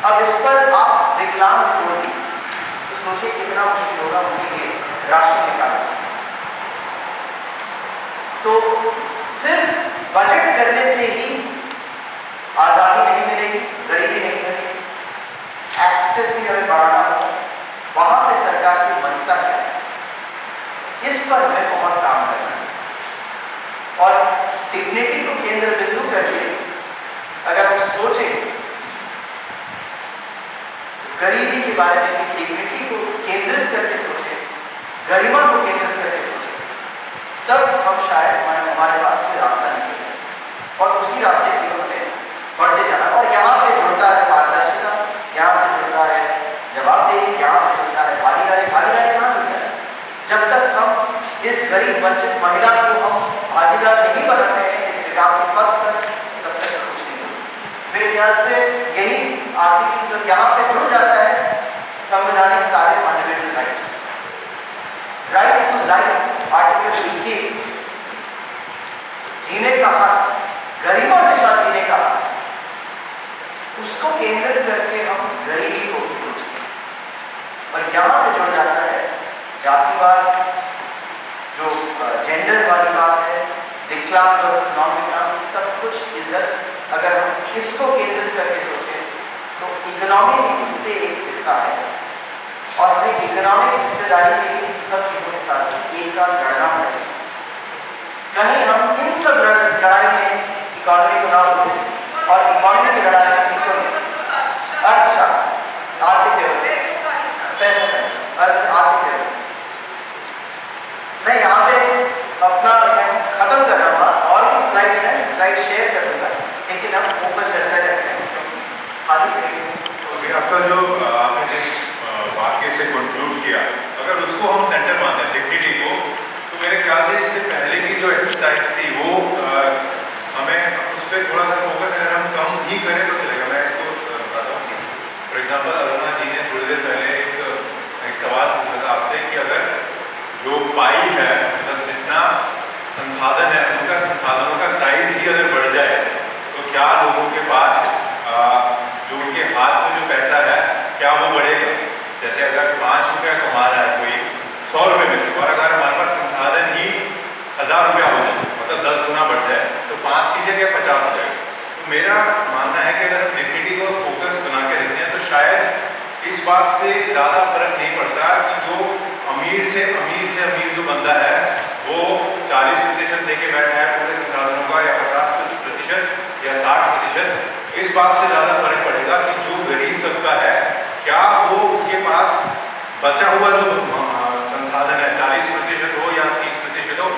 अब इस पर आप विकलांग जोड़ दी तो सोचिए कितना मुश्किल होगा उनके लिए राशि निकालना। तो सिर्फ बजट करने से ही आज़ादी नहीं मिलेगी, गरीबी नहीं मिलेगी, एक्सेस भी हमें बढ़ाना होगा। वहां पे सरकार की मंशा है, इस पर हमें बहुत काम करना है। और डिग्निटी को केंद्र बिंदु करके अगर हम सोचें गरीबी के बारे में, डिग्निटी को केंद्रित करके सोचें, गरिमा को केंद्रित करके सोचें, तब हम शायद हमारे पास कोई रास्ता नहीं है और उसी रास्ते की ओर हमें बढ़ते जाना। और यहाँ पे जुड़ता है पारदर्शिता, यहाँ पे जुड़ता है जवाबदेही, यहाँ पे जुड़ता है भागीदारी। भागीदारी कहाँ मिलता है? जब तक हम इस गरीब वंचित महिला को हम भागीदार नहीं बनाते हैं इस विकास के पथ पर, तब तक कुछ नहीं होगा। मेरे ख्याल से यही आखिरी चीज जो यहाँ पे जुड़ जाता है, संवैधानिक सारे fundamental rights, right to life article 21, जीने का हक, गरिमा के साथ जीने का हक, उसको केंद्रित करके हम गरीबी को भी सोचते हैं। और यहाँ पे जुड़ जाता है जातिवाद, जो जेंडर वाली बात है, विकलांग वर्सेस नॉन विकलांग, सब कुछ इधर अगर हम इसको केंद्रित करके सोचें तो इकोनॉमी भी उससे एक हिस्सा है। और हमें इकोनॉमिक हिस्सेदारी के लिए सब चीज़ों के साथ एक साथ लड़ना पड़ेगा। कहीं हम इन सब लड़ाई में इकोनॉमी को ना भूलें और इकोनॉमी की लड़ाई में अर्थशास्त्र, आर्थिक व्यवस्था, पैसा, आर्थिक व्यवस्था। मैं यहाँ पे अपना खत्म कर रहा हूँ, और भी स्लाइड्स हैं, स्लाइड शेयर कर दूंगा, लेकिन हम ऊपर चर्चा करते हैं। अभी आपका जो आपने जिस वाक्य से कंक्लूड किया, अगर उसको हम सेंटर मानते हैं डिग्निटी को, तो मेरे ख्याल से इससे पहले की जो एक्सरसाइज थी वो हमें उस पर थोड़ा सा फोकस अगर हम कम ही करें तो चलेगा। मैं इसको बताता हूँ। फॉर एग्जाम्पल अरुणा जी ने थोड़ी देर पहले एक सवाल पूछा था आपसे कि अगर जो पाई है, मतलब जितना संसाधन है, उनका संसाधनों का साइज ही अगर बढ़ जाए तो क्या लोगों के पास जो उनके हाथ में जो पैसा है क्या वो बढ़ेगा? जैसे अगर 5 रुपया कमा रहा है कोई 100 रुपये में से, और अगर हमारे पास संसाधन ही 1000 रुपया हो जाए, मतलब 10 गुना बढ़ जाए, तो 5 की जगह 50 हो जाएगा। तो मेरा मानना है कि अगर हम डिग्निटी को फोकस बना के रखते हैं तो शायद इस बात से ज़्यादा फर्क नहीं पड़ता कि जो अमीर से अमीर जो बंदा है वो 40% लेके बैठा है पूरे संसाधनों का, या 50% या 60%। इस बात से ज़्यादा फर्क पड़ेगा कि जो गरीब तबका है क्या वो उसके पास बचा हुआ जो संसाधन है, 40% हो या 30% हो,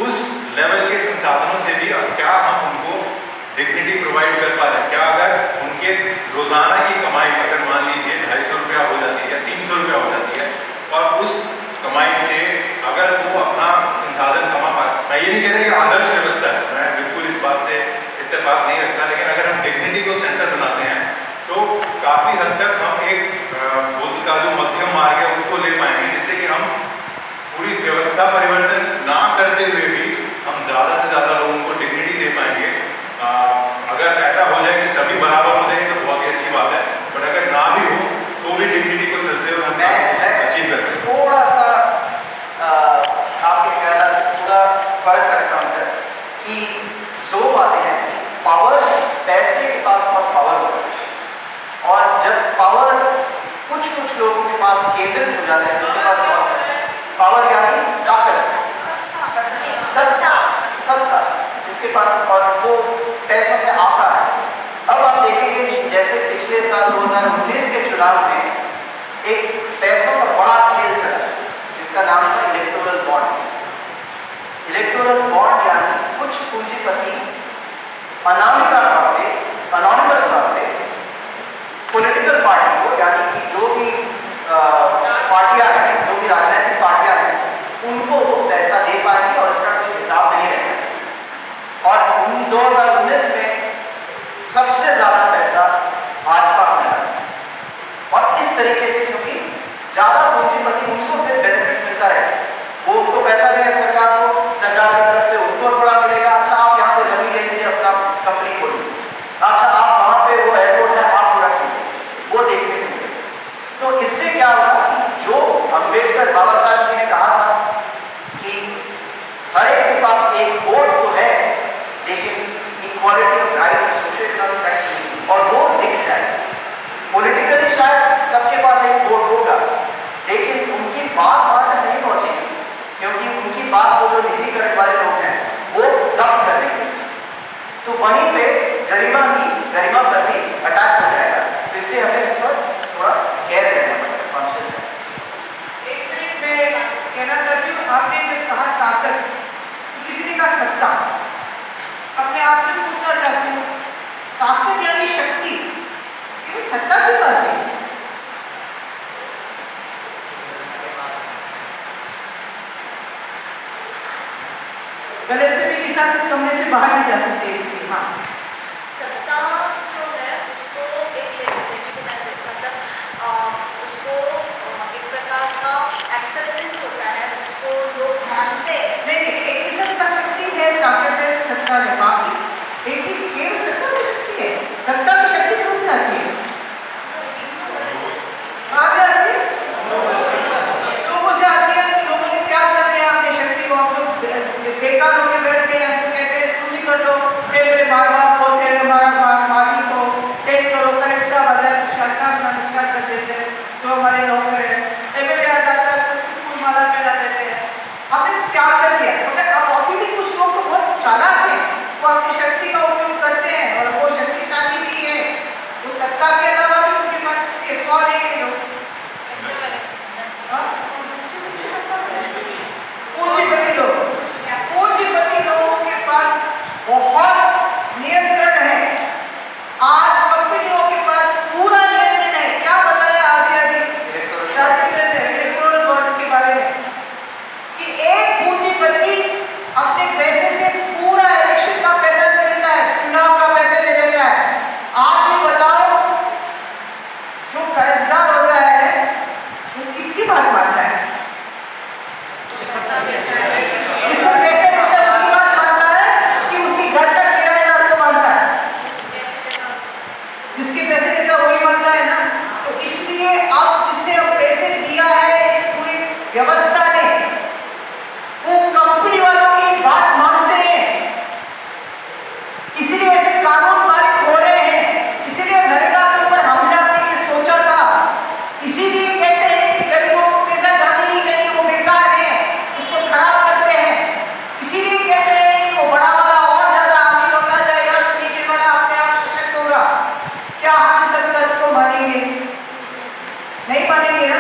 उस लेवल के संसाधनों से भी क्या हम उनको डिग्निटी प्रोवाइड कर पा रहे हैं? क्या अगर उनके रोजाना की कमाई अगर मान लीजिए 250 रुपया हो जाती है या 300 रुपया हो जाती है, और उस कमाई से अगर वो अपना संसाधन कमा पाए, मैं ये नहीं कह रहा कि आदर्श व्यवस्था है, मैं बिल्कुल इस बात से इत्तेफाक नहीं रखता, लेकिन अगर हम डिग्निटी को सेंटर बनाते हैं तो काफ़ी हद तक हम एक बुद्ध का जो मध्यम मार्ग है उसको ले पाएंगे, जिससे कि हम पूरी व्यवस्था परिवर्तन ना करते हुए भी हम ज़्यादा से ज़्यादा लोगों को डिग्निटी दे पाएंगे। अगर ऐसा हो जाए कि सभी बराबर हो जाए तो बहुत ही अच्छी बात है, बट अगर ना भी हो तो भी डिग्निटी को चलते हुए हम अचीव करते हैं। थोड़ा सा आपके ख्याल से थोड़ा फर्क रखता हूँ कि दो बातें हैं कि पावर, पैसे के पास बहुत पावर होता है, और जब पावर कुछ लोगों के पास केंद्रित हो जाता है, उनके पास बहुत पावर यानी ताकत, सत्ता जिसके पास, और वो पैसों से आता है। अब आप देखेंगे जैसे पिछले साल 2019 के चुनाव में एक पैसों का बड़ा खेल चला जिसका नाम था इलेक्टोरल बॉन्ड। इलेक्टोरल बॉन्ड यानी कुछ पूंजीपति अनामिका तौर पे, अनोनिमस तौर पे पॉलिटिकल पार्टी को, यानी कि जो भी पार्टियां हैं, जो भी राजनीतिक पार्टियां हैं, उनको वो पैसा दे पाएंगे और इसका कोई हिसाब नहीं रहेगा। और 2019 में सबसे ज़्यादा पैसा भाजपा को मिला, और इस तरीके से क्योंकि ज़्यादा पूंजीपति उनको फिर बेनिफिट मिलता रहेगा, वो उनको पैसा देंगे सरकार को, सरकार की तरफ से उनको थोड़ा मिलेगा। अच्छा, आप यहाँ कंपनी खोली। अच्छा, आप वहाँ पे वो एयरपोर्ट है, आप पूरा कीजिए, वो देखने को मिले। तो इससे क्या हुआ कि जो अम्बेडकर बाबा साहब जी ने कहा था कि हर एक के पास एक वोट तो है, लेकिन equality of right, social economic right नहीं, और वो दिख जाए। पॉलिटिकली शायद सबके पास एक वोट होगा, लेकिन उनकी बात वहां तक नहीं पहुंचेगी, क्योंकि उनकी बात को जो निजीकरण वाले लोग हैं वो जब्त कर लेंगे। तो वहीं पे गरिमा पर भी अटैक हो जाएगा। तो इसलिए हमें इस पर थोड़ा केयर करना पड़ेगा, कॉन्शियस है। एक मिनट में कहना चाहती हूँ, आपने जब कहा ताकत, किसी ने कहा सत्ता, अपने आप से पूछना चाहती हूँ, ताकत यानी शक्ति, लेकिन सत्ता के पास है। गलतफहमी के साथ इस कमरे से बाहर नहीं जा सकते इसलिए। हाँ, सत्ता जो है उसको एक लेजिटिमेट, मतलब उसको एक प्रकार का एक्सेप्टेंस होता है, उसको लोग मानते हैं। नहीं, एक किस्म का शक्ति है, ताकत है, सत्ता है, बाकी एक ही केवल सत्ता की शक्ति है। सत्ता की शक्ति कौन से आती है? कहाँ से आती है? लोगों से आती है। लोगों ने क्या कर दिया अपनी शक्ति को, हम लोग बेकार होकर बैठ गए हैं, तो कहते हैं तुम ही कर लो, मेरे माँ बाप को, हमारा मालिक को टेक करो, करेक्शा बजाय दुष्कार कर देते हैं। जो हमारे नौकर हैं, एमएलए आ जाता है तो फूल माला पहना देते हैं। हमने क्या कर दिया? मतलब अब अभी भी कुछ लोग तो बहुत चालाक हैं, वो अपनी शक्ति का उपयोग करते हैं और वो शक्तिशाली भी है। वो सत्ता के अलावा भी उनके पास एक और है लोग, पूंजीपति लोग, पूंजीपति लोगों के पास बहुत नियंत्रण है। आज कंपनियों के पास पूरा नियंत्रण है। क्या बताया अभी इलेक्टोरल बॉन्ड्स के बारे में कि एक पूंजीपति अपने पैसे से पूरा इलेक्शन का पैसा ले लेता है, चुनाव का पैसा ले लेता है। आप भी बताओ, जो कर्जदार हो रहा है वो किसकी बात मानता है? जिसको पैसे देता है उसकी बात मानता है कि उसकी घर का किराएदार को मानता है? जिसके पैसे देता है वही मानता है ना। तो इसलिए अब जिसने अब पैसे दिया है इस पूरी व्यवस्था ने, वो कंपनी वालों की बात मानते हैं। इसीलिए ऐसे कानून पारित हो रहे हैं, इसीलिए नरेगा के ऊपर हमला करने की सोचा था। इसीलिए कहते हैं कि गरीबों को पैसा जाना नहीं चाहिए, वो बेकार है, उसको खराब करते हैं। इसीलिए कहते हैं कि वो बड़ा वाला और ज्यादा अमीर होता जाएगा तो नीचे वाला अपने आप सशक्त होगा। क्या हम सब तर्क को मानेंगे? नहीं मानेंगे ना।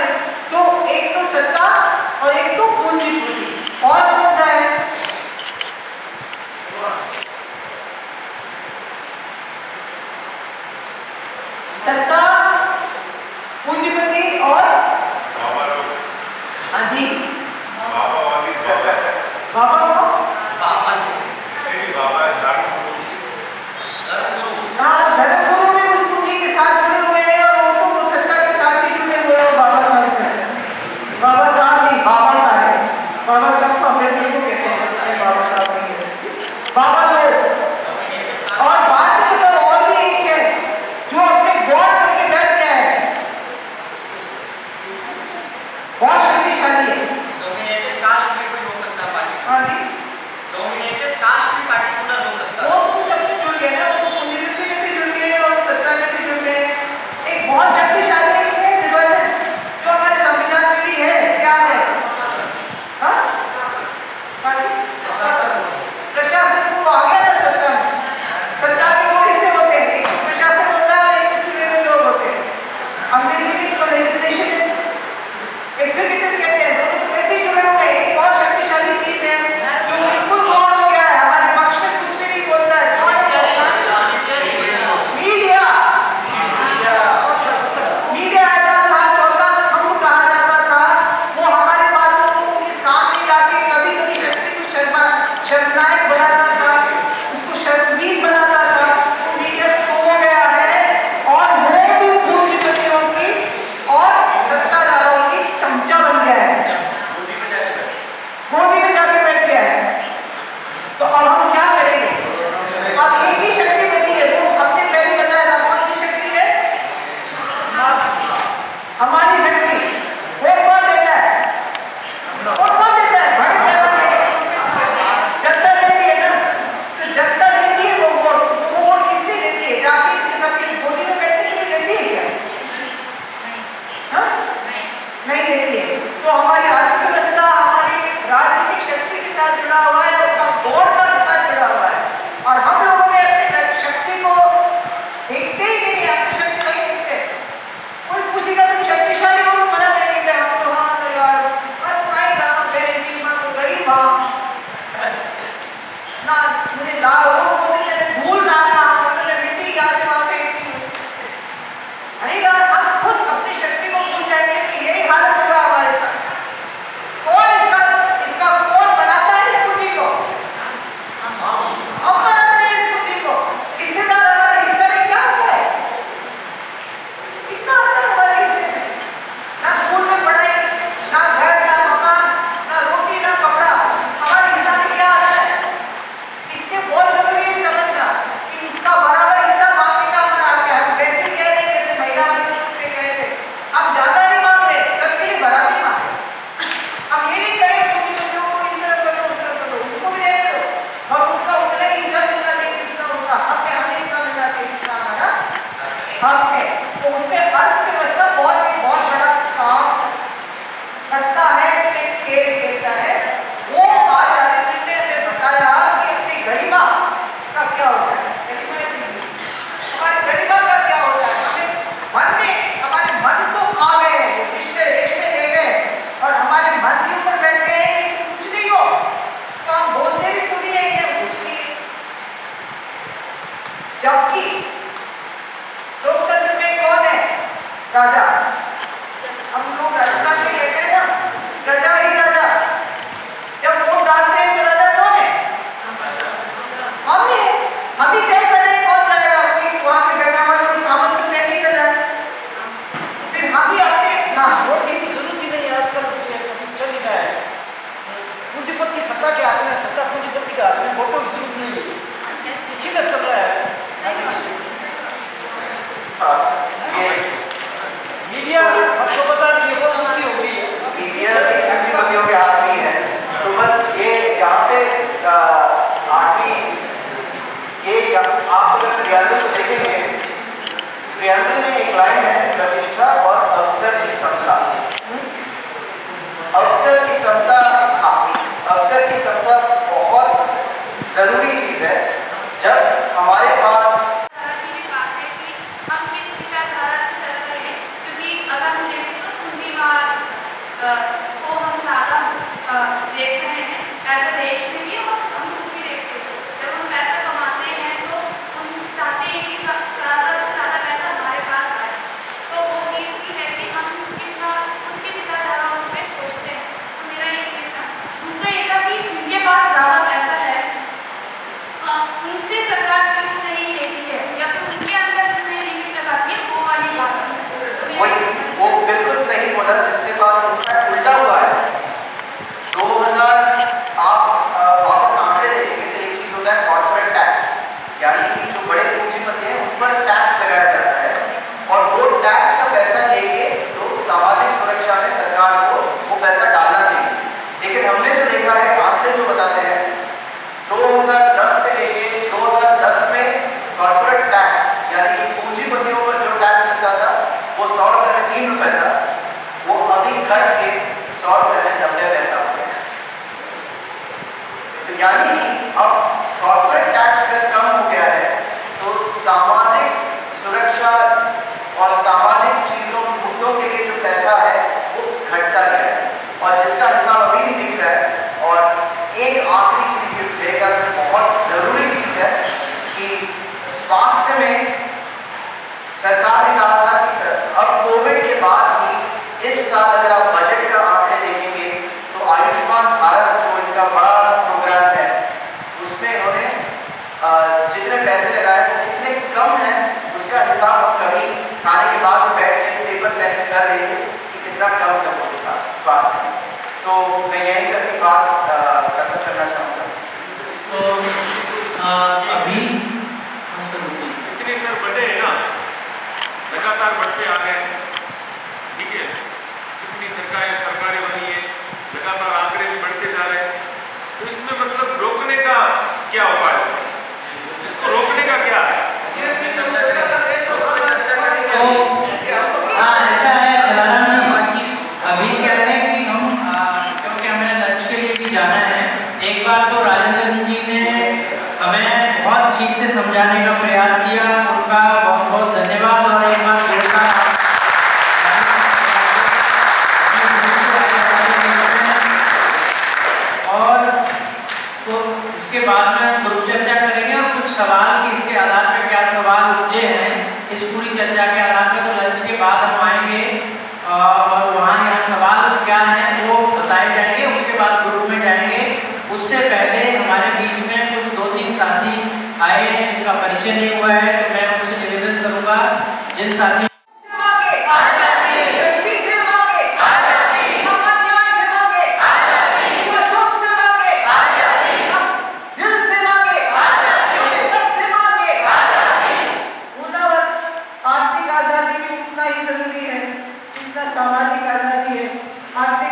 तो एक तो सत्ता और एक तो पूंजीपति, और कौन सा है? सत्ता, पूंजीपति और हाँ जी बाबा को हाँ, धर्मगुरु में उस पूंजी के साथ जुड़े हुए हैं और उनको सत्ता के साथ भी जुड़े हुए हैं। बाबा साहब से, बाबा साहब जी, बाबा साहब को अम्बेडकर को कहते हैं, बाबा साहब नहीं है, बाबा लोग। और बात में तो और भी एक है जो अपने गॉड करके बैठ गया है, बहुत शक्तिशाली है। जबकि लोकतंत्र में कौन है राजा? हम लोग राजस्थान में कहते हैं ना, प्रजा ही राजा। जब वोट डालते हैं तो राजा कौन है? हम ही तय कर रहे हैं कौन जाएगा। कोई वहां पे बैठा हुआ कोई सामान तो तय नहीं कर रहा है। फिर हम ही आते हैं। हाँ, वोट की तो जरूरत ही नहीं है। आजकल चल ही रहा है, पूंजीपति सत्ता के हाथ में, सत्ता पूंजीपति के हाथ में, वोटों की जरूरत नहीं है, इसीलिए चल रहा है। मीडिया आपको बता दिए वो उनकी हो गई है, मीडिया पूंजीपतियों के हाथ में है। तो बस ये यहाँ पे आखिरी ये आप अगर प्रियंबल को देखेंगे, प्रियंबल में एक लाइन है, प्रतिष्ठा और अवसर की समता। अवसर की समता, अवसर की समता बहुत जरूरी चीज है। जब हमारे पास हम किस विचारधारा से चल रहे हैं, क्योंकि अगर हम देखें तो पूंजीवाद को हम ज़्यादा देख रहे हैं ऐसे देश में भी, और हम खुद भी देखते हैं। जब हम पैसा कमाते हैं तो हम चाहते हैं कि ज़्यादा से ज़्यादा पैसा हमारे पास आए। तो वो चीज़ की है कि हम कितना उनकी विचारधाराओं पे सोचते हैं। तो मेरा ये कहना। दूसरा ये था कि जिनके पास ज़्यादा पैसा है उनसे सरकार क्यों नहीं लेती है, या तो उनके अंदर जितने लिमिट लगाती है वो वाली बात। वही वो बिल्कुल सही बोला, जिससे बात उल्टा हुआ है। 2000 आप वापस आंकड़े देखेंगे तो एक चीज होता है कॉर्पोरेट टैक्स, यानी कि जो बड़े पूंजीपति हैं उन पर टैक्स लगाया जाता है, और वो टैक्स का पैसा लेके तो सामाजिक सुरक्षा में सरकार को वो पैसा डालना चाहिए। लेकिन हमने जो देखा है, आंकड़े जो बताते हैं 2010 से लेके 2010 में कॉर्पोरेट टैक्स यानी कि पूंजीपतियों पर जो टैक्स लगता था वो 100 रुपए में 3 रुपए था, वो अभी घट के 100 रुपए में 90 पैसा हो गया। तो यानी कि अब कॉर्पोरेट टैक्स अगर कम हो गया है तो सामाजिक सुरक्षा और सामाजिक चीजों मुद्दों के लिए जो पैसा है वो घटता गया है, और जिसका हिसाब अभी भी दिख रहा है। और एक आखिरी चीज ये मेरे ख्याल से बहुत जरूरी चीज है कि स्वास्थ्य में सरकार ने कहा था कि अब कोविड के बाद भी इस साल अगर आप बजट का आंकड़े देखेंगे तो आयुष्मान भारत जो इनका बड़ा प्रोग्राम है उसमें इन्होंने जितने पैसे लगाए वो कितने कम हैं उसका हिसाब आप कभी खाने के बाद बैठ के पेपर पेन कर देंगे कि कितना कम होगा स्वास्थ्य में। तो मैं यही अपनी बात खत्म करना चाहूँगा। तो अभी इतने सर बढ़े हैं ना, लगातार बढ़ते आ रहे हैं, ठीक है। कितनी सरकारें बनी है, लगातार आंकड़े भी बढ़ते जा रहे हैं। तो इसमें मतलब रोकने का क्या उपाय है, इसको रोकने का क्या है? हाँ, ऐसा है बलराम जी, अभी क्या है कि हम क्योंकि हमें लंच के लिए भी जाना है, एक बार तो राजेंद्र जी ने हमें बहुत ठीक से समझाने का प्रयास किया, उनका बहुत बहुत धन्यवाद। और एक बार और तो इसके बाद में ग्रुप चर्चा करेंगे और कुछ सवाल कि इसके आधार पर क्या सवाल उपजे हैं इस पूरी चर्चा के आधार पर, तो लंच के बाद हम आएंगे और वहाँ यहाँ सवाल क्या हैं वो बताए जाएंगे। उसके बाद ग्रुप में जाएंगे। उससे पहले हमारे बीच में कुछ 2-3 साथी आए हैं जिनका परिचय नहीं हुआ है, तो मैं उनसे निवेदन करूँगा जिन साथी आर्थिक आजादी भी उतना ही जरूरी है जितना सामाजिक आजादी है। आर्थिक